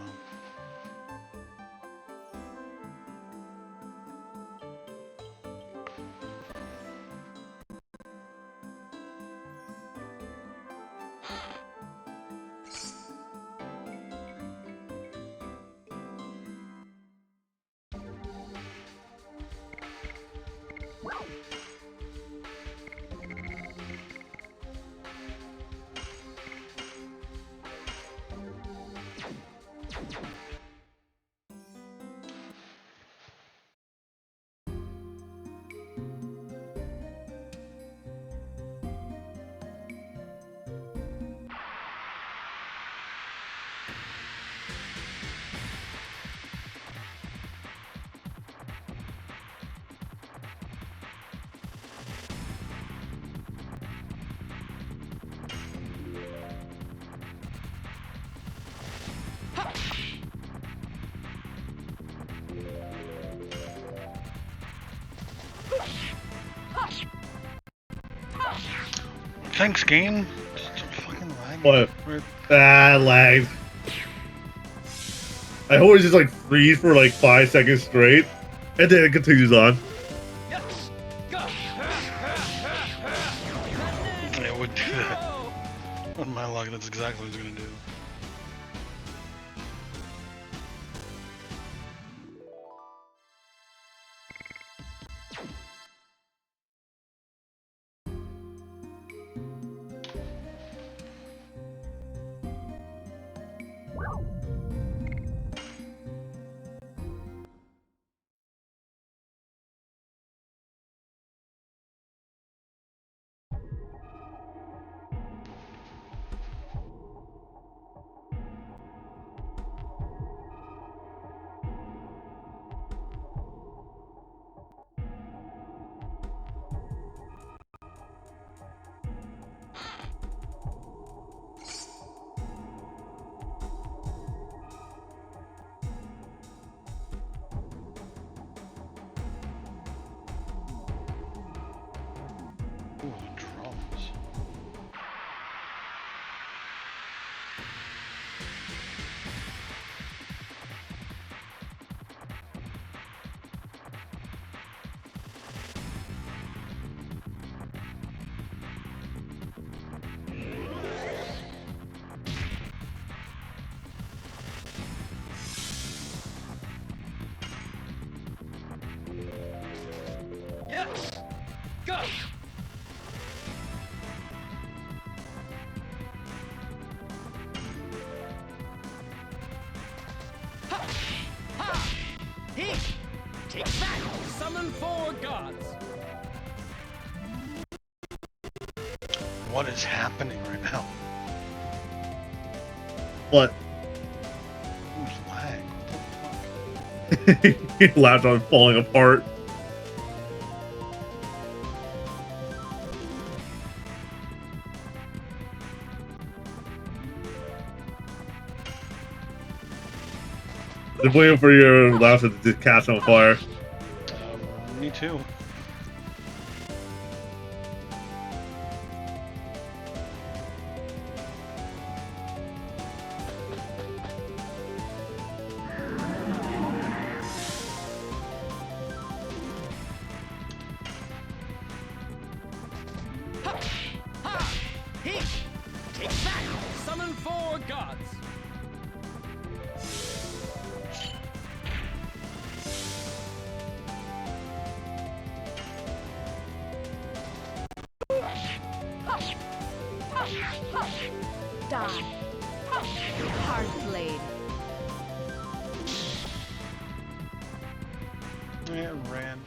Thanks, game. Just fucking lag. What? We're- Lag. I always just like freeze for like 5 seconds straight, and then it continues on. Yes. Go. It would do that. Hero. On my luck, that's exactly what it's gonna do. Ooh, drums. Yes. Go. Take that! Summon 4 gods. What is happening right now? What? Who's lag? What the fuck? He laughed on falling apart. Just waiting for your laptop to just catch on fire. Me too. Hey! Take that! Summon 4 gods. Die. Hard played. Yeah, it ran.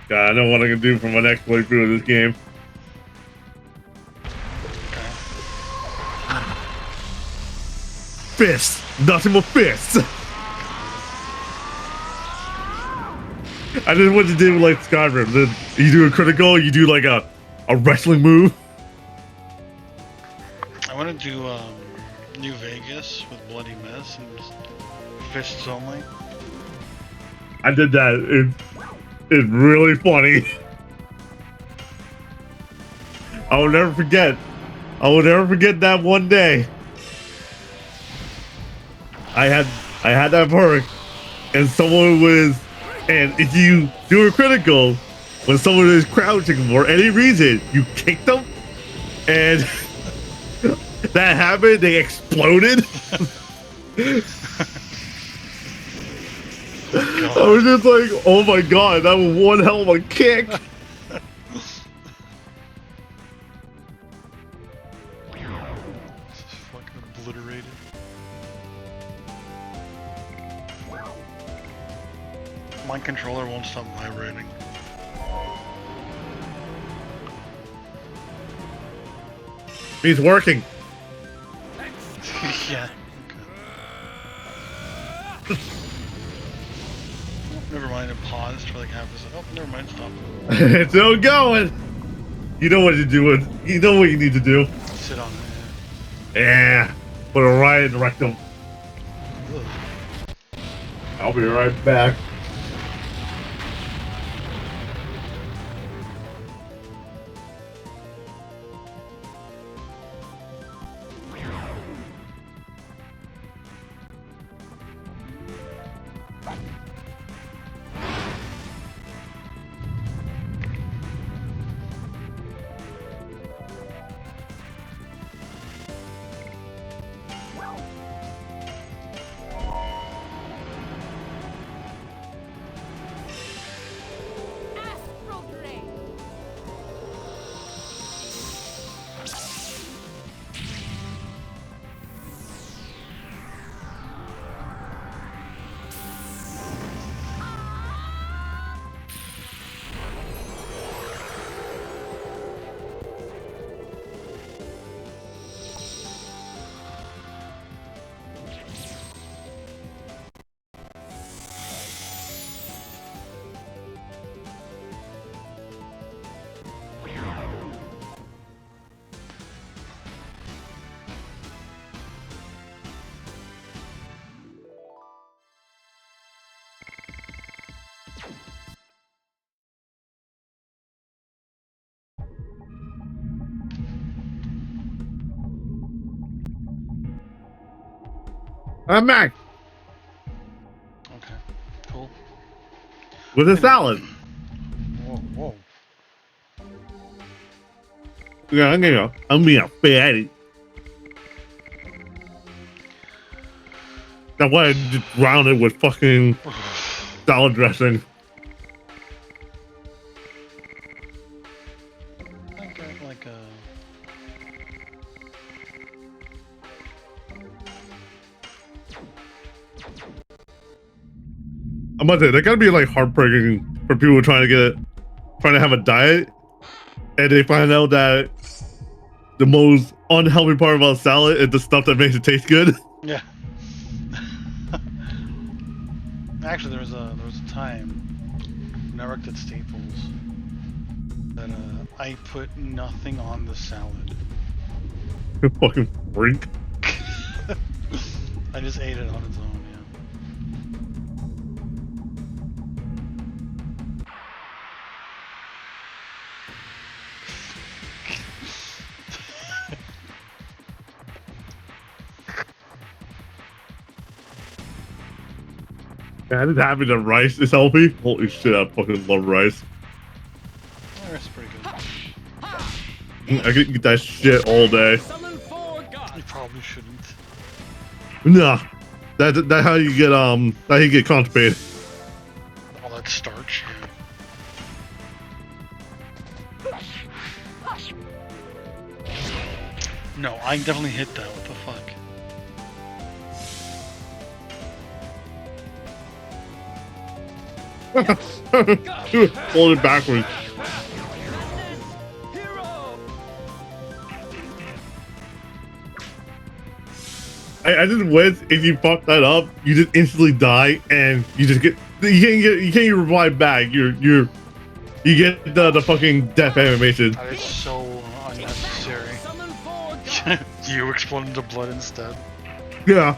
God, I know what I can do for my next playthrough of this game. Fists! Nothing but fists! I did what you did with like Skyrim. Then you do a critical, you do like a wrestling move. I want to do New Vegas with Bloody Mess and just fists only. I did that. It's really funny. I will never forget. I will never forget that one day. I had that perk, and someone was, and if you do a critical, when someone is crouching for any reason, you kick them, and that happened. They exploded. I was just like, oh my god, that was one hell of a kick. Just fucking obliterated. My controller won't stop vibrating. He's working. Yeah. Okay. Never mind, it paused for like half a second. Oh, never mind, stop. It's still going. You know what you're doing. You know what you need to do. Sit on it. Yeah. Put it right in the rectum. Ugh. I'll be right back. I'm back Okay, cool. with a salad. Whoa, whoa. Yeah, I'm being a fatty. That's why I just drowned it with fucking salad dressing. Like a. I'm about to say that gotta be like heartbreaking for people trying to have a diet, and they find out that the most unhealthy part about salad is the stuff that makes it taste good. Yeah. Actually, there was a time when I worked at Staples that I put nothing on the salad. Fucking freak. I just ate it on its own. Yeah, I just having the rice is healthy. Holy shit, I fucking love rice. Yeah, that's pretty good. I could eat that shit all day. Summon four gods. You probably shouldn't. Nah, that how you get constipated. All that starch. No, I definitely hit that. What the fuck? Hold it backwards. Hero. I just wish if you fuck that up, you just instantly die and you just you can't even revive back. You get the fucking death animation. That is so unnecessary. Summon four gods. You explode into blood instead. Yeah.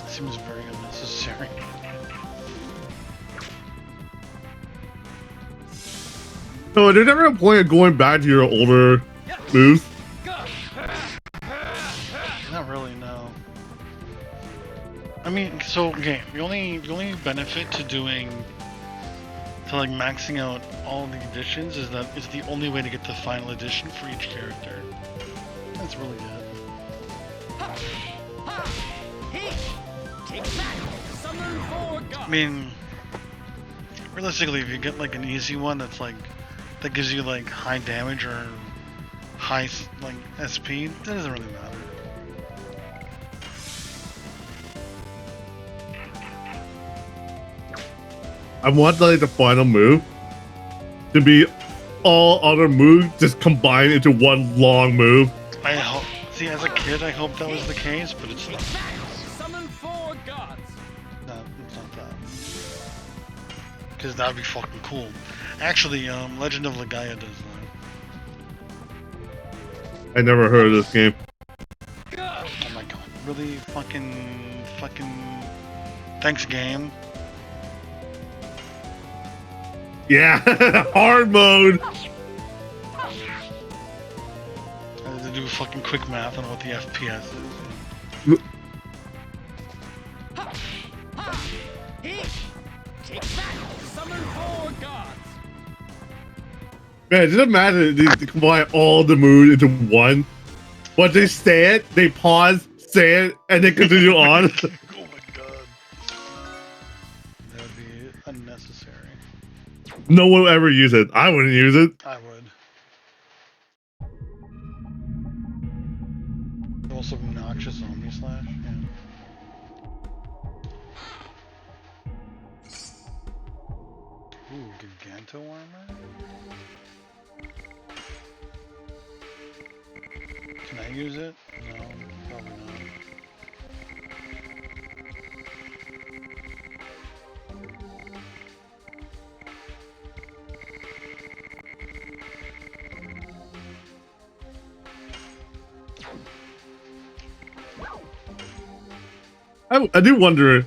Seems very unnecessary. So there's never a point of going back to your older moves. Not really, no. I mean, so okay, the only benefit to like maxing out all the editions is that it's the only way to get the final edition for each character. That's really good. Take that. Summon four I gods. mean, realistically, if you get like an easy one that gives you like high damage or high like SP, that doesn't really matter. I want like the final move to be all other moves just combined into one long move. I hope. See, as a kid, I hoped that was the case, but it's not. Summon four gods. No, it's not that. Because that would be fucking cool. Actually, Legend of Legaia does that. I never heard of this game. Oh my god. Really fucking... Thanks, game. Yeah, hard mode. I had to do fucking quick math on what the FPS is. Take that. Summon four gods. Man, just imagine they combine all the moves into one. But they say it, they pause, say it, and they continue on. Oh my god. That would be unnecessary. No one will ever use it. I wouldn't use it. I would. Also obnoxious Omni Slash, yeah. Ooh, Giganto armor? Can I use it? No, probably not. I do wonder,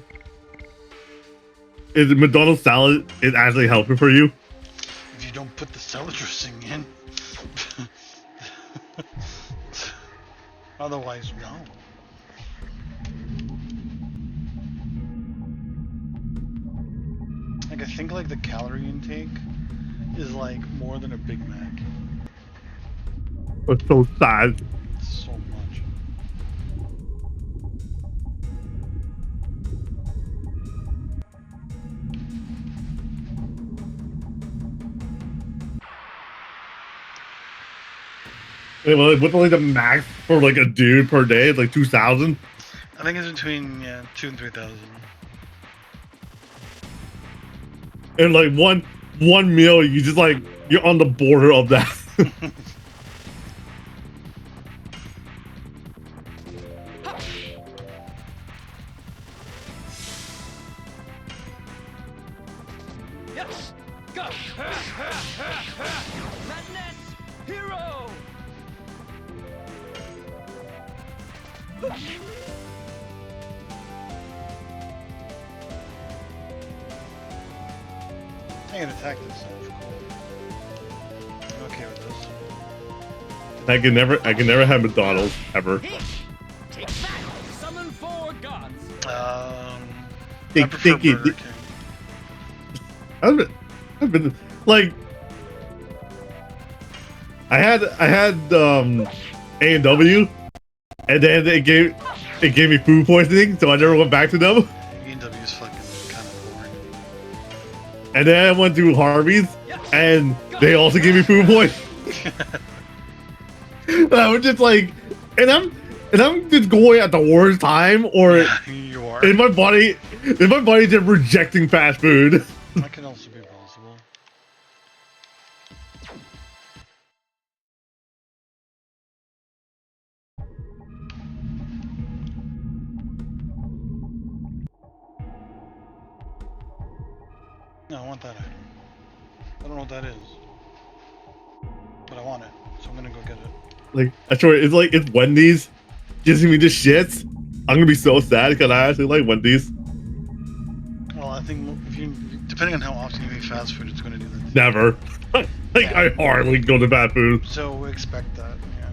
is McDonald's salad is actually helping for you? If you don't put the salad dressing in. Otherwise, no. Like, I think, like, the calorie intake is, like, more than a Big Mac. It's so sad. It's so much. Yeah, well, what's like the max for like a dude per day? Like 2,000. I think it's between, yeah, 2,000 and 3,000. And like one meal, you just like you're on the border of that. Yes. Go. Madness. Hero. I can attack this stuff. Cool. I'm okay with this. I can never have McDonald's ever. Hey, take that. Summon four gods. I Think- prefer think it- Burger King. I've been like I had A&W, and then it gave me food poisoning, so I never went back to them. A&W is fucking kind of boring. And then I went to Harvey's, and they also gave me food poisoning. I was just like, and I'm just going at the worst time, or Yeah, you are. in my body just rejecting fast food. That can also be possible. No, I want that item. I don't know what that is. But I want it, so I'm gonna go get it. Like, I swear, it's Wendy's giving me this shit. I'm gonna be so sad because I actually like Wendy's. Well, I think if you, depending on how often you eat fast food, it's gonna do that. Never. Like, Yeah. I hardly go to bad food. So we expect that, yeah.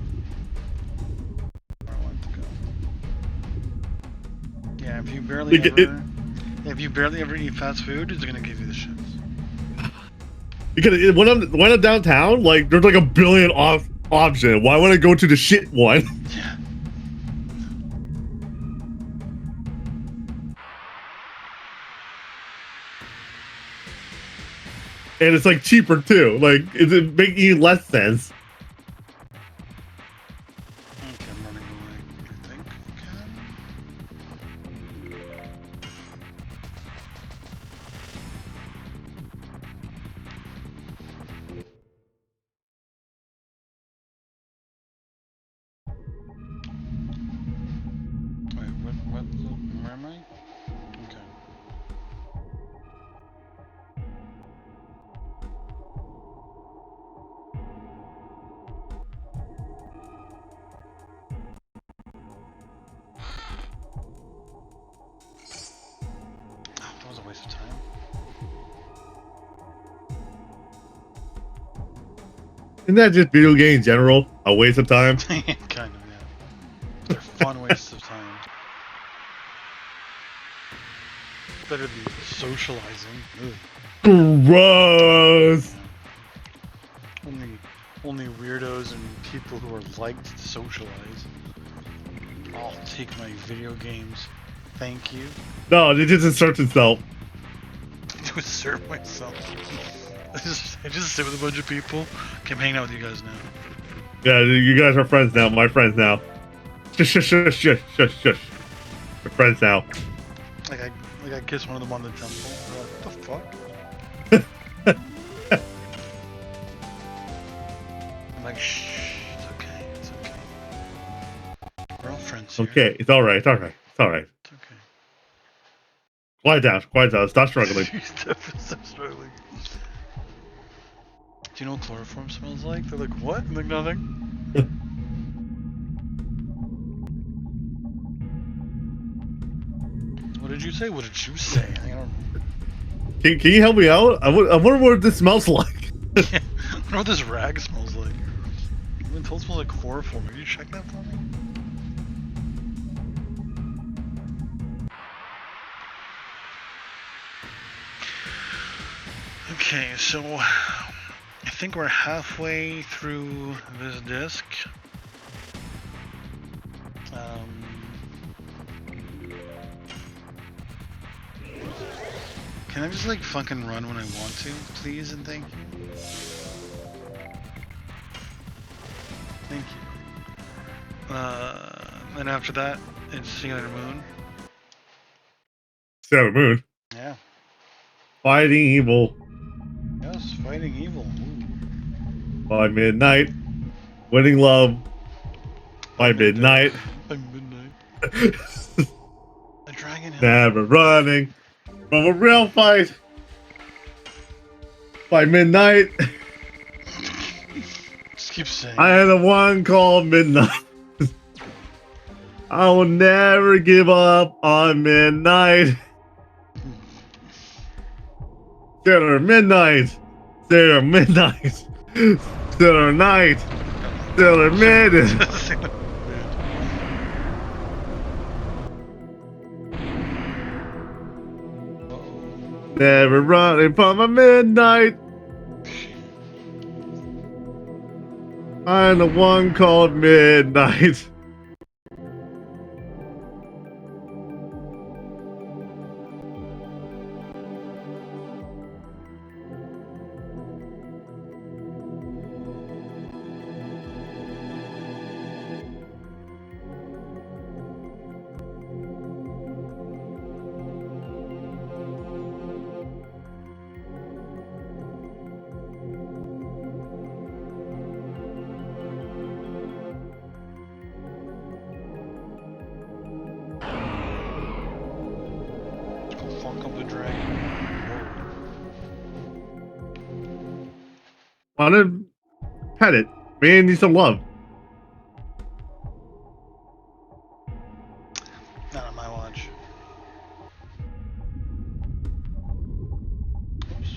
Where I want it to go. Yeah, if you barely Like, if you barely ever eat fast food, it's gonna give you the shits. Because when I'm downtown, like, there's like a billion option. Why would I go to the shit one? Yeah. And it's like cheaper too. Like, it make any less sense. Okay, I'm running away. I think. Wait, where am I? Okay. Oh, that was a waste of time. Isn't that just video game in general? A waste of time? Kind of, yeah. They're fun wastes of time. Better than socializing. Ugh. Gross. Only weirdos and people who are liked to socialize. I'll take my video games. Thank you. No, it just inserts itself. To assert myself. I just sit with a bunch of people. Okay, I'm hanging out with you guys now. Yeah, you guys are friends now. My friends now. Shush, shush, shush, shush, shush, shush. We're friends now. Like I kissed one of them on the temple. What the fuck? I'm like, shh, it's okay, it's okay. We're all friends here. Okay, it's alright, it's alright, it's alright. It's okay. Quiet down, stop struggling. Stop struggling. Do you know what chloroform smells like? They're like, what? I'm like, nothing. What did you say? What did you say? I don't know. Can you help me out? I wonder what this smells like. I don't know what this rag smells like. I've been told it smells like chloroform. Can you check that for me? Okay, so I think we're halfway through this disc. Can I just like fucking run when I want to, please and thank you? Thank you. Then after that, it's Sailor Moon. Sailor Moon. Yeah. Fighting evil. Yes, fighting evil. Ooh. By midnight. Winning love. By midnight. By midnight. The dragon hill. Never running from a real fight. By midnight. Just keep saying. I am the one called Midnight. I will never give up on midnight. Sailor Midnight. Sailor Midnight. Sailor Night. Sailor Mid. Never running from a midnight. I'm the one called Midnight. Fuck up the dragon. Want to pet it. Man needs some love. Not on my watch. Oops.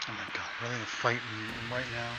Oh my god, really fighting right now?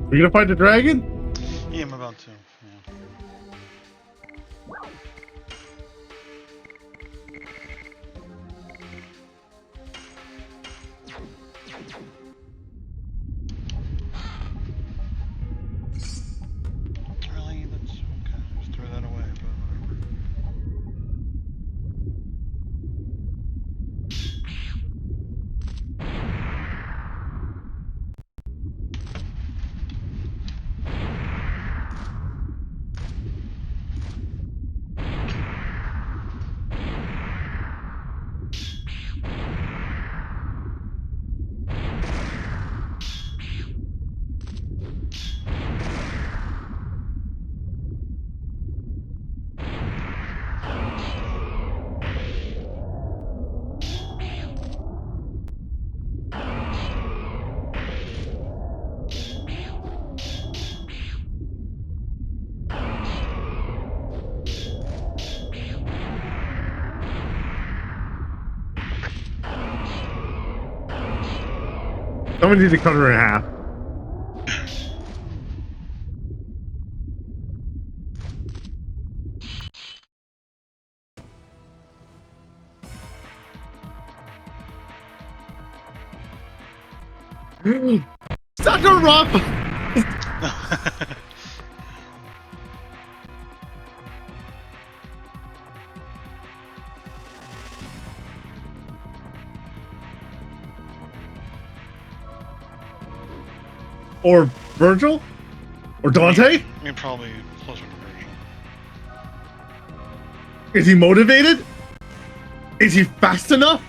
We gonna fight the dragon? Yeah, I'm about to. Yeah. Really? That's okay. Just throw that away, but whatever. Someone needs to cut her in half. Sucker rock! Or Virgil? Or Dante? You're probably closer to Virgil. Is he motivated? Is he fast enough?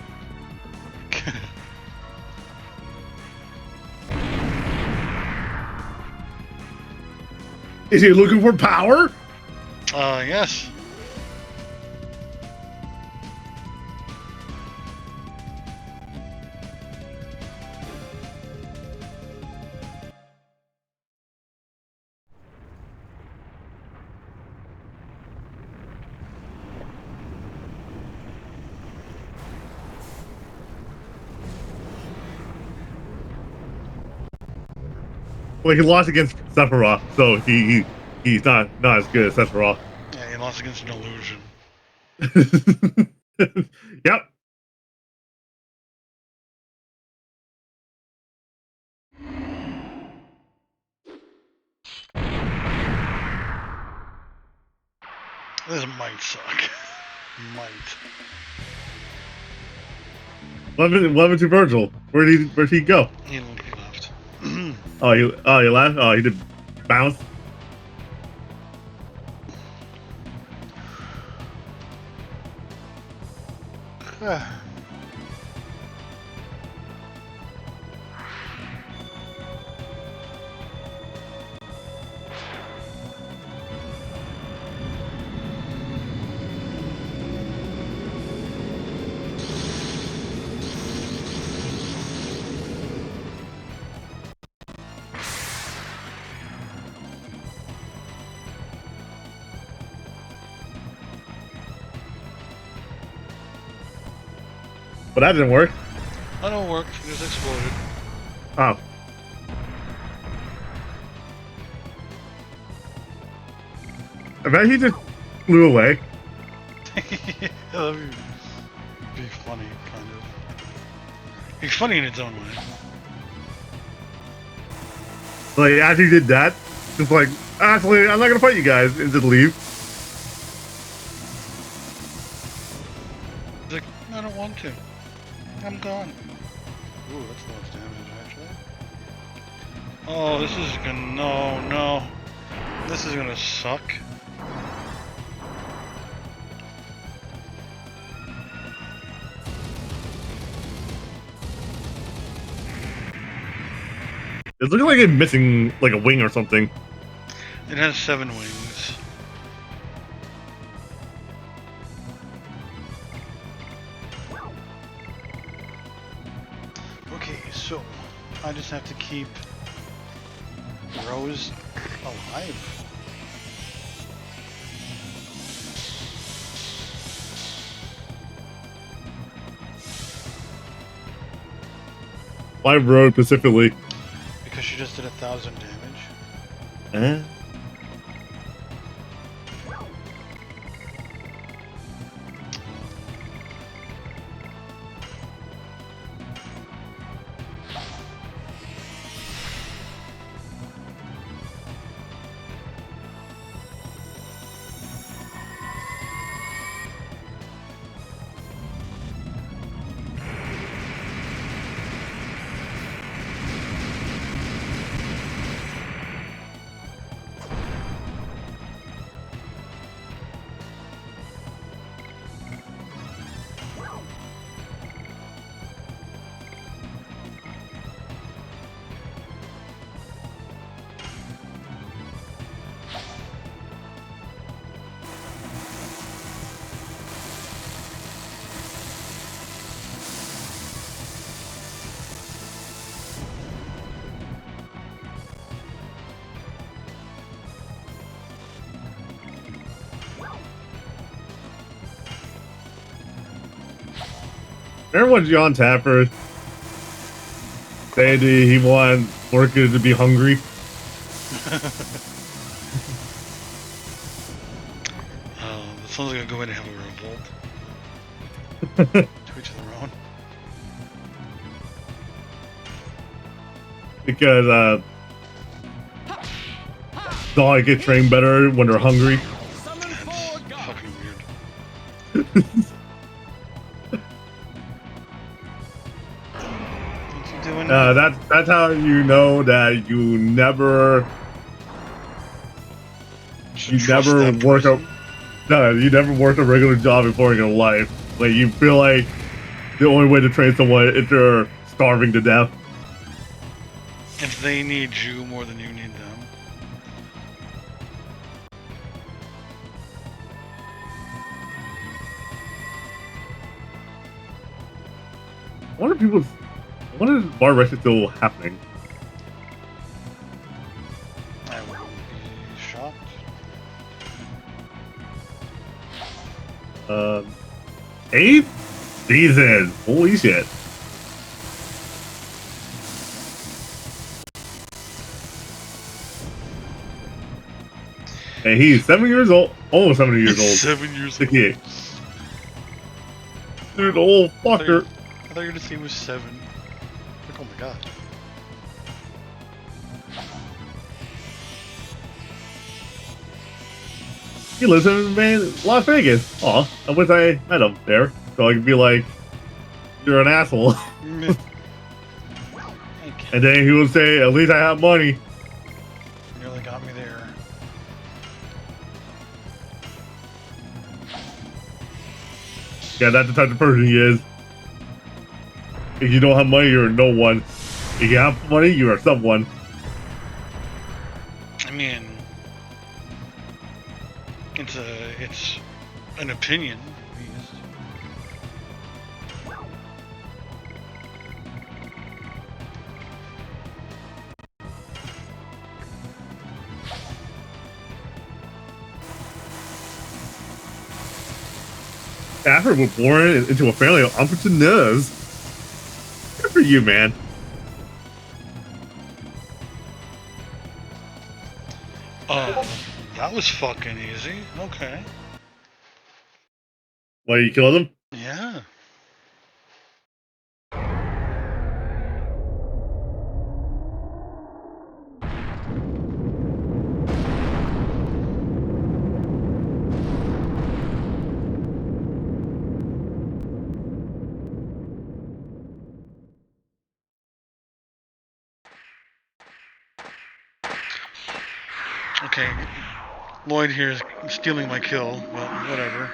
Is he looking for power? Yes. Well, he lost against Sephiroth, so he's not as good as Sephiroth. Yeah, he lost against an illusion. Yep. This might suck. Might. 11 to Virgil. Where'd he go? He left. Oh, he left. Oh, he did bounce. But that didn't work. That don't work. It just exploded. Oh. I bet he just flew away. That'd be funny, kind of. It's funny in its own way. Like, after he did that, just like, actually, I'm not gonna fight you guys, and just leave. He's like, I don't want to. I'm gone. Ooh, that's less damage, actually. Oh, this is gonna... No. This is gonna suck. It's looking like it's missing, like, a wing or something. It has 7 wings. Okay, so I just have to keep Rose alive. Why Road specifically? Because she just did 1,000 damage. Eh? Everyone's on Tapper. Say did he want workers to be hungry? That sounds like a good way to have a revolt. To each their own. Because dogs get trained better when they're hungry. Summon That's four gods. fucking weird. What's he doing now? That's how you know that you never Should trust that work a person. you never worked a regular job before in your life. Like you feel like the only way to train someone is if they're starving to death. If they need you more than you need them. I wonder if bar race is still happening. I wouldn't be shocked. 8th season. Holy shit. And he's 7 years old. Almost 70 years old. 7 years old. 68. Dude, old fucker. I thought you were gonna say he was 7. Like, oh my god. He lives in Las Vegas. Aw, I wish I met him there. So I could be like, you're an asshole. Okay. And then he would say, at least I have money. Nearly got me there. Yeah, that's the type of person he is. If you don't have money, you're no one. If you have money, you are someone. I mean, it's an opinion. at least. Stafford was born into a family of entrepreneurs. Good for you, man. That was fucking easy. Okay. Why you killed him? Yeah. Okay. Lloyd here is stealing my kill, but whatever.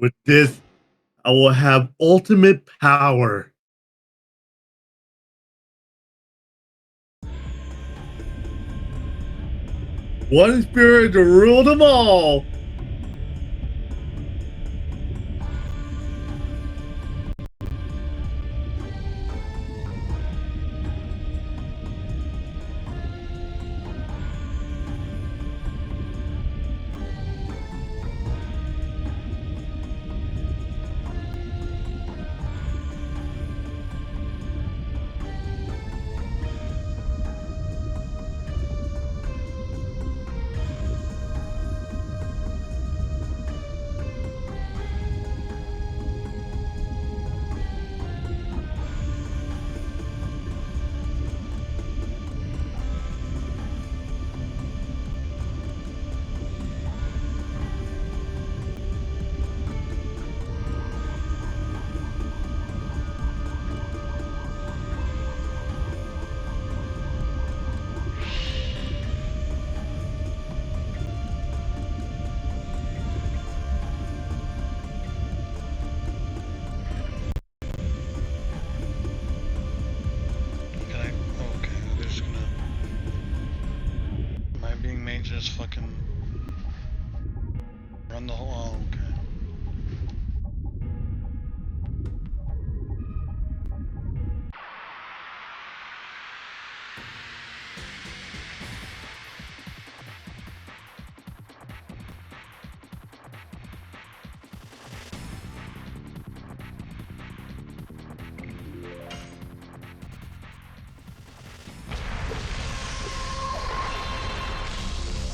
With this, I will have ultimate power. One spirit to rule them all.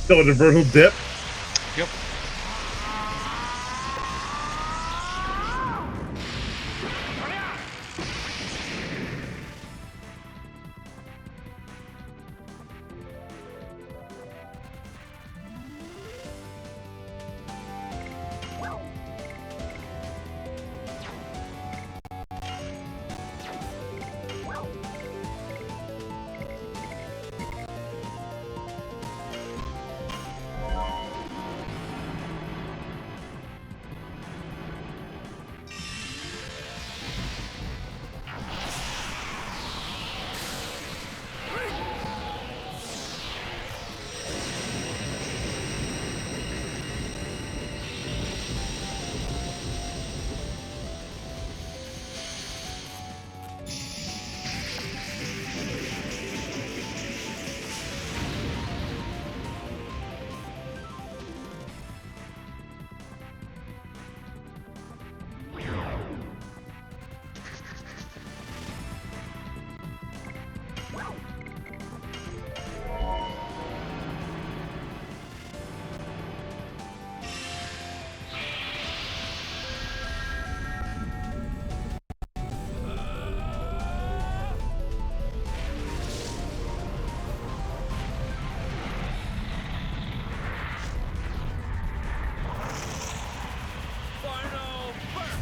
No, the vertical dip. Yep. Final burst.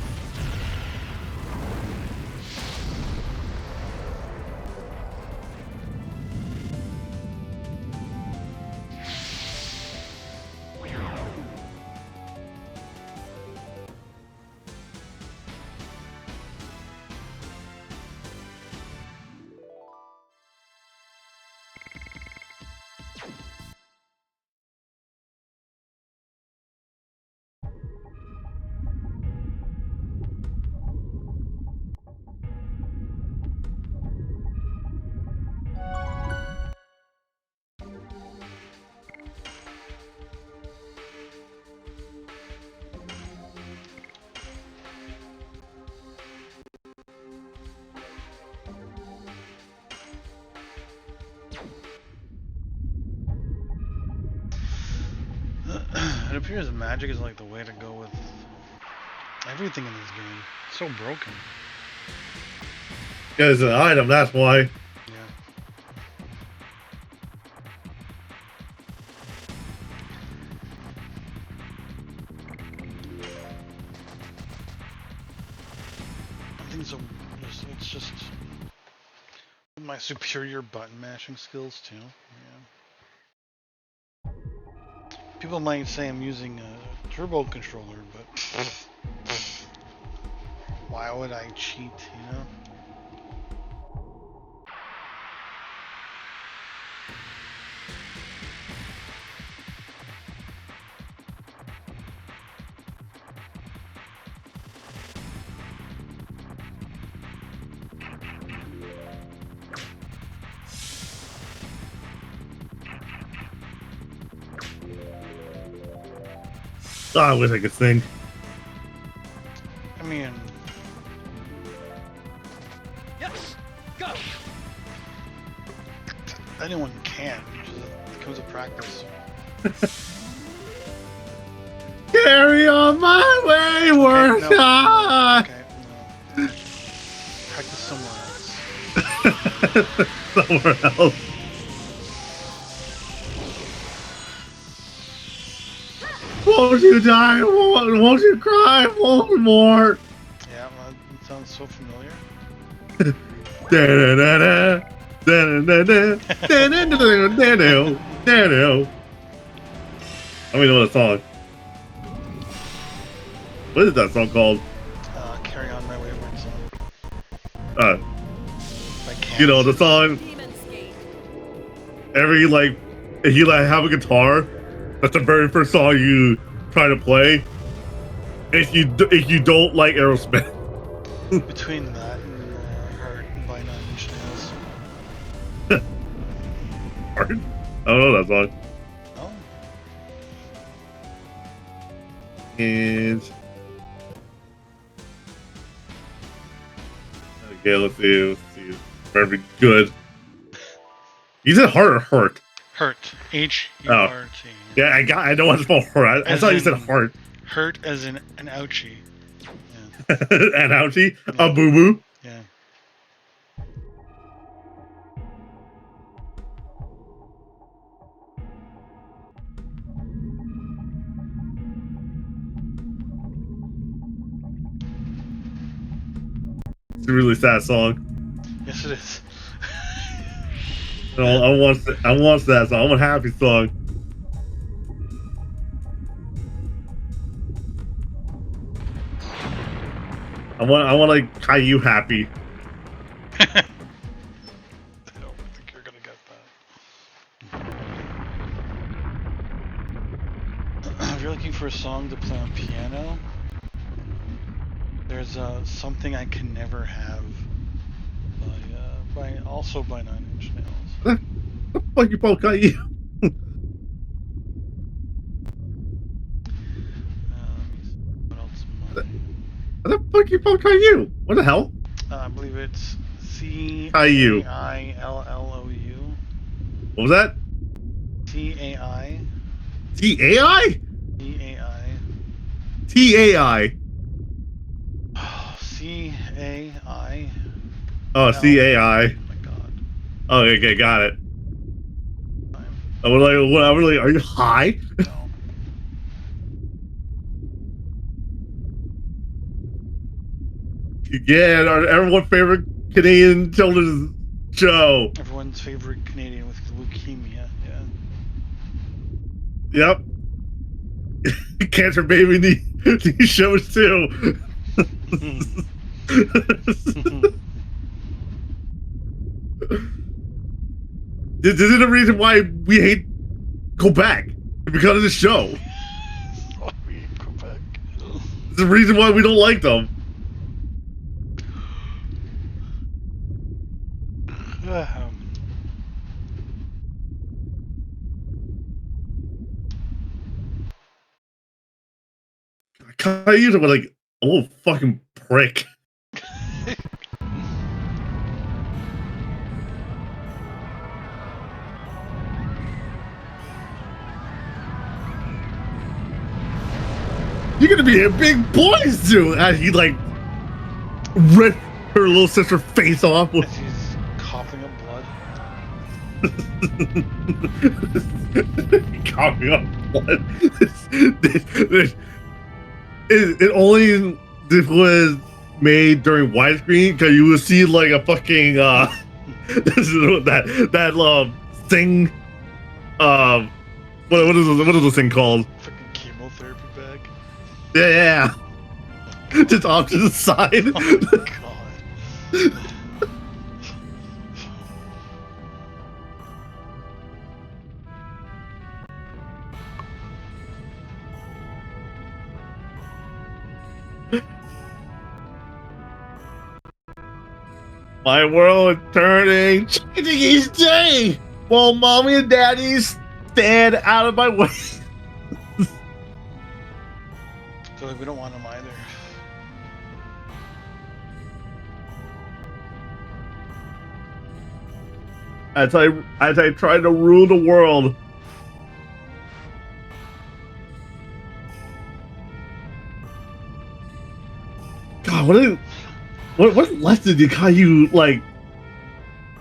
It appears magic is like the way to go with everything in this game. It's so broken. Yeah, it's an item. That's why. Yeah. I think it's just my superior button mashing skills too. Yeah. People might say I'm using a turbo controller, but why would I cheat, you know? Oh, I wish I could sing. I mean, Yes. Go. anyone can. It just becomes a practice. Carry on my wayward Okay, no, heart. okay, no. Practice somewhere else. Somewhere else. Won't you die? Won't you cry? Won't more? Yeah, well, it sounds so familiar. Da-da-da-da. Da-da-da-da. Da-da-da-da-da. Da-da. I don't even know the song. What is that song called? Carry on my wayward son. By You know the Kansas. song. Demon's Gate. Every like, if you like have a guitar, that's the very first song you try to play. If you don't like Aerosmith, Between that and Heart by Nine Inch Nails. I don't know that song. Oh, And okay, let's see. Very good. You said Heart or Hurt? Hurt. H-U-R-T. Yeah, I know what's for hurt. I As thought you said in- heart. Hurt as in an ouchie. An ouchie? Yeah. A boo boo? Yeah. It's a really sad song. Yes, it is. I want that song. I want a happy song. I want like Caillou happy. I don't think you're gonna get that. If you're looking for a song to play on piano, there's Something I Can Never Have by Nine Inch Nails. What the fuck you call Caillou? What else am I? What the fuck you call Caillou? What the hell? I believe it's Caillou. C-A-I-L-L-O-U. What was that? C-A-I. T-A-I? C-A-I. T-A-I. C-A-I. Oh, C-A-I. Oh my god. Oh, okay, got it. I was like, are you high? No. Yeah, everyone's favorite Canadian children's show. Everyone's favorite Canadian with leukemia, yeah. Yep. Cancer baby these shows too. This is the reason why we hate Quebec. Because of the show. Quebec. It's the reason why we don't like them. Caillou's like a little fucking prick. You're gonna be a big boy soon. And he like ripped her little sister's face off. As he's coughing up blood. Coughing up blood. It only this was made during widescreen because you would see like a fucking this is that thing what is this thing called? Fucking chemotherapy bag. Yeah. Just off to the side. Oh my god. My world is turning, changing each day, while mommy and daddy stand out of my way. So like, we don't want them either. As I try to rule the world. God, what lesson did Caillou like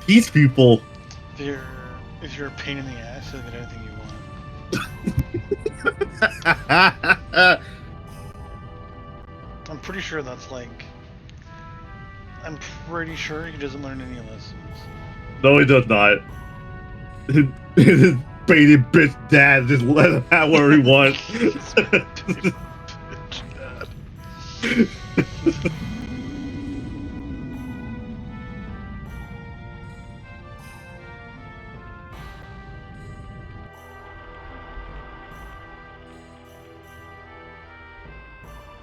teach people? If you're a pain in the ass, you'll get anything you want. I'm pretty sure that's like. I'm pretty sure he doesn't learn any lessons. No, he does not. His baited bitch dad just let him have whatever he wants.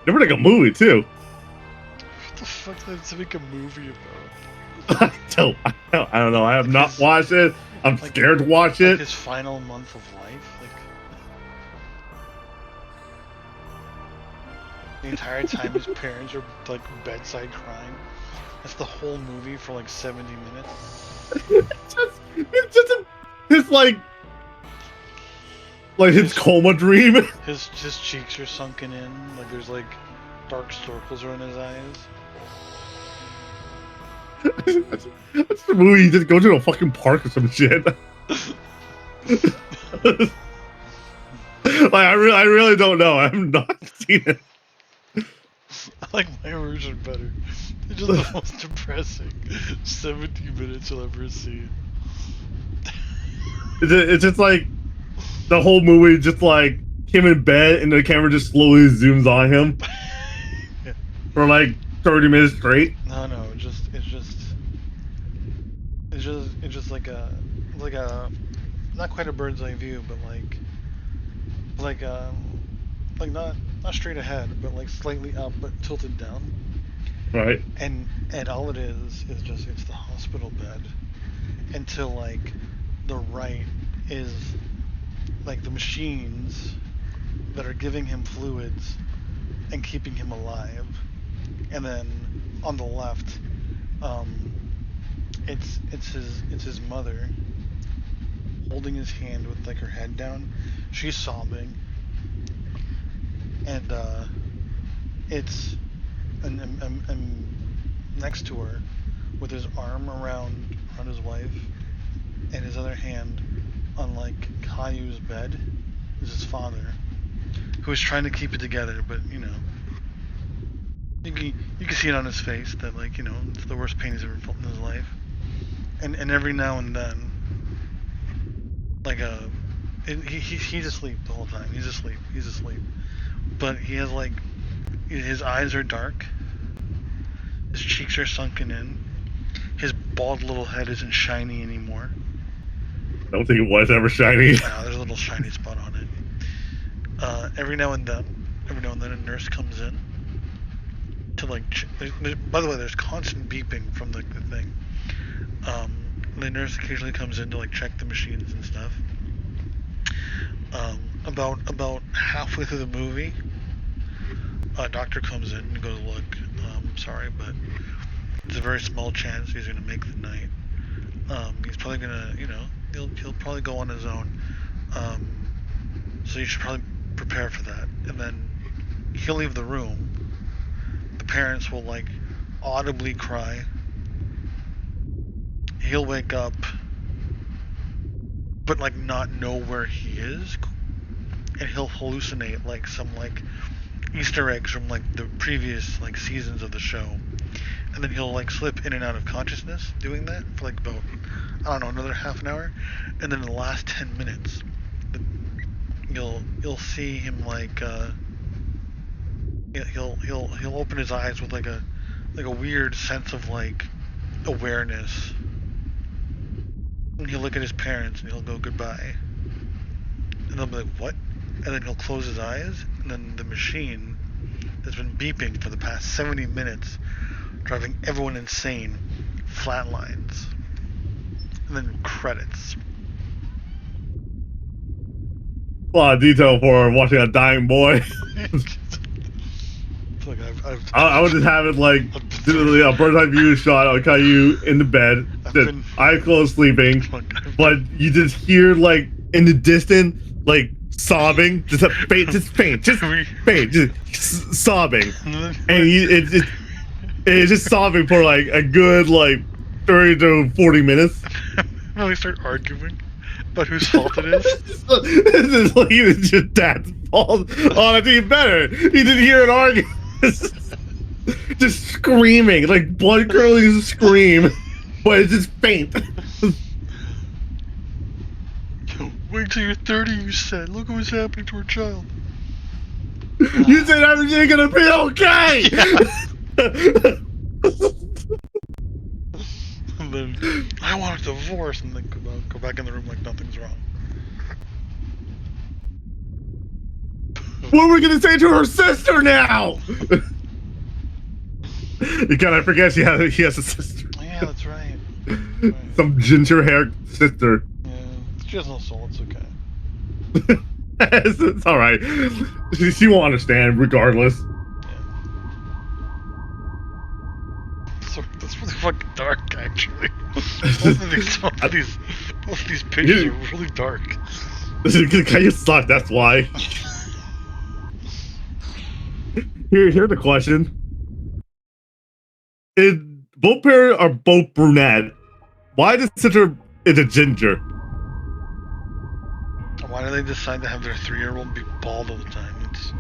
They were like a movie too. What the fuck did to make a movie about? I don't know. I have not watched it. I'm scared to watch it. His final month of life, like the entire time his parents are like bedside crying. That's the whole movie for like 70 minutes. It's just it's like Like his coma dream. His cheeks are sunken in. Like there's like dark circles around his eyes. That's the movie. You just go to a fucking park or some shit. Like I really don't know. I have not seen it. I like my version better. It's just the most depressing 17 minutes you'll ever see. It's just like the whole movie, just like him in bed, and the camera just slowly zooms on him Yeah. for like 30 minutes straight. No, it's just like a not quite a bird's eye view, but like not straight ahead, but like slightly up, but tilted down. Right. And all it is just it's the hospital bed, until like the right is like the machines that are giving him fluids and keeping him alive, and then on the left, it's his mother holding his hand with like her head down. She's sobbing, and it's and next to her, with his arm around his wife, and his other hand on like Caillou's bed, is his father, who is trying to keep it together, but you know, you can see it on his face that, like, you know, it's the worst pain he's ever felt in his life, and every now and then, like he's asleep the whole time. He's asleep, but he has like, his eyes are dark, his cheeks are sunken in, his bald little head isn't shiny anymore. I don't think it was ever shiny. There's a little shiny spot on it. Every now and then a nurse comes in to like. By the way, there's constant beeping from the thing. The nurse occasionally comes in to like check the machines and stuff. About halfway through the movie, a doctor comes in and goes, "Look, sorry, but there's a very small chance he's gonna make the night. He's probably gonna, you know, he'll probably go on his own. So you should probably prepare for that." And then he'll leave the room. The parents will like audibly cry. He'll wake up, but like not know where he is, and he'll hallucinate like some like Easter eggs from like the previous like seasons of the show, and then he'll like slip in and out of consciousness doing that for like about, I don't know, another half an hour, and then in the last 10 minutes, you'll see him like he'll open his eyes with like a weird sense of like awareness, and he'll look at his parents and he'll go goodbye, and they'll be like, "What?" And then he'll close his eyes, and then the machine that's been beeping for the past 70 minutes, driving everyone insane, flatlines. And then credits. A lot of detail for watching a dying boy. Like I would just have it like a bird's eye view shot of Caillou in the bed, eyes closed, sleeping, but you just hear like in the distance, like sobbing, just faint, just sobbing, and it's just sobbing for like a good like 30 to 40 minutes. When we start arguing about whose fault it is. This is like it's your dad's fault. Oh, that's even better. You didn't hear an argument. Just screaming, like blood curdling scream, but it's just faint. Wait till you're 30, you said. Look what's happening to our child. You said everything's gonna be okay! And then, I want a divorce, and then go back in the room like nothing's wrong. What are we gonna say to her sister now? You kind of forget he has a sister. Yeah, that's right. Some ginger-haired sister. Yeah, she has no soul, it's okay. It's alright. She won't understand regardless. Yeah. That's really fucking dark, actually. Both of these pictures are really dark. You suck, that's why. Here's the question. Both parents are both brunette. Why the sister is a ginger? Why do they decide to have their 3-year-old be bald all the time? It's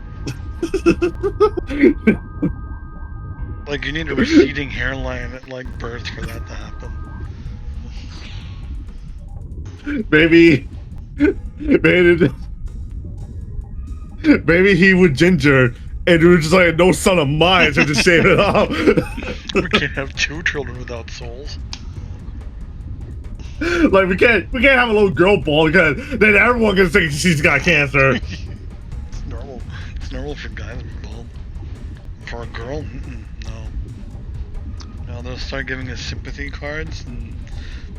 like you need a receding hairline at like birth for that to happen. Maybe he was ginger and it was just like no son of mine, so just shave it off. We can't have 2 children without souls. Like we can't have a little girl bald because then everyone can think she's got cancer. It's normal. It's normal for guys to be bald. For a girl, no. They'll start giving us sympathy cards, and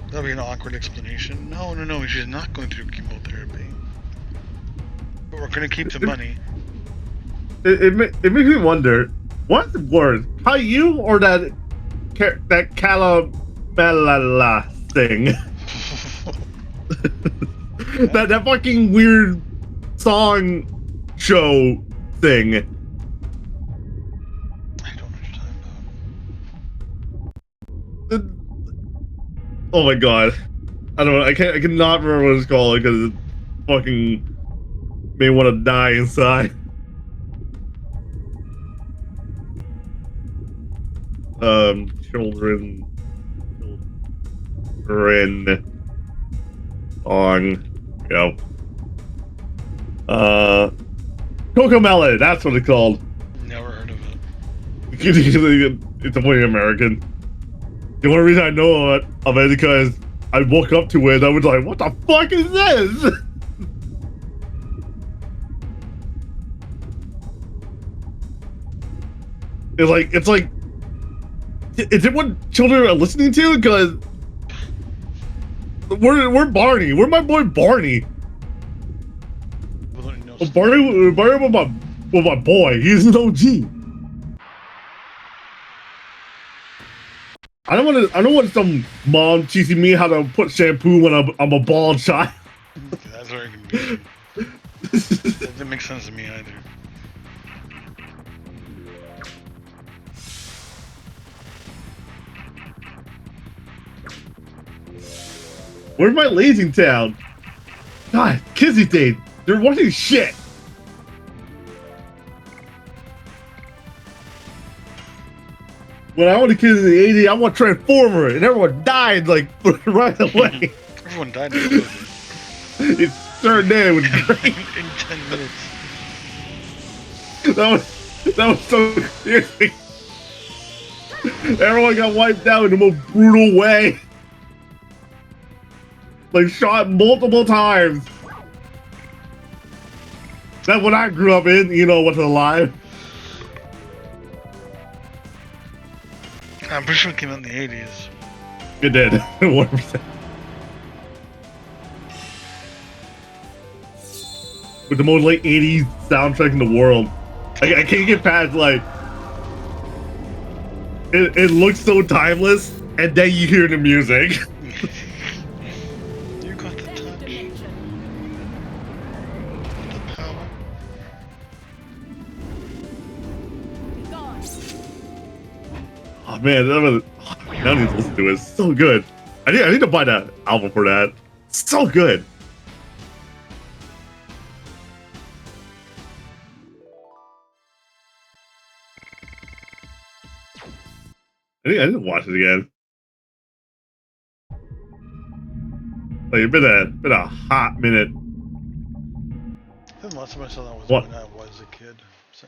that'll be an awkward explanation. No, she's not going through chemotherapy, but we're going to keep the money. It makes me wonder, what's worse, Caillou or that Calamala thing? that fucking weird song show thing. I don't know what you're talking about. Oh my god. I don't know, I cannot remember what it's called because it fucking made me want to die inside. Children song. Yep. Cocomelon, that's what it's called. Never heard of it. It's only American. The only reason I know of it is because I woke up to it. I was like, "What the fuck is this?" It's like, is it what children are listening to? Because we're Barney. We're my boy Barney. Barney with my boy. He's an OG. I don't want some mom teaching me how to put shampoo when I'm a bald child. That's very convenient. That doesn't make sense to me either. Where's my Lazy Town? God, kids these days, they're watching shit. When I was a kid in the 80s, I want Transformer, and everyone died like right away. Everyone died. It's third day was great. In 10 minutes. That was so crazy. Everyone got wiped out in the most brutal way. Like shot multiple times. That's what I grew up in, you know, what's alive. I'm pretty sure it came out in the 80s. It did. 100%. With the most late 80s soundtrack in the world. I can't get past like it looks so timeless and then you hear the music. You got the touch. The power. Oh man, I need to listen to it. It's so good. I need to buy that album for that. It's so good. I didn't watch it again. Like it's been a hot minute. I think the last time I saw that was What? when I was a kid. So.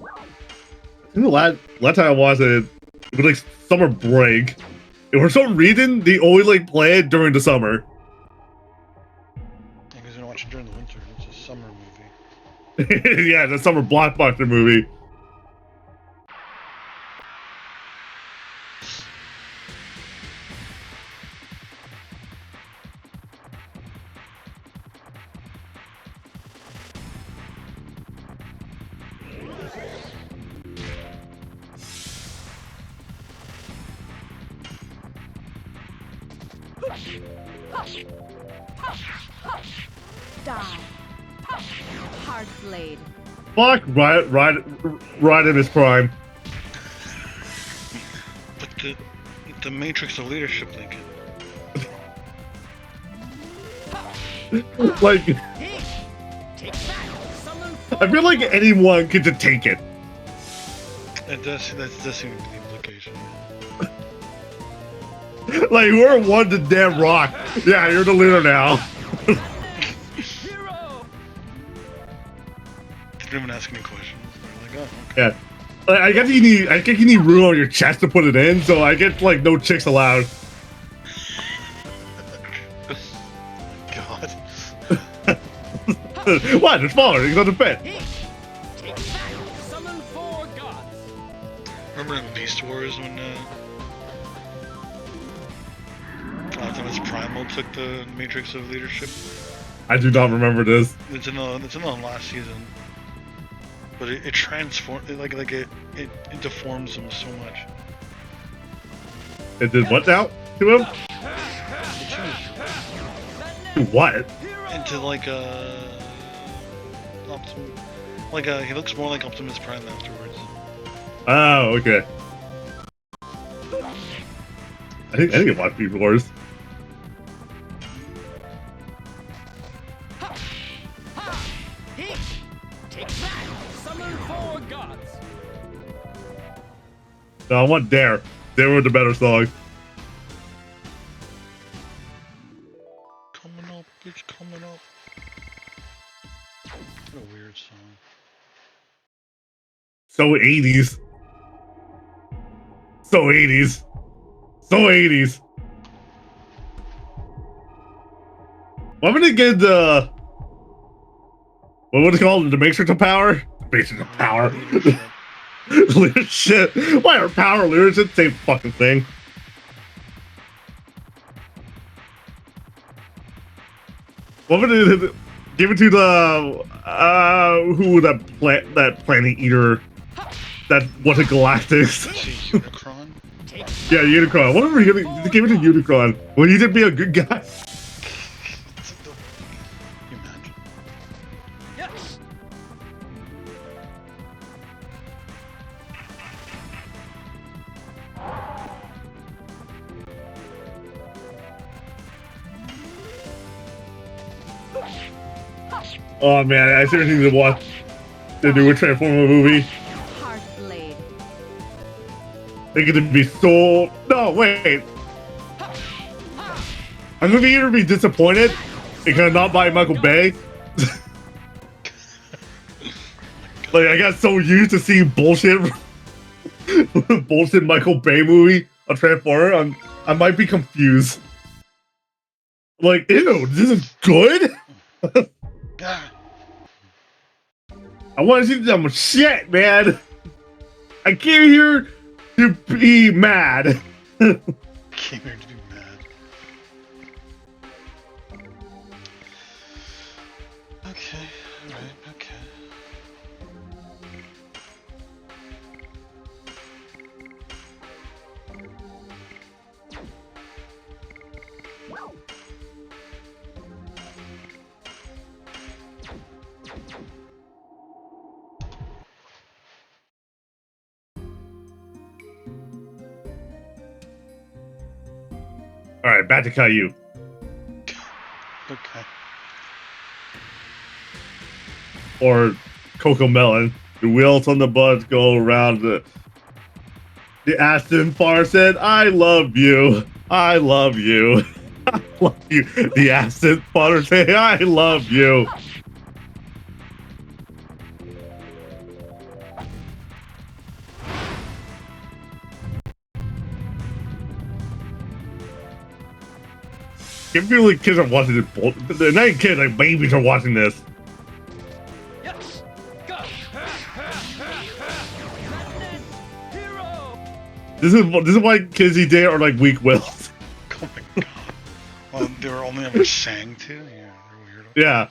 I think the last time I watched it was like summer break. And for some reason, they always like play it during the summer. Because you don't watch it during the winter. It's a summer movie. Yeah, the summer blockbuster movie. Die. Hard blade. Fuck, right in his prime. But the matrix of leadership, Lincoln. Like, He. Take that. Summon I feel like anyone could just take it. That does seem to be the implication. Like, we're one to damn rock. Yeah, you're the leader now. hero. They don't even ask any questions. They're like, oh, okay. Yeah. Like, I guess you need room on your chest to put it in, so I get like no chicks allowed. God. What? It's smaller. It's on the bed. He. Take that. Summon 4 gods. Remember in Beast Wars when Optimus Primal took the matrix of leadership? I do not remember this. It's in the last season. But it transforms it deforms him so much. It did what now to him? It changes What? into like he looks more like Optimus Prime afterwards. Oh, okay. I think I watch Beast Wars. He. Take that. Summon 4 gods. No, I want Dare. Dare were the better song. Coming up, it's coming up. What a weird song. So 80s. So 80s. So 80s. I'm gonna get the... What would it called? The Matrix of Power? Matrix of Power. Leadership. Why are power leadership? Same fucking thing. What would it... Give it to the... who that planet eater... That wasn't Galactus. See Unicron? Yeah, Unicron. Whatever, give it to Unicron. Well, he did be a good guy. You imagine? Yes. Oh man, I seriously need to watch the newer Transformer movie. Hard blade. They're gonna be so... No, wait. I'm gonna either be disappointed because not by Michael Bay. Like, I got so used to seeing bullshit Michael Bay movie on Transformer, I might be confused. Like, ew, this is good? Ah, I want to see some shit, man. I came here to be mad. came here to be mad. Okay, alright, okay. All right, back to Caillou. Okay. Or Coco Melon. The wheels on the bus go around the Aston Far said, I love you. I love you. I love you. The Aston Far said, I love you. If you like kids are watching this, they're not even kids, like babies are watching this. Yes. Go. Hero. This is why kids these days are like weak-willed. Oh my god. Well, they were only ever sang to? Yeah, they're weird. Yeah.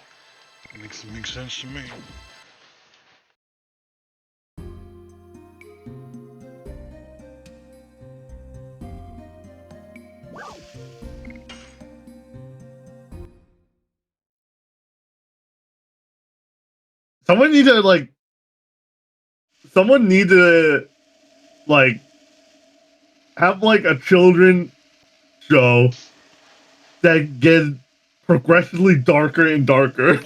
Makes sense to me. Someone need to like. Someone need to like have like a children show that gets progressively darker and darker.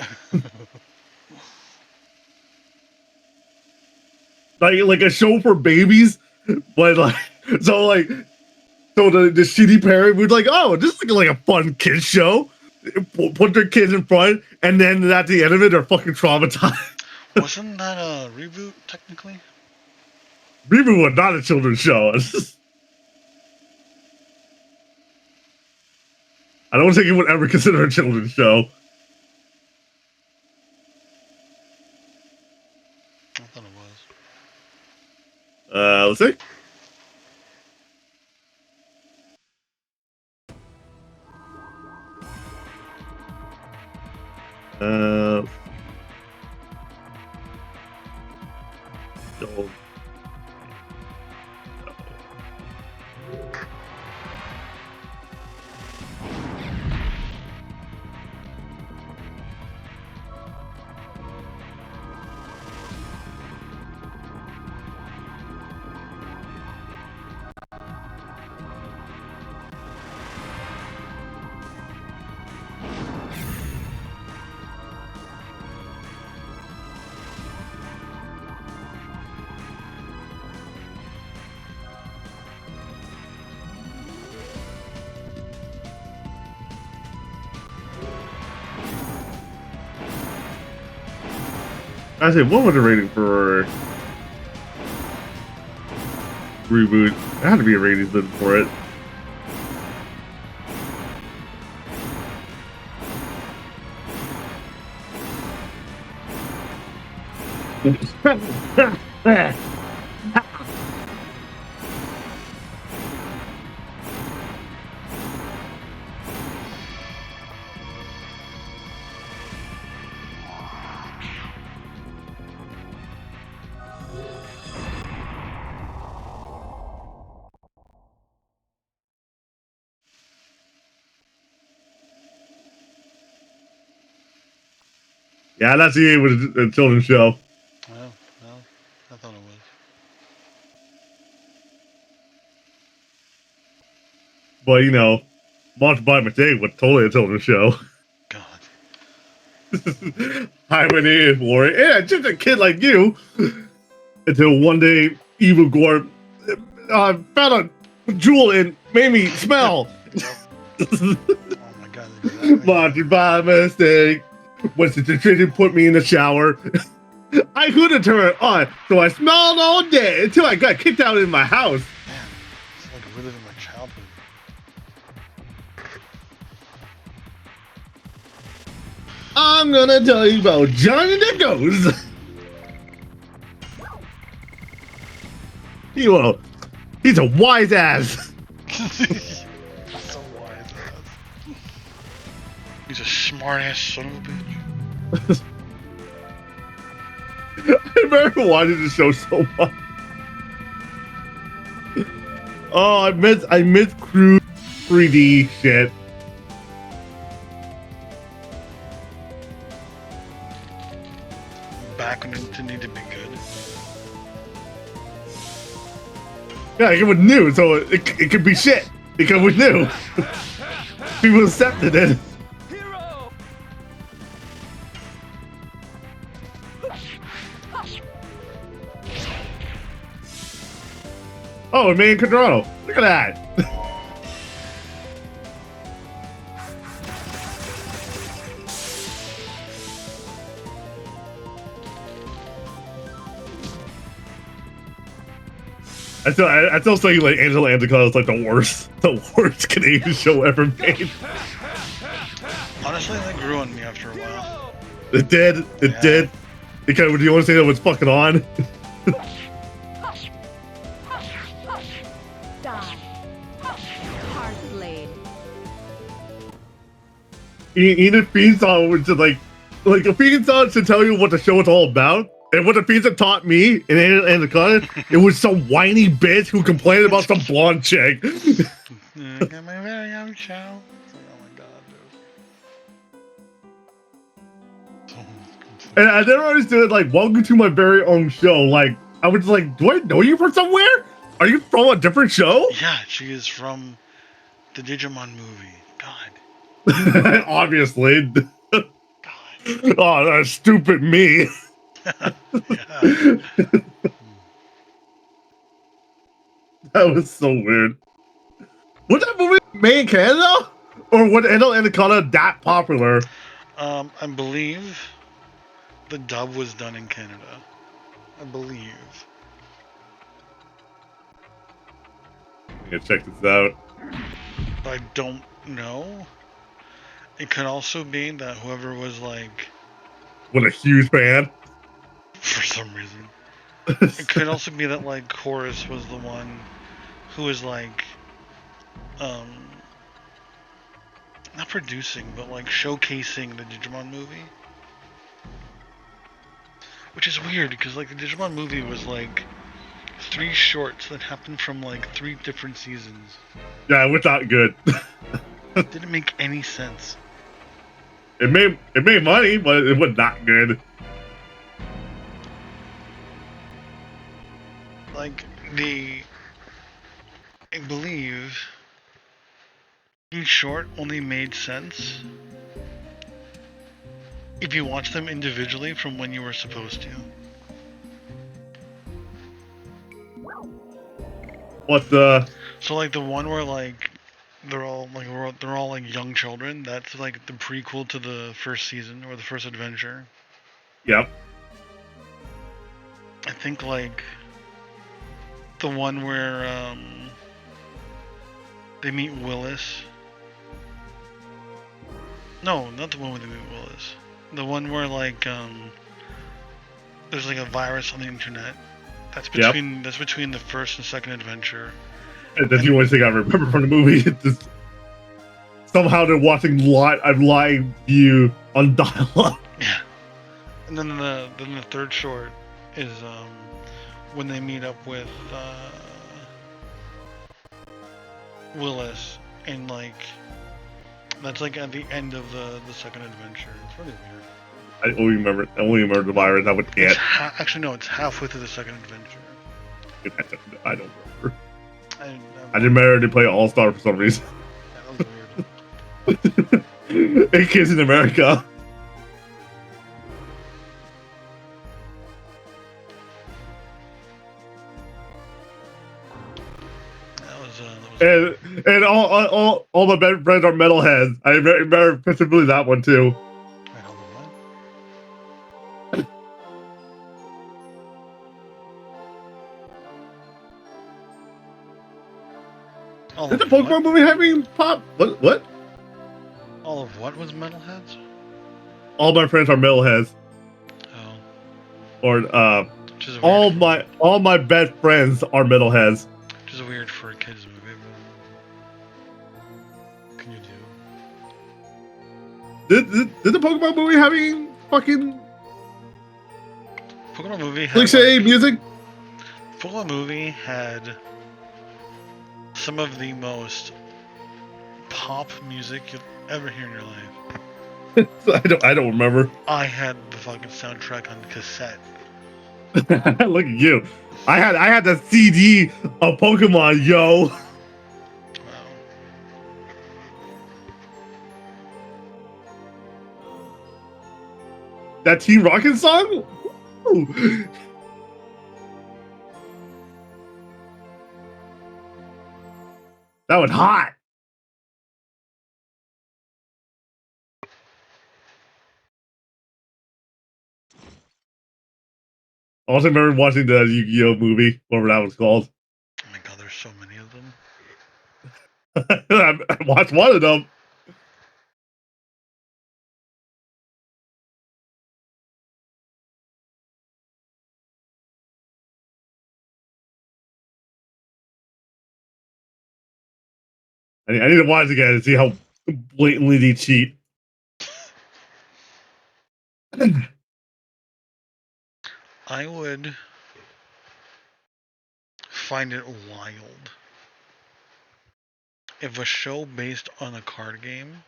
like a show for babies, but like so the shitty parent would like, oh, this is like a fun kids show. Put their kids in front, and then at the end of it, they're fucking traumatized. Wasn't that a reboot technically? Reboot was not a children's show. I don't think it would ever consider a children's show. I thought it was. Let's see. So, I say, what was the rating for reboot? There had to be a rating system for it. Yeah, that's the aim with a children's show. Well, I thought it was. But you know, Launched by Mistake was totally a children's show. God. I went in for it. Yeah, just a kid like you. Until one day, Evil Gore found a jewel and made me smell. Oh my God. Exactly. Launched by Mistake. Was the decision put me in the shower? I couldn't turn it on, so I smelled all day until I got kicked out of my house. Man, it's like reliving my childhood. I'm gonna tell you about Johnny the Ghost. He's a wise ass. So wise ass. He's a smart ass son of a bitch. I remember watching the show so much. Oh, I miss crude 3D shit. Back when it didn't need to be good. Yeah, it was new, so it could be shit because it was new. People accepted it. Hero! Oh, it made Cadrano. Look at that. I still say like Angela Antico is like the worst Canadian show ever made. Honestly, that grew on me after a while. It did. It did. Because do you want to say that was fucking on? Die. Hard blade. Even theme song was just like a theme song should tell you what the show is all about. And what the theme song taught me and the con, it was some whiny bitch who complained about some blonde chick. I got my very own show. It's like, oh my God, dude. So And I never understood, like, welcome to my very own show. Like, I was like, do I know you from somewhere? Are you from a different show? Yeah, she is from the Digimon movie. God. Obviously. God. Oh, that's stupid me. Yeah. That was so weird. Was that movie made in Canada? Or was Anaconda that popular? I believe the dub was done in Canada. I believe. I'm gonna check this out. But I don't know. It could also be that whoever was like, What a huge fan. for some reason, it could also be that like Chorus was the one who was like, um, not producing, but like showcasing the Digimon movie. Which is weird because like the Digimon movie was like 3 shorts that happened from like 3 different seasons. Yeah, it was not good. It didn't make any sense. It made money, but it was not good. Like I believe each short only made sense if you watch them individually from when you were supposed to. What the? So like the one where like they're all like young children. That's like the prequel to the first season or the first adventure. Yep. I think like the one where they meet Willis. No, not the one where they meet Willis. The one where like there's like a virus on the internet. That's between the first and second adventure. And that's the only thing I remember from the movie. Just somehow they're watching live view on dial-up. Yeah. And then the third short is when they meet up with Willis, and like that's like at the end of the second adventure. It's really weird. I only remember the virus. That was It's it. actually no, it's halfway through the second adventure. I don't remember. I I didn't remember to play All Star for some reason. Yeah, that was weird. Hey, kids in America. And all my best friends are metalheads. I remember specifically that one too. Wait, hold on, what? All Did the of Pokemon what? movie having pop? What? All of what was metalheads? All my friends are metalheads. Oh, Or which is all weird. my best friends are metalheads. Which is weird for a kids movie, but what can you do? Did the Pokemon movie having fucking Pokemon movie had cliche like, music? Pokemon movie had some of the most pop music you'll ever hear in your life. I don't remember. I had the fucking soundtrack on cassette. Look at you. I had the CD of Pokemon, yo. Wow. That Team Rocket song? Ooh. That was hot. I also remember watching the Yu-Gi-Oh movie, whatever that was called. Oh my god, there's so many of them. I watched one of them. I need to watch it again to see how blatantly they cheat. I would find it wild if a show based on a card game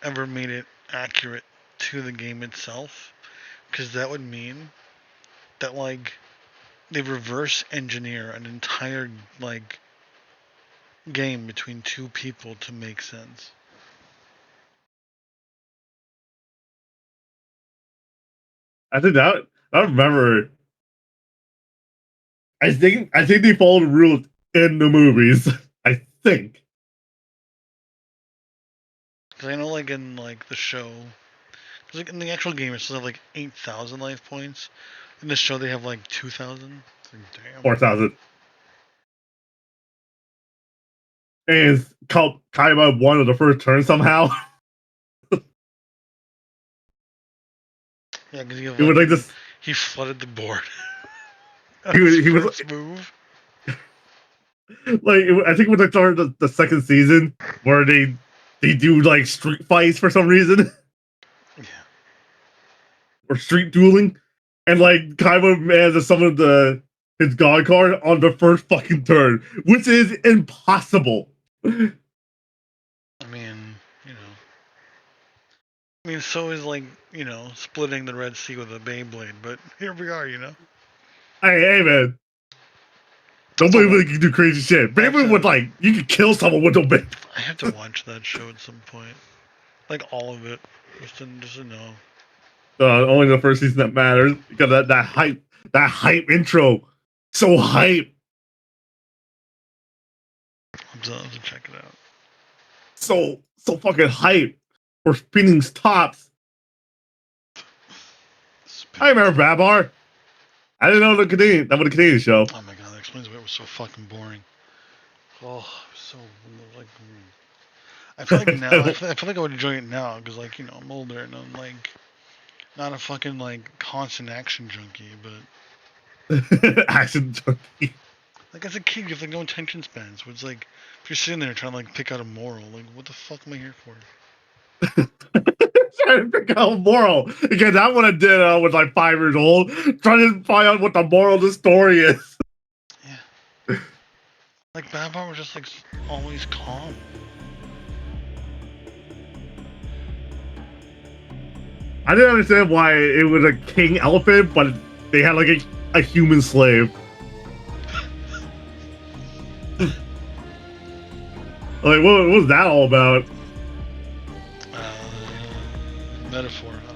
ever made it accurate to the game itself, because that would mean that like they reverse engineer an entire like game between two people to make sense. I think that I remember. I think they followed the rules in the movies. I think. Because I know like in like the show, because like in the actual game it still have like 8,000 life points. In the show they have like 2,000. Like, damn. 4,000. And Kaiba won on the first turn somehow. Yeah, because It was like this. he flooded the board. He was first move. like I think when they started the second season where they do like street fights for some reason. Yeah. Or street dueling, and like Kaiba managed to summon his god card on the first fucking turn, which is impossible. I mean, you know. I mean, so is like, you know, splitting the Red Sea with a Beyblade, but here we are, you know. Hey man, nobody really can do crazy shit. Beyblade would like you could kill someone with a Beyblade. I have to watch that show at some point, like all of it, just to know. Only the first season that matters because that hype intro, so hype. I'll have to check it out. So fucking hype for spinning tops. I remember Babar. I didn't know that was a Canadian show. Oh my god, that explains why it was so fucking boring. Oh, so like. I feel like now, I feel like I would enjoy it now because, like, you know, I'm older and I'm like not a fucking like constant action junkie, but Action junkie. like as a kid, you have like no attention spans. So it's like if you're sitting there trying to like pick out a moral, like what the fuck am I here for? Trying to pick out a moral. Again, that one I did when I was like 5 years old. Trying to find out what the moral of the story is. Yeah. Like Babar was just like always calm. I didn't understand why it was a king elephant, but they had like a human slave. Like, what was that all about? Metaphor. I don't know.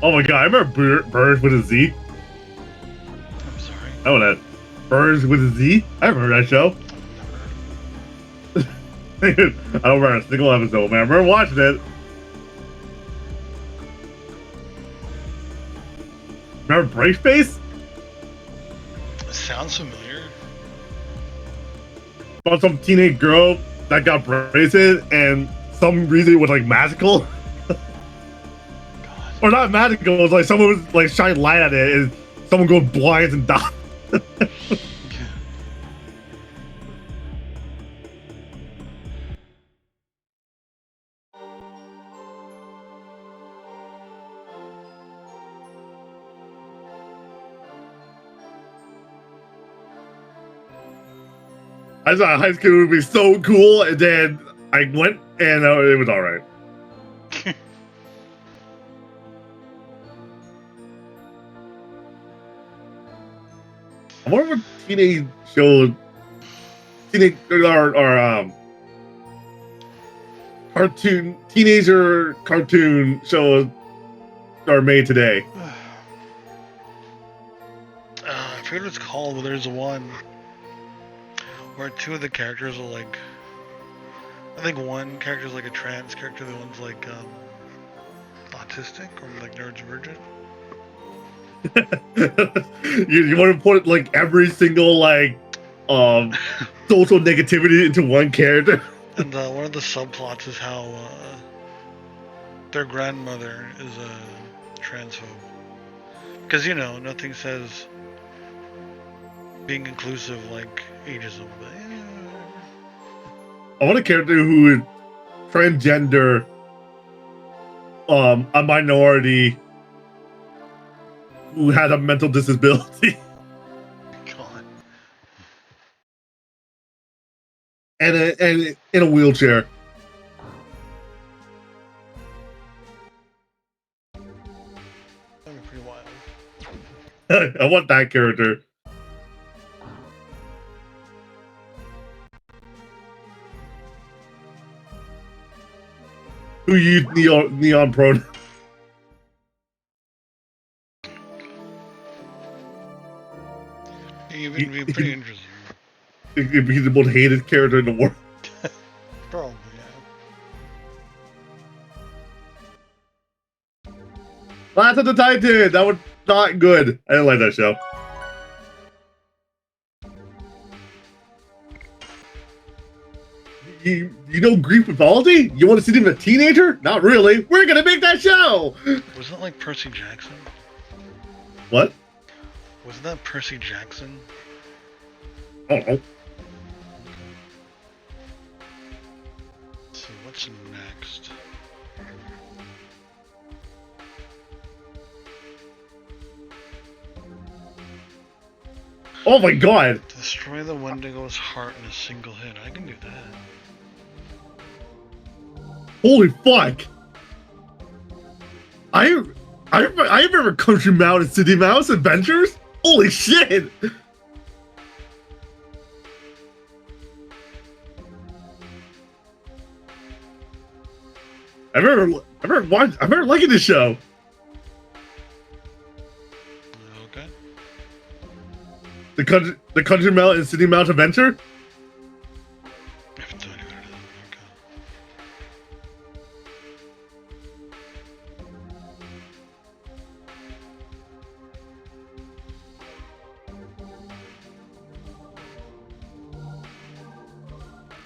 Oh my god, I remember Birds with a Z. I'm sorry. Oh, that Birds with a Z? I remember that show. I don't remember a single episode, man. I remember watching it. Remember Braceface? It sounds familiar. About some teenage girl that got braces and some reason it was like magical. God. Or not magical, it was like someone was like shining light at it and someone goes blind and dies. I thought high school would be so cool, and then I went, and it was all right. I wonder what teenage shows, teenager cartoon shows are made today. I forget what it's called, but there's one where two of the characters are like, I think one character's like a trans character, the one's like autistic or like neurodivergent. you want to put like every single like social negativity into one character. And one of the subplots is how their grandmother is a transphobe. Because, you know, nothing says being inclusive like ageism, but I want a character who is transgender, a minority, who had a mental disability God. and in a wheelchair. That'd be pretty wild. I want that character. Who used neon pro? It'd be pretty interesting. He's the most hated character in the world. Probably, yeah. Last of the Titan. That was not good. I didn't like that show. You know Greek mythology? You want to see him a teenager? Not really. We're gonna make that show. Wasn't that like Percy Jackson? What? Wasn't that Percy Jackson? I don't know. Let's see, what's next? Oh my god. Destroy the Wendigo's heart in a single hit. I can do that. Holy fuck. I remember Country Mouse and City Mouse Adventures. Holy shit. I remember liking this show. Okay. The Country Mouse and City Mouse Adventure. I have no idea what it is.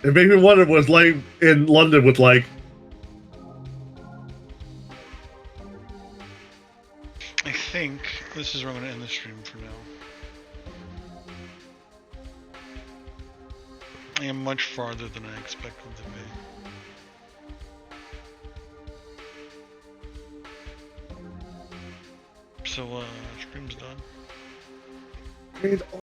Okay. It made me wonder what it's like in London with like. I think this is where I'm going to end the stream for now. I am much farther than I expected to be. So, stream's done.